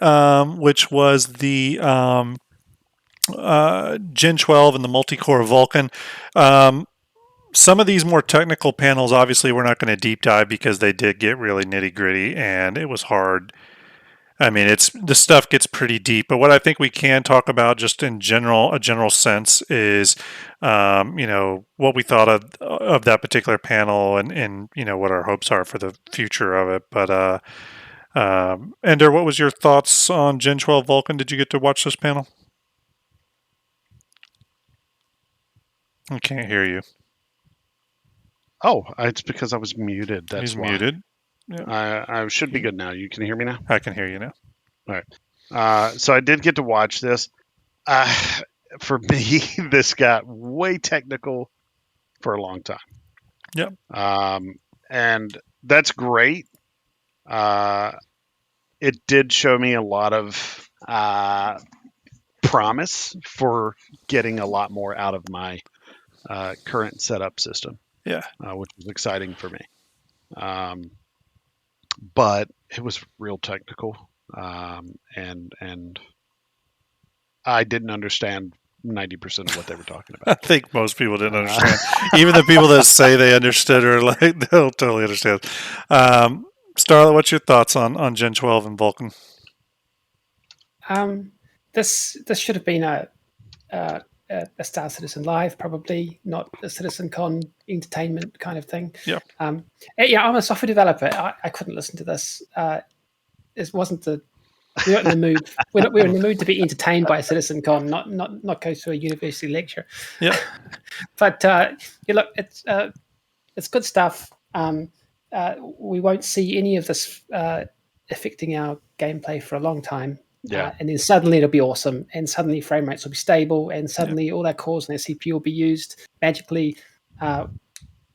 Speaker 1: which was the Gen 12 and the multi-core Vulcan. Some of these more technical panels, obviously, we're not going to deep dive because they did get really nitty-gritty, and it was hard. I mean, the stuff gets pretty deep, but what I think we can talk about just in general, a general sense is, what we thought of that particular panel and what our hopes are for the future of it. But, Ender, what was your thoughts on Gen 12 Vulcan? Did you get to watch this panel? I can't hear you.
Speaker 2: Oh, it's because I was muted. That's
Speaker 1: He's
Speaker 2: why.
Speaker 1: Muted. Yeah.
Speaker 2: I should be good now. You can hear me now?
Speaker 1: I can hear you now.
Speaker 2: All right. So I did get to watch this. For me, this got way technical for a long time.
Speaker 1: Yep.
Speaker 2: And that's great. It did show me a lot of promise for getting a lot more out of my current setup system.
Speaker 1: Yeah.
Speaker 2: Which was exciting for me. But it was real technical. And I didn't understand 90% of what they were talking about.
Speaker 1: I think most people didn't understand. Even the people that say they understood are like, they don't totally understand. Starlette, what's your thoughts on Gen 12 and Vulcan?
Speaker 3: This should have been a Star Citizen Live, probably not a CitizenCon entertainment kind of thing.
Speaker 1: Yeah.
Speaker 3: I'm a software developer. I couldn't listen to this. It wasn't we weren't in the mood. We were in the mood to be entertained by a CitizenCon, not go to a university lecture.
Speaker 1: Yeah.
Speaker 3: But look, it's good stuff. We won't see any of this affecting our gameplay for a long time.
Speaker 2: Yeah.
Speaker 3: And then suddenly it'll be awesome, and suddenly frame rates will be stable, and suddenly all our cores and our CPU will be used magically.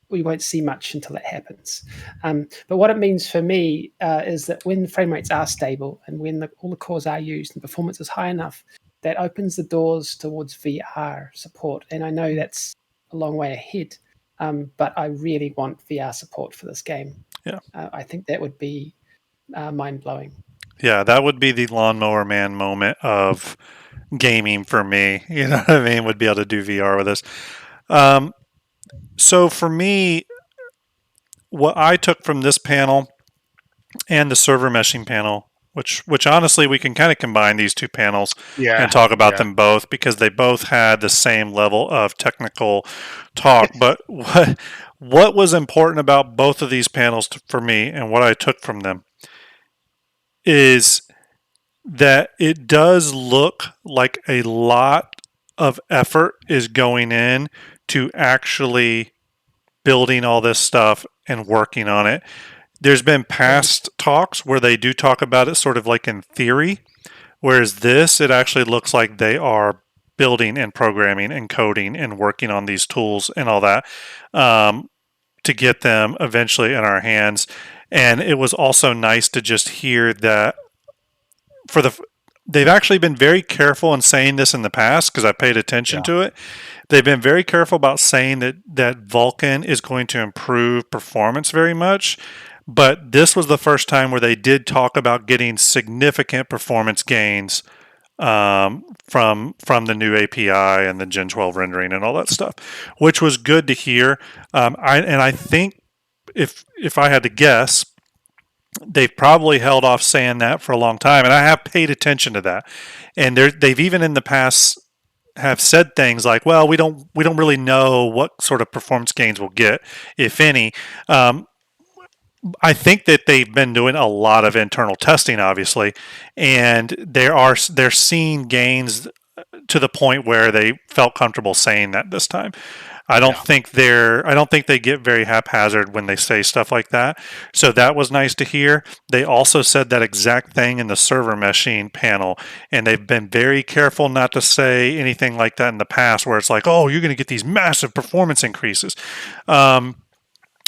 Speaker 3: We won't see much until that happens. But what it means for me is that when frame rates are stable and when all the cores are used and performance is high enough, that opens the doors towards VR support. And I know that's a long way ahead, but I really want VR support for this game.
Speaker 1: Yeah.
Speaker 3: I think that would be mind-blowing.
Speaker 1: Yeah, that would be the lawnmower man moment of gaming for me. You know what I mean? Would be able to do VR with this. So for me, what I took from this panel and the server meshing panel, which honestly we can kind of combine these two panels and talk about them both because they both had the same level of technical talk. But what was important about both of these panels for me and what I took from them is that it does look like a lot of effort is going in to actually building all this stuff and working on it. There's been past talks where they do talk about it sort of like in theory, whereas this, it actually looks like they are building and programming and coding and working on these tools and all that to get them eventually in our hands. And it was also nice to just hear that they've actually been very careful in saying this in the past because I paid attention to it. They've been very careful about saying that Vulcan is going to improve performance very much. But this was the first time where they did talk about getting significant performance gains from the new API and the Gen 12 rendering and all that stuff, which was good to hear. I think if I had to guess, they've probably held off saying that for a long time, and I have paid attention to that. And they've even in the past have said things like, "Well, we don't really know what sort of performance gains we'll get, if any." I think that they've been doing a lot of internal testing, obviously, and they're seeing gains to the point where they felt comfortable saying that this time.
Speaker 2: Yeah.
Speaker 1: I don't think they get very haphazard when they say stuff like that. So that was nice to hear. They also said that exact thing in the server meshing panel, and they've been very careful not to say anything like that in the past, where it's like, oh, you're going to get these massive performance increases.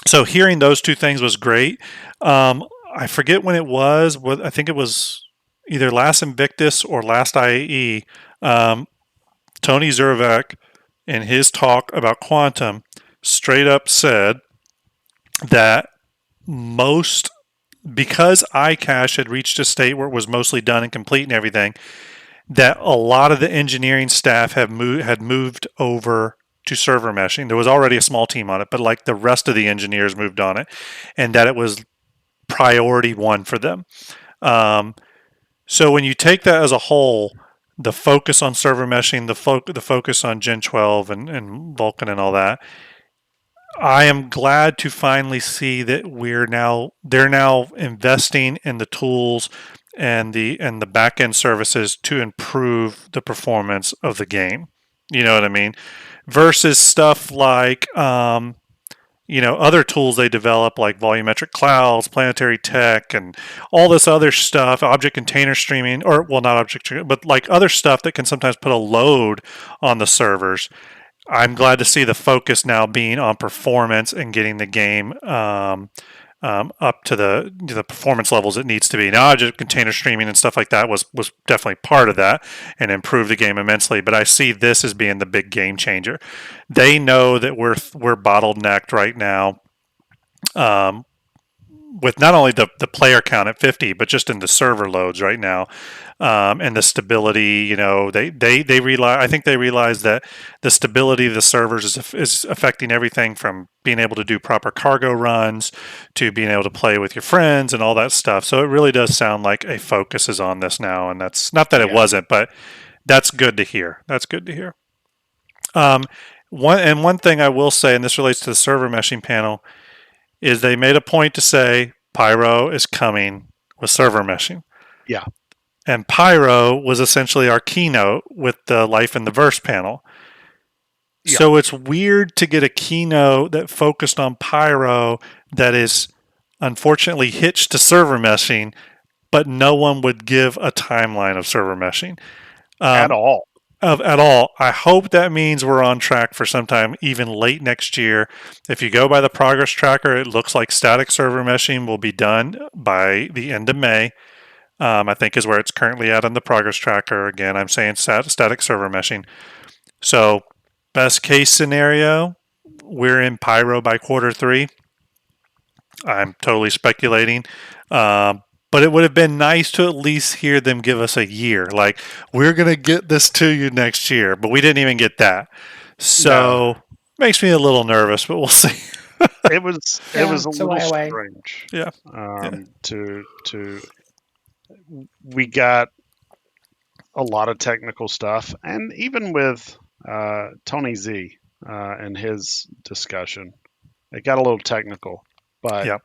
Speaker 1: So hearing those two things was great. I forget when it was. I think it was either last Invictus or last IAE. Tony Zervak, in his talk about quantum, straight up said that most because iCache had reached a state where it was mostly done and complete and everything, that a lot of the engineering staff had moved over to server meshing. There was already a small team on it, but like the rest of the engineers moved on it, and that it was priority one for them. So when you take that as a whole, the focus on server meshing, the focus on Gen 12 and Vulkan and all that, I am glad to finally see that they're now investing in the tools and the back end services to improve the performance of the game. You know what I mean? Versus stuff like other tools they develop like volumetric clouds, planetary tech, and all this other stuff, object container streaming, or well, not object, but like other stuff that can sometimes put a load on the servers. I'm glad to see the focus now being on performance and getting the game up to the performance levels it needs to be. Now, just container streaming and stuff like that was definitely part of that and improved the game immensely. But I see this as being the big game changer. They know that we're bottlenecked right now. With not only the player count at 50, but just in the server loads right now, and the stability. They realize. I think they realize that the stability of the servers is affecting everything from being able to do proper cargo runs to being able to play with your friends and all that stuff. So it really does sound like a focus is on this now, and that's not that it wasn't, but that's good to hear. That's good to hear. One thing I will say, and this relates to the server meshing panel, is they made a point to say Pyro is coming with server meshing.
Speaker 2: Yeah.
Speaker 1: And Pyro was essentially our keynote with the Life in the Verse panel. Yeah. So it's weird to get a keynote that focused on Pyro that is unfortunately hitched to server meshing, but no one would give a timeline of server meshing.
Speaker 2: At all.
Speaker 1: At all. I hope that means we're on track for sometime even late next year. If you go by the progress tracker, it looks like static server meshing will be done by the end of May. I think is where it's currently at on the progress tracker. Again, I'm saying static server meshing. So best case scenario, we're in Pyro by Q3. I'm totally speculating. But it would have been nice to at least hear them give us a year. Like, we're going to get this to you next year. But we didn't even get that. So, makes me a little nervous, but we'll see.
Speaker 2: It was a little strange.
Speaker 1: Yeah.
Speaker 2: We got a lot of technical stuff. And even with Tony Z and his discussion, it got a little technical. But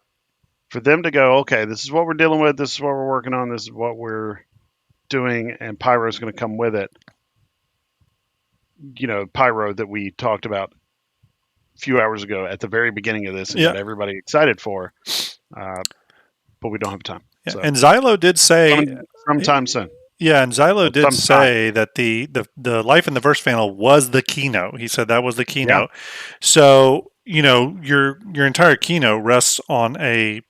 Speaker 2: for them to go, okay, this is what we're dealing with, this is what we're working on, this is what we're doing, and Pyro's going to come with it. Pyro that we talked about a few hours ago at the very beginning of this and got everybody excited for, but we don't have time.
Speaker 1: Yeah. So. And Xylo did say...
Speaker 2: Sometime soon.
Speaker 1: Yeah, and Xylo did say that the Life in the Verse panel was the keynote. He said that was the keynote. Yeah. So, your entire keynote rests on a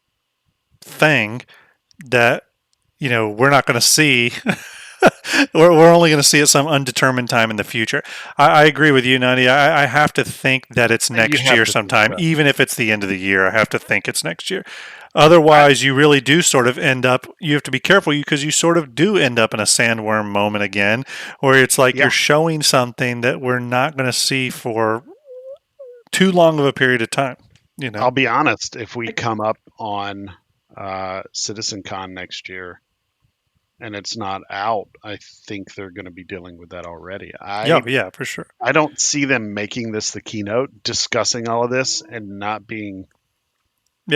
Speaker 1: thing that we're not going to see. we're only going to see it some undetermined time in the future. I agree with you, Nani. I have to think that it's next year sometime, even if it's the end of the year. I have to think it's next year. Otherwise, you really do sort of end up. You have to be careful because you sort of do end up in a sandworm moment again, where it's like you're showing something that we're not going to see for too long of a period of time.
Speaker 2: I'll be honest. If we come up on CitizenCon next year and it's not out, I think they're going to be dealing with that already.
Speaker 1: Yeah, for sure.
Speaker 2: I don't see them making this the keynote, discussing all of this, and not being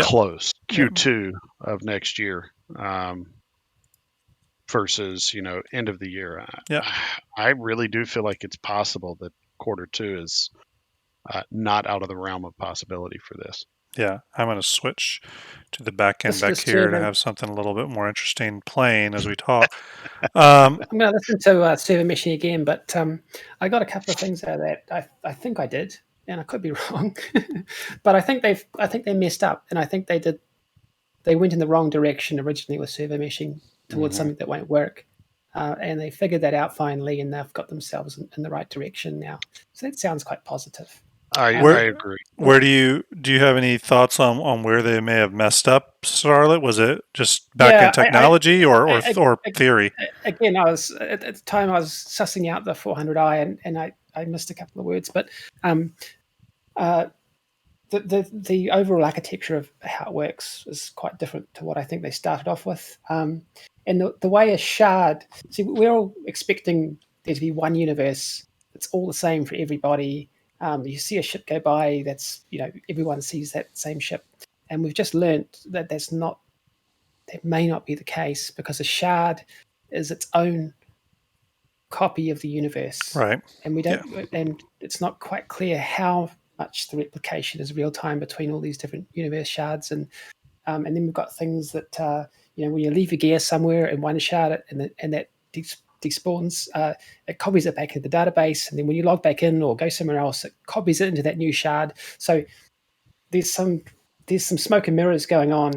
Speaker 2: close Q2 of next year versus end of the year. I really do feel like it's possible that Q2 is not out of the realm of possibility for this.
Speaker 1: Yeah, I'm going to switch to the back end back here to have something a little bit more interesting playing as we talk.
Speaker 3: I'm going to listen to server meshing again, but I got a couple of things out of that. I think I did, and I could be wrong, but I think they messed up, and I think they went in the wrong direction originally with server meshing towards something that won't work, and they figured that out finally, and they've got themselves in the right direction now. So that sounds quite positive.
Speaker 2: I agree.
Speaker 1: Where do you have any thoughts on where they may have messed up, Starlette? Was it just back end technology or theory?
Speaker 3: Again, I was at the time I was sussing out the 400i, and I missed a couple of words, but the overall architecture of how it works is quite different to what I think they started off with. And the way a shard, see, we're all expecting there to be one universe that's all the same for everybody. You see a ship go by, that's, everyone sees that same ship. And we've just learnt that that may not be the case, because a shard is its own copy of the universe.
Speaker 1: Right.
Speaker 3: And and it's not quite clear how much the replication is real time between all these different universe shards. And then we've got things that, when you leave your gear somewhere in one shard and that despawns, it copies it back into the database, and then when you log back in or go somewhere else, it copies it into that new shard. So there's some smoke and mirrors going on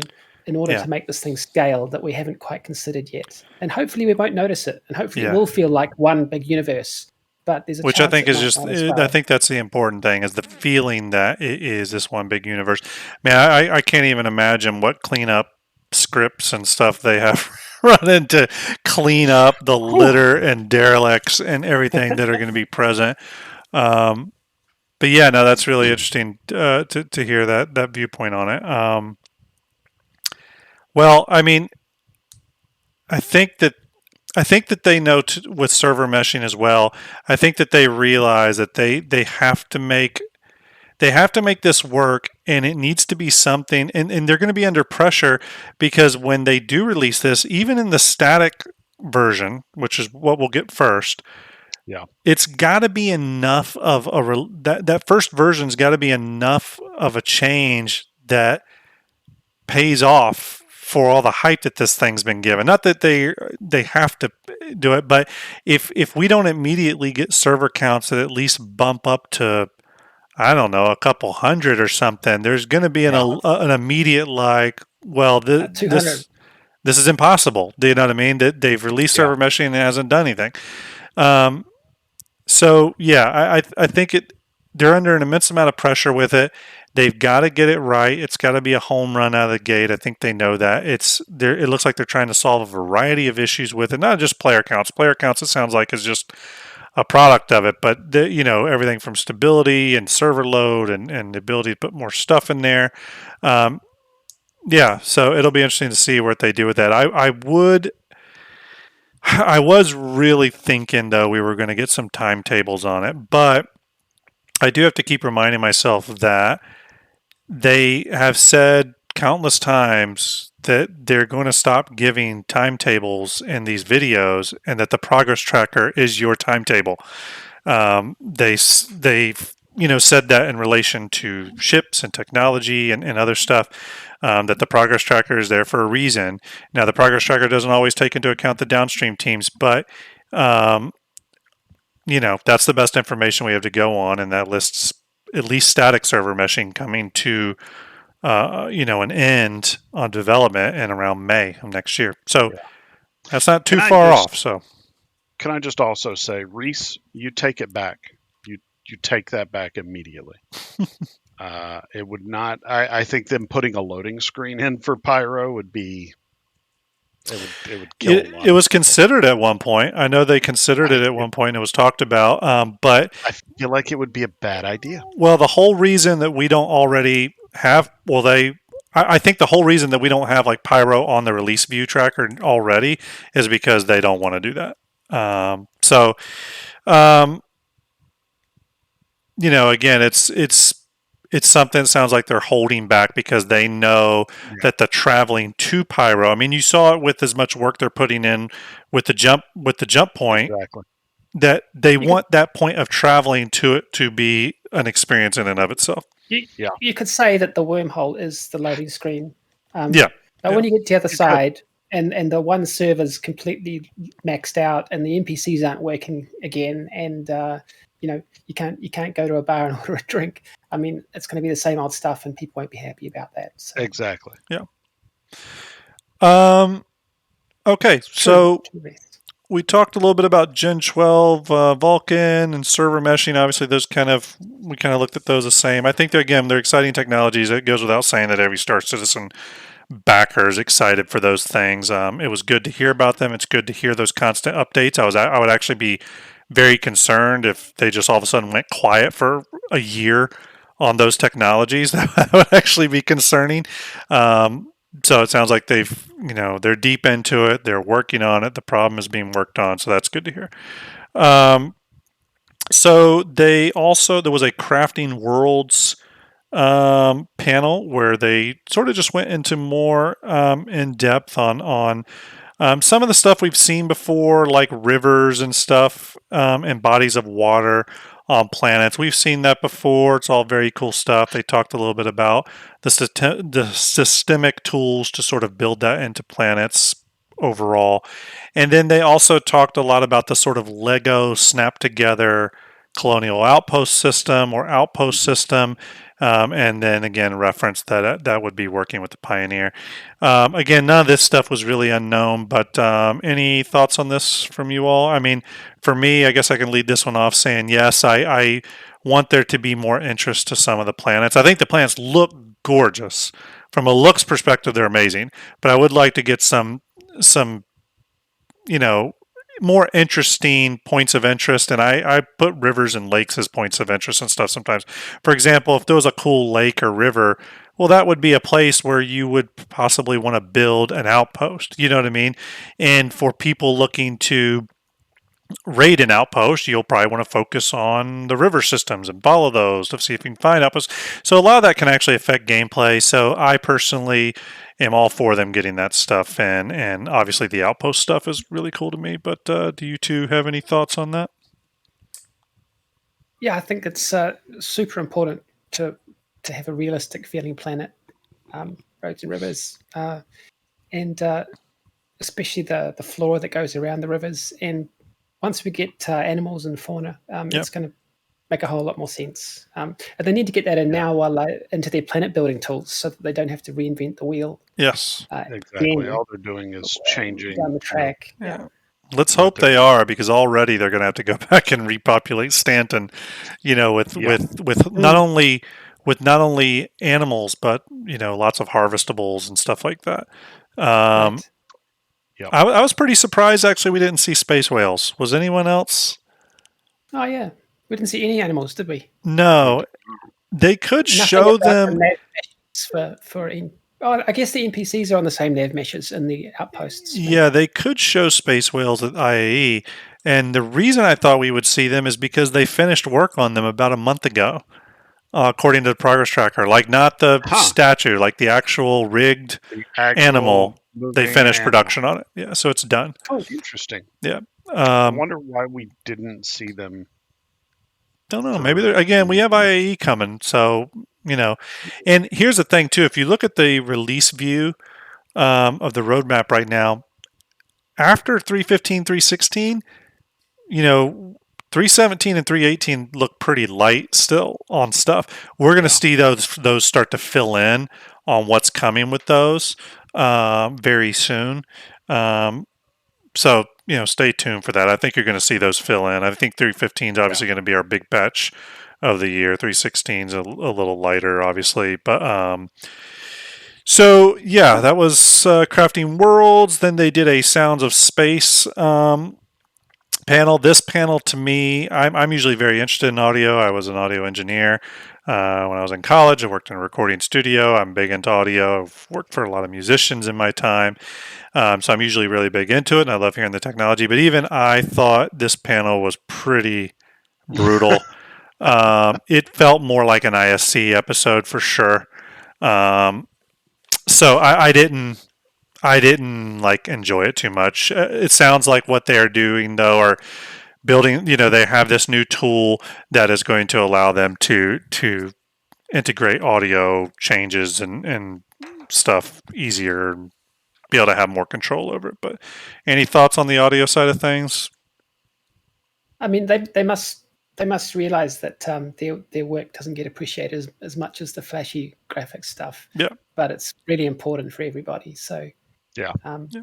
Speaker 3: in order to make this thing scale that we haven't quite considered yet. And hopefully we won't notice it, and hopefully it will feel like one big universe. But there's a
Speaker 1: which I think is just, I think that's the important thing, is the feeling that it is this one big universe. Man, I can't even imagine what cleanup scripts and stuff they have run into clean up the litter and derelicts and everything that are going to be present. But yeah, no, that's really interesting to hear that viewpoint on it. Well, I mean, I think that they know with server meshing as well. I think that they realize that they have to make this work, and it needs to be something, and they're going to be under pressure, because when they do release this, even in the static version, which is what we'll get first, it's got to be enough of that first version's got to be enough of a change that pays off for all the hype that this thing's been given. Not that they have to do it, but if we don't immediately get server counts that at least bump up to, I don't know, a couple hundred or something, there's going to be an immediate this is impossible. Do you know what I mean? That they've released server meshing and it hasn't done anything. So yeah, I think they're under an immense amount of pressure with it. They've got to get it right. It's got to be a home run out of the gate. I think they know that. It looks like they're trying to solve a variety of issues with it, not just player counts. Player counts, it sounds like, is just a product of it, but everything from stability and server load and the ability to put more stuff in there. So it'll be interesting to see what they do with that. I was really thinking, though, we were going to get some timetables on it, but I do have to keep reminding myself that they have said countless times that they're going to stop giving timetables in these videos, and that the progress tracker is your timetable. They've said that in relation to ships and technology and other stuff, that the progress tracker is there for a reason. Now, the progress tracker doesn't always take into account the downstream teams, but that's the best information we have to go on, and that lists at least static server meshing coming to an end on development in around May of next year. So that's not too far off. So
Speaker 2: can I just also say, Reese, you take it back. You take that back immediately. It would not. I think them putting a loading screen in for Pyro would be. It would kill a lot.
Speaker 1: It was considered at one point. I know they considered it at one point. It was talked about, but
Speaker 2: I feel like it would be a bad idea.
Speaker 1: Well, the whole reason that we don't already have, I think the whole reason that we don't have like Pyro on the release view tracker already is because they don't want to do that. Again, it's it's something that sounds like they're holding back because they know that the traveling to Pyro. I mean, you saw it with as much work they're putting in with the jump point.
Speaker 2: Exactly.
Speaker 1: That they want that point of traveling to it to be an experience in and of itself.
Speaker 3: You could say that the wormhole is the loading screen.
Speaker 1: But
Speaker 3: when you get to the other side and the one server's completely maxed out and the NPCs aren't working again, and you can't go to a bar and order a drink. I mean, it's going to be the same old stuff, and people won't be happy about that. So.
Speaker 2: Exactly.
Speaker 1: Yeah. Okay, so we talked a little bit about Gen 12 Vulkan and server meshing. Obviously, we kind of looked at those the same. I think they're exciting technologies. It goes without saying that every Star Citizen backer is excited for those things. It was good to hear about them. It's good to hear those constant updates. I would actually be very concerned if they just all of a sudden went quiet for a year on those technologies. That would actually be concerning. So it sounds like they're deep into it. They're working on it. The problem is being worked on. So that's good to hear. So there was a Crafting Worlds panel where they sort of just went into more in depth on some of the stuff we've seen before, like rivers and stuff and bodies of water on planets. We've seen that before. It's all very cool stuff. They talked a little bit about the systemic tools to sort of build that into planets overall. And then they also talked a lot about the sort of Lego snap together Colonial Outpost system or outpost system. And then again, reference that would be working with the Pioneer. Again, none of this stuff was really unknown, but any thoughts on this from you all? I mean, for me, I guess I can lead this one off saying yes, I want there to be more interest to some of the planets. I think the planets look gorgeous. From a looks perspective, they're amazing, but I would like to get some more interesting points of interest, and I put rivers and lakes as points of interest and stuff sometimes. For example, if there was a cool lake or river, well, that would be a place where you would possibly want to build an outpost. You know what I mean? And for people looking to raid an outpost, you'll probably want to focus on the river systems and follow those to see if you can find outposts. So a lot of that can actually affect gameplay. So I personally am all for them getting that stuff in, and obviously the outpost stuff is really cool to me. But do you two have any thoughts on that?
Speaker 3: Yeah, I think it's super important to have a realistic feeling planet, roads and rivers, and especially the flora that goes around the rivers. And once we get animals and fauna, it's going to make a whole lot more sense. And they need to get that in now into their planet building tools so that they don't have to reinvent the wheel.
Speaker 1: Yes.
Speaker 2: Exactly. All they're doing is changing
Speaker 3: down the track.
Speaker 1: Yeah. Let's hope they are, because already they're going to have to go back and repopulate Stanton, with not only animals, but lots of harvestables and stuff like that. Right. Yep. I was pretty surprised actually we didn't see space whales. Was anyone else?
Speaker 3: Oh yeah, we didn't see any animals, did we?
Speaker 1: No, they could show them.
Speaker 3: I guess the NPCs are on the same nav meshes in the outposts.
Speaker 1: Maybe. Yeah, they could show space whales at IAE, and the reason I thought we would see them is because they finished work on them about a month ago, according to the progress tracker. Like not the statue, like the actual rigged animal. They finished production on it. Yeah, so it's done.
Speaker 2: Oh, interesting.
Speaker 1: Yeah.
Speaker 2: I wonder why we didn't see them.
Speaker 1: Don't know. Maybe we have IAE coming, so And here's the thing too: if you look at the release view of the roadmap right now, after 3.15, 3.16, 3.17 and 3.18 look pretty light still on stuff. We're going to see those start to fill in on what's coming with those very soon. So stay tuned for that. I think you're going to see those fill in. I think 3.15 is obviously going to be our big batch of the year. 3.16 is a little lighter, obviously, but so yeah, that was Crafting Worlds. Then they did a Sounds of Space panel. This panel, to me, I'm usually very interested in audio. I was an audio engineer when I was in college. I worked in a recording studio. I'm big into audio. I've worked for a lot of musicians in my time. So I'm usually really big into it, and I love hearing the technology. But even I thought this panel was pretty brutal. It felt more like an ISC episode for sure. So I didn't like enjoy it too much. It sounds like what they are doing though are building. They have this new tool that is going to allow them to integrate audio changes and stuff easier and be able to have more control over it. But any thoughts on the audio side of things?
Speaker 3: I mean, they must realize that their work doesn't get appreciated as much as the flashy graphics stuff.
Speaker 1: Yeah.
Speaker 3: But it's really important for everybody. So
Speaker 2: yeah.
Speaker 1: Yeah.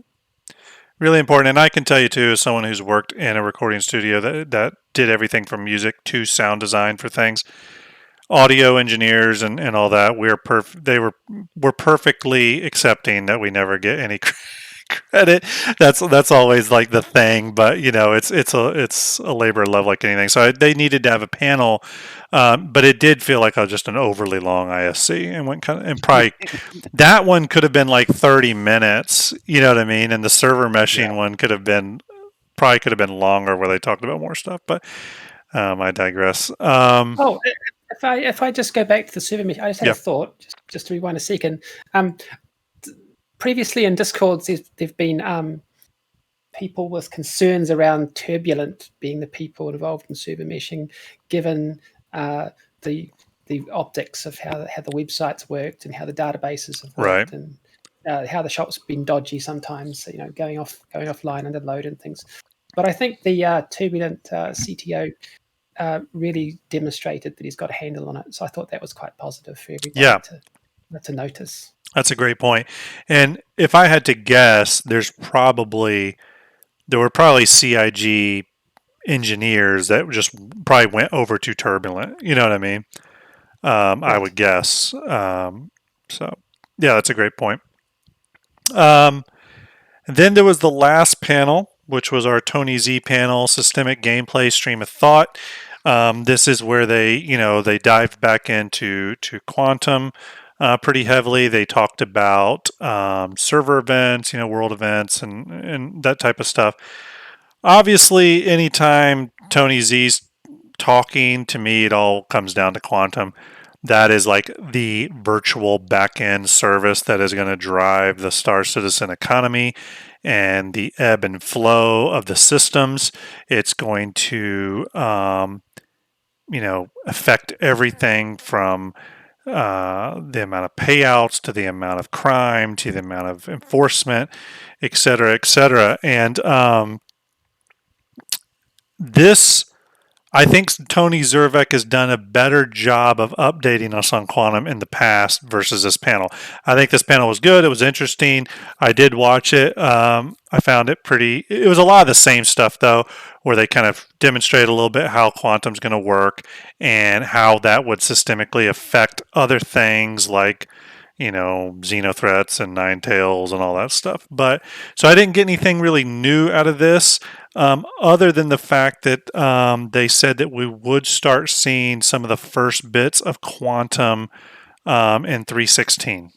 Speaker 1: Really important. And I can tell you too, as someone who's worked in a recording studio that did everything from music to sound design for things, audio engineers and all that, we're perfectly accepting that we never get any credit. That's always like the thing, but it's a labor of love like anything. So they needed to have a panel, but it did feel like just an overly long ISC and went and probably that one could have been like 30 minutes. You know what I mean? And the server meshing one could have been longer where they talked about more stuff. But I digress.
Speaker 3: If I just go back to the server mesh, I just had a thought, just to rewind a second. Previously in Discords, there've been people with concerns around Turbulent being the people involved in server meshing, given the optics of how the websites worked and how the databases have worked, and how the shop's been dodgy sometimes, going offline under load and things. But I think the Turbulent CTO really demonstrated that he's got a handle on it. So I thought that was quite positive for everybody to notice.
Speaker 1: That's a great point. And if I had to guess, there were probably CIG engineers that just probably went over to Turbulent. You know what I mean? I would guess. So, yeah, that's a great point. Then there was the last panel, which was our Tony Z panel, Systemic Gameplay Stream of Thought. This is where they dived back into Quantum pretty heavily. They talked about server events, world events, and that type of stuff. Obviously, anytime Tony Z's talking, to me, it all comes down to Quantum. That is like the virtual back-end service that is going to drive the Star Citizen economy and the ebb and flow of the systems. It's going to, affect everything from the amount of payouts to the amount of crime to the amount of enforcement, et cetera, et cetera. And I think Tony Zervek has done a better job of updating us on Quantum in the past versus this panel. I think this panel was good. It was interesting. I did watch it. I found it it was a lot of the same stuff, though, where they kind of demonstrate a little bit how Quantum's going to work and how that would systemically affect other things like Xenothreats and Ninetales and all that stuff. But so I didn't get anything really new out of this, other than the fact that they said that we would start seeing some of the first bits of Quantum in 3.16.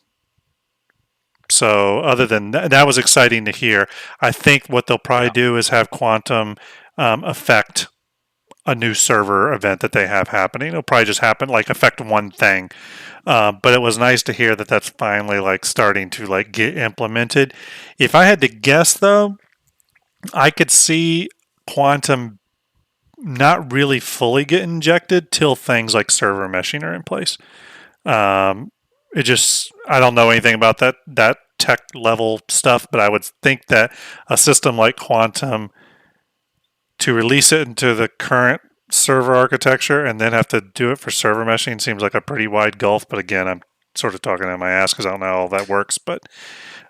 Speaker 1: So other than that was exciting to hear. I think what they'll probably do is have Quantum affect a new server event that they have happening. It'll probably just affect one thing. But it was nice to hear that that's finally starting to get implemented. If I had to guess though, I could see Quantum not really fully get injected till things like server meshing are in place. I don't know anything about that tech level stuff, but I would think that a system like Quantum, to release it into the current server architecture and then have to do it for server meshing seems like a pretty wide gulf. But again, I'm sort of talking out my ass because I don't know how all that works. But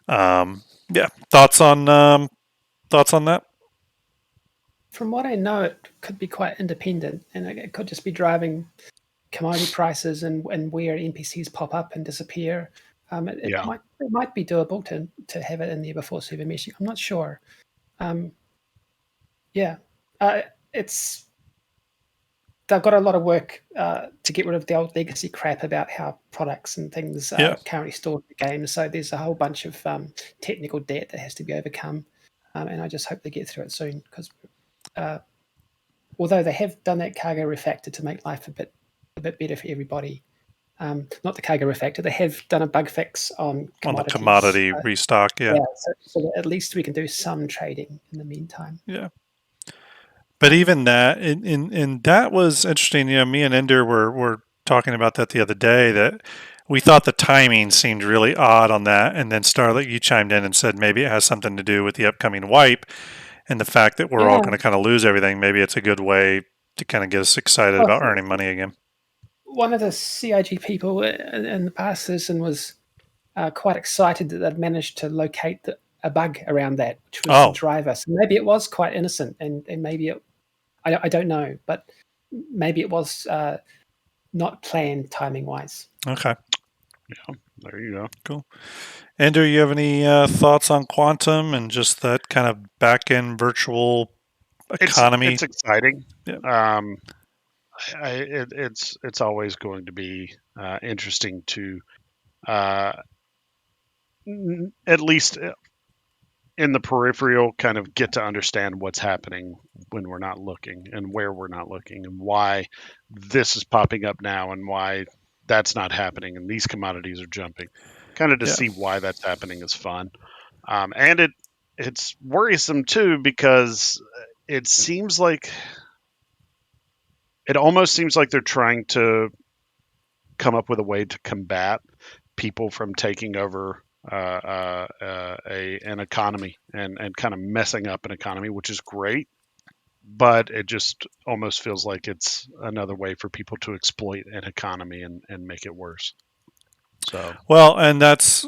Speaker 1: yeah, thoughts on that?
Speaker 3: From what I know, it could be quite independent, and it could just be driving commodity prices and where NPCs pop up and disappear. It might be doable to have it in there before server meshing. I'm not sure. It's they've got a lot of work to get rid of the old legacy crap about how products and things are currently stored in the game. So there's a whole bunch of technical debt that has to be overcome, and I just hope they get through it soon because although they have done that cargo refactor to make life a bit better for everybody. Not the cargo refactor. They have done a bug fix on commodities.
Speaker 1: On the commodity restock, yeah.
Speaker 3: So that at least we can do some trading in the meantime.
Speaker 1: Yeah. But even that, and that was interesting. Me and Ender were talking about that the other day, that we thought the timing seemed really odd on that. And then Starlette, you chimed in and said maybe it has something to do with the upcoming wipe and the fact that we're all going to kind of lose everything. Maybe it's a good way to kind of get us excited about earning money again.
Speaker 3: One of the CIG people in the past season was quite excited that they'd managed to locate a bug around that, which was the driver. So maybe it was quite innocent, and maybe I don't know, but maybe it was not planned timing-wise.
Speaker 1: Okay.
Speaker 2: Yeah, there you go.
Speaker 1: Cool. Ender, you have any thoughts on Quantum and just that kind of back-end virtual economy?
Speaker 2: It's exciting.
Speaker 1: Yeah.
Speaker 2: It's always going to be interesting to at least in the peripheral kind of get to understand what's happening when we're not looking and where we're not looking and why this is popping up now and why that's not happening and these commodities are jumping. Kind of to see why that's happening is fun. And it's worrisome too, because it almost seems like they're trying to come up with a way to combat people from taking over an economy and kind of messing up an economy, which is great, but it just almost feels like it's another way for people to exploit an economy and make it worse. So
Speaker 1: well, and that's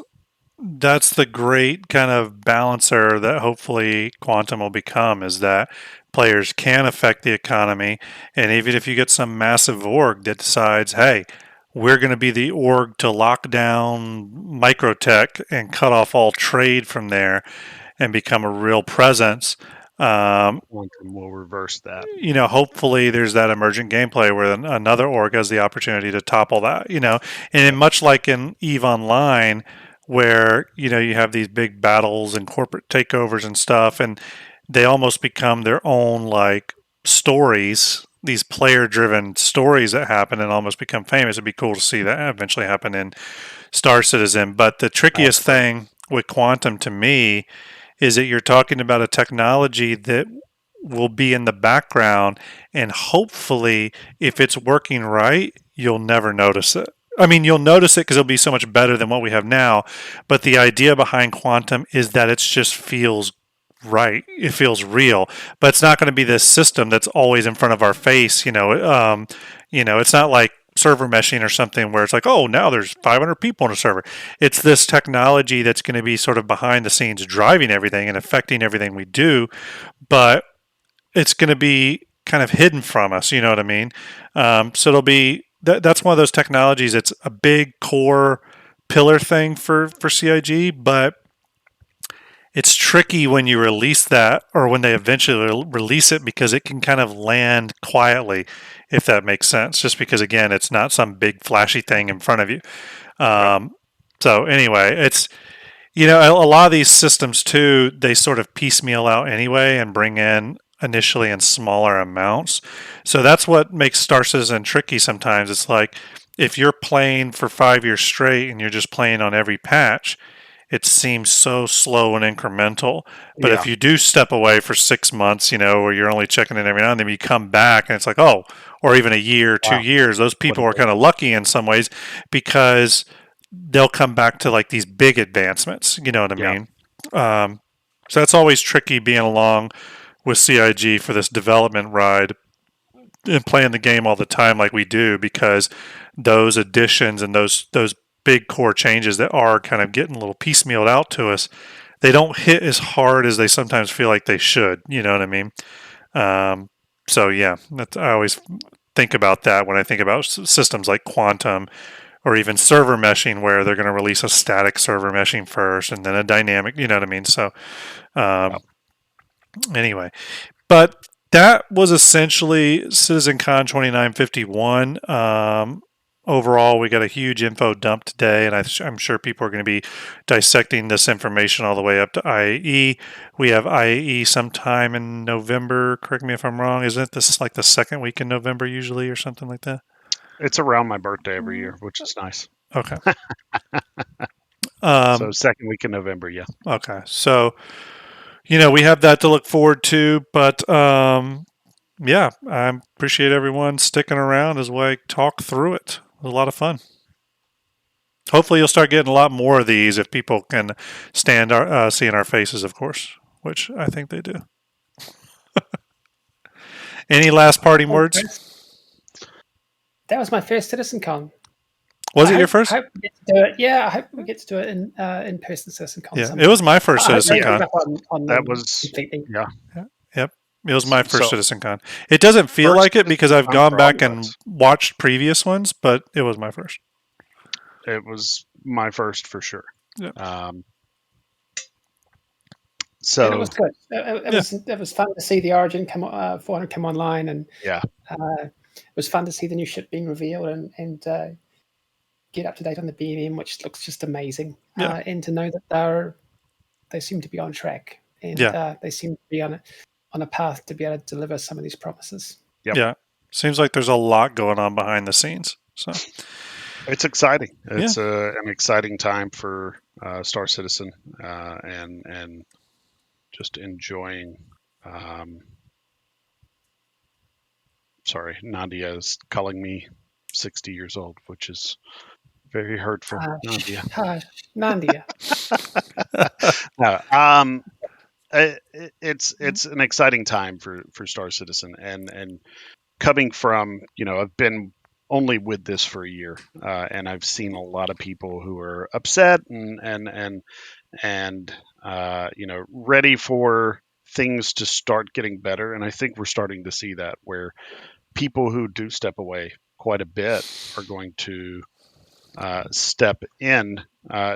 Speaker 1: the great kind of balancer that hopefully Quantum will become, is that players can affect the economy, and even if you get some massive org that decides, hey, we're going to be the org to lock down Microtech and cut off all trade from there and become a real presence.
Speaker 2: We'll reverse that.
Speaker 1: Hopefully there's that emergent gameplay where another org has the opportunity to topple that, and much like in EVE Online, where, you have these big battles and corporate takeovers and stuff, and they almost become their own, like, stories, these player-driven stories that happen and almost become famous. It'd be cool to see that eventually happen in Star Citizen. But the trickiest thing with Quantum to me is that you're talking about a technology that will be in the background, and hopefully, if it's working right, you'll never notice it. I mean, you'll notice it because it'll be so much better than what we have now. But the idea behind Quantum is that it just feels right. It feels real. But it's not going to be this system that's always in front of our face. It's not like server meshing or something where it's like, oh, now there's 500 people on a server. It's this technology that's going to be sort of behind the scenes driving everything and affecting everything we do. But it's going to be kind of hidden from us. You know what I mean? So it'll be... That's one of those technologies. It's a big core pillar thing for CIG, but it's tricky when you release that, or when they eventually release it, because it can kind of land quietly, if that makes sense. Just because, again, it's not some big flashy thing in front of you. So anyway, it's, a lot of these systems too, they sort of piecemeal out anyway and bring in initially in smaller amounts. So that's what makes Star Citizen tricky sometimes. It's like, if you're playing for 5 years straight and you're just playing on every patch, it seems so slow and incremental. But if you do step away for 6 months, where you're only checking in every now and then, you come back and it's like, oh, or even a year, 2 years, those people are kind of lucky in some ways, because they'll come back to like these big advancements. You know what I mean? So that's always tricky, being along with CIG for this development ride and playing the game all the time like we do, because those additions and those big core changes that are kind of getting a little piecemealed out to us, they don't hit as hard as they sometimes feel like they should. You know what I mean? So yeah, I always think about that when I think about systems like Quantum, or even server meshing, where they're going to release a static server meshing first and then a dynamic. You know what I mean? So anyway, but that was essentially CitizenCon 2951. overall, we got a huge info dump today, and I'm sure people are going to be dissecting this information all the way up to IAE. We have IAE sometime in November. Correct me if I'm wrong. Isn't this like the second week in November usually, or something like that?
Speaker 2: It's around my birthday every year, which is nice.
Speaker 1: Okay.
Speaker 2: So second week in November, yeah.
Speaker 1: Okay. So, we have that to look forward to, but yeah, I appreciate everyone sticking around as I talk through it. It was a lot of fun. Hopefully, you'll start getting a lot more of these if people can stand seeing our faces, of course, which I think they do. Any last parting words?
Speaker 3: That was my first CitizenCon.
Speaker 1: Was it your first?
Speaker 3: I hope we get to do it. Yeah, I hope we get to do it in person CitizenCon.
Speaker 1: Yeah, it was my first CitizenCon.
Speaker 2: That was completely. Yeah.
Speaker 1: Yep. It was my first CitizenCon. It doesn't feel like it because I've gone back and watched previous ones, but it was my first.
Speaker 2: It was my first for sure.
Speaker 1: Yeah.
Speaker 3: So and it was good. It was fun to see the Origin 400 come online, and it was fun to see the new ship being revealed and get up to date on the BMM, which looks just amazing. And to know that they seem to be on track, and they seem to be on a path to be able to deliver some of these promises.
Speaker 2: Yep.
Speaker 1: Yeah, seems like there's a lot going on behind the scenes. So
Speaker 2: it's exciting. It's an exciting time for Star Citizen, and just enjoying. Sorry, Nadia is calling me 60 years old, which is very hurtful. Nadia.
Speaker 3: Nadia.
Speaker 2: No, it's an exciting time for Star Citizen, and coming from, I've been only with this for a year, and I've seen a lot of people who are upset and ready for things to start getting better. And I think we're starting to see that, where people who do step away quite a bit are going to step in,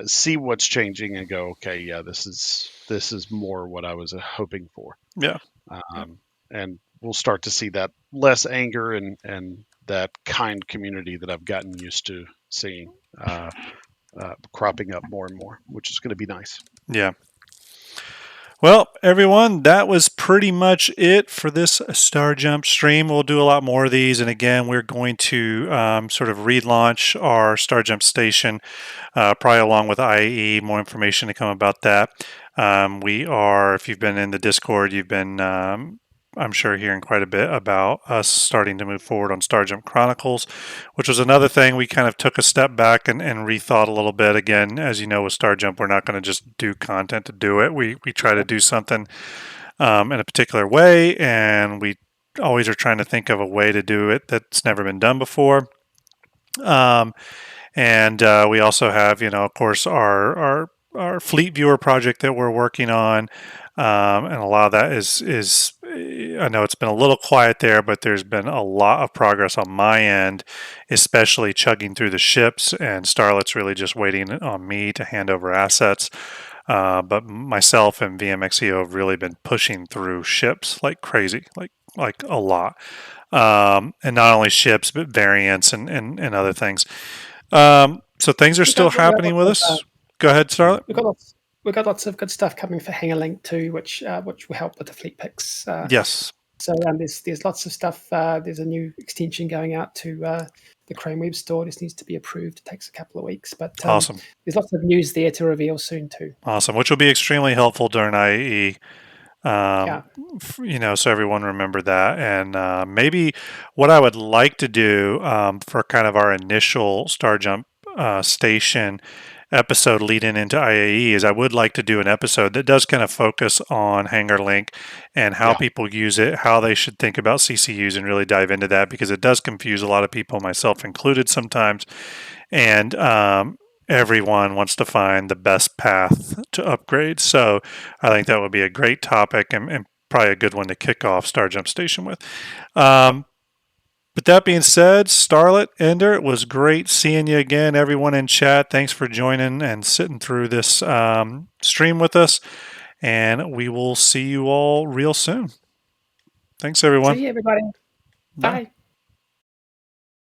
Speaker 2: see what's changing, and go, okay, yeah, this is more what I was hoping for.
Speaker 1: Yeah.
Speaker 2: And we'll start to see that less anger and that kind community that I've gotten used to seeing cropping up more and more, which is going to be nice.
Speaker 1: Yeah. Well, everyone, that was pretty much it for this Starjump stream. We'll do a lot more of these, and again, we're going to sort of relaunch our Starjump station, probably along with IAE. More information to come about that. If you've been in the Discord, you've been, I'm sure, hearing quite a bit about us starting to move forward on Starjump Chronicles, which was another thing we kind of took a step back and rethought a little bit. Again, as you know, with Starjump, we're not going to just do content to do it. We try to do something in a particular way, and we always are trying to think of a way to do it that's never been done before. And we also have, of course, our Fleet Viewer project that we're working on. And a lot of that is I know it's been a little quiet there, but there's been a lot of progress on my end, especially chugging through the ships, and Starlette's really just waiting on me to hand over assets. But myself and VMXEO have really been pushing through ships like crazy, like a lot. And not only ships, but variants and other things. So things are still happening with us. Go ahead, Starlette.
Speaker 3: We've got lots of good stuff coming for Hangar Link too, which will help with the fleet picks.
Speaker 1: Yes.
Speaker 3: So there's lots of stuff. There's a new extension going out to the Chrome Web Store. This needs to be approved. It takes a couple of weeks, but
Speaker 1: awesome.
Speaker 3: There's lots of news there to reveal soon too.
Speaker 1: Awesome, which will be extremely helpful during IAE. So everyone remember that. And maybe what I would like to do for kind of our initial Starjump station episode leading into IAE is I would like to do an episode that does kind of focus on Hangar Link and how people use it, how they should think about CCUs, and really dive into that, because it does confuse a lot of people, myself included sometimes. And everyone wants to find the best path to upgrade. So I think that would be a great topic and probably a good one to kick off Starjump Station with. But that being said, Starlette, Ender, it was great seeing you again. Everyone in chat, thanks for joining and sitting through this stream with us. And we will see you all real soon. Thanks, everyone.
Speaker 3: See you, everybody. Bye.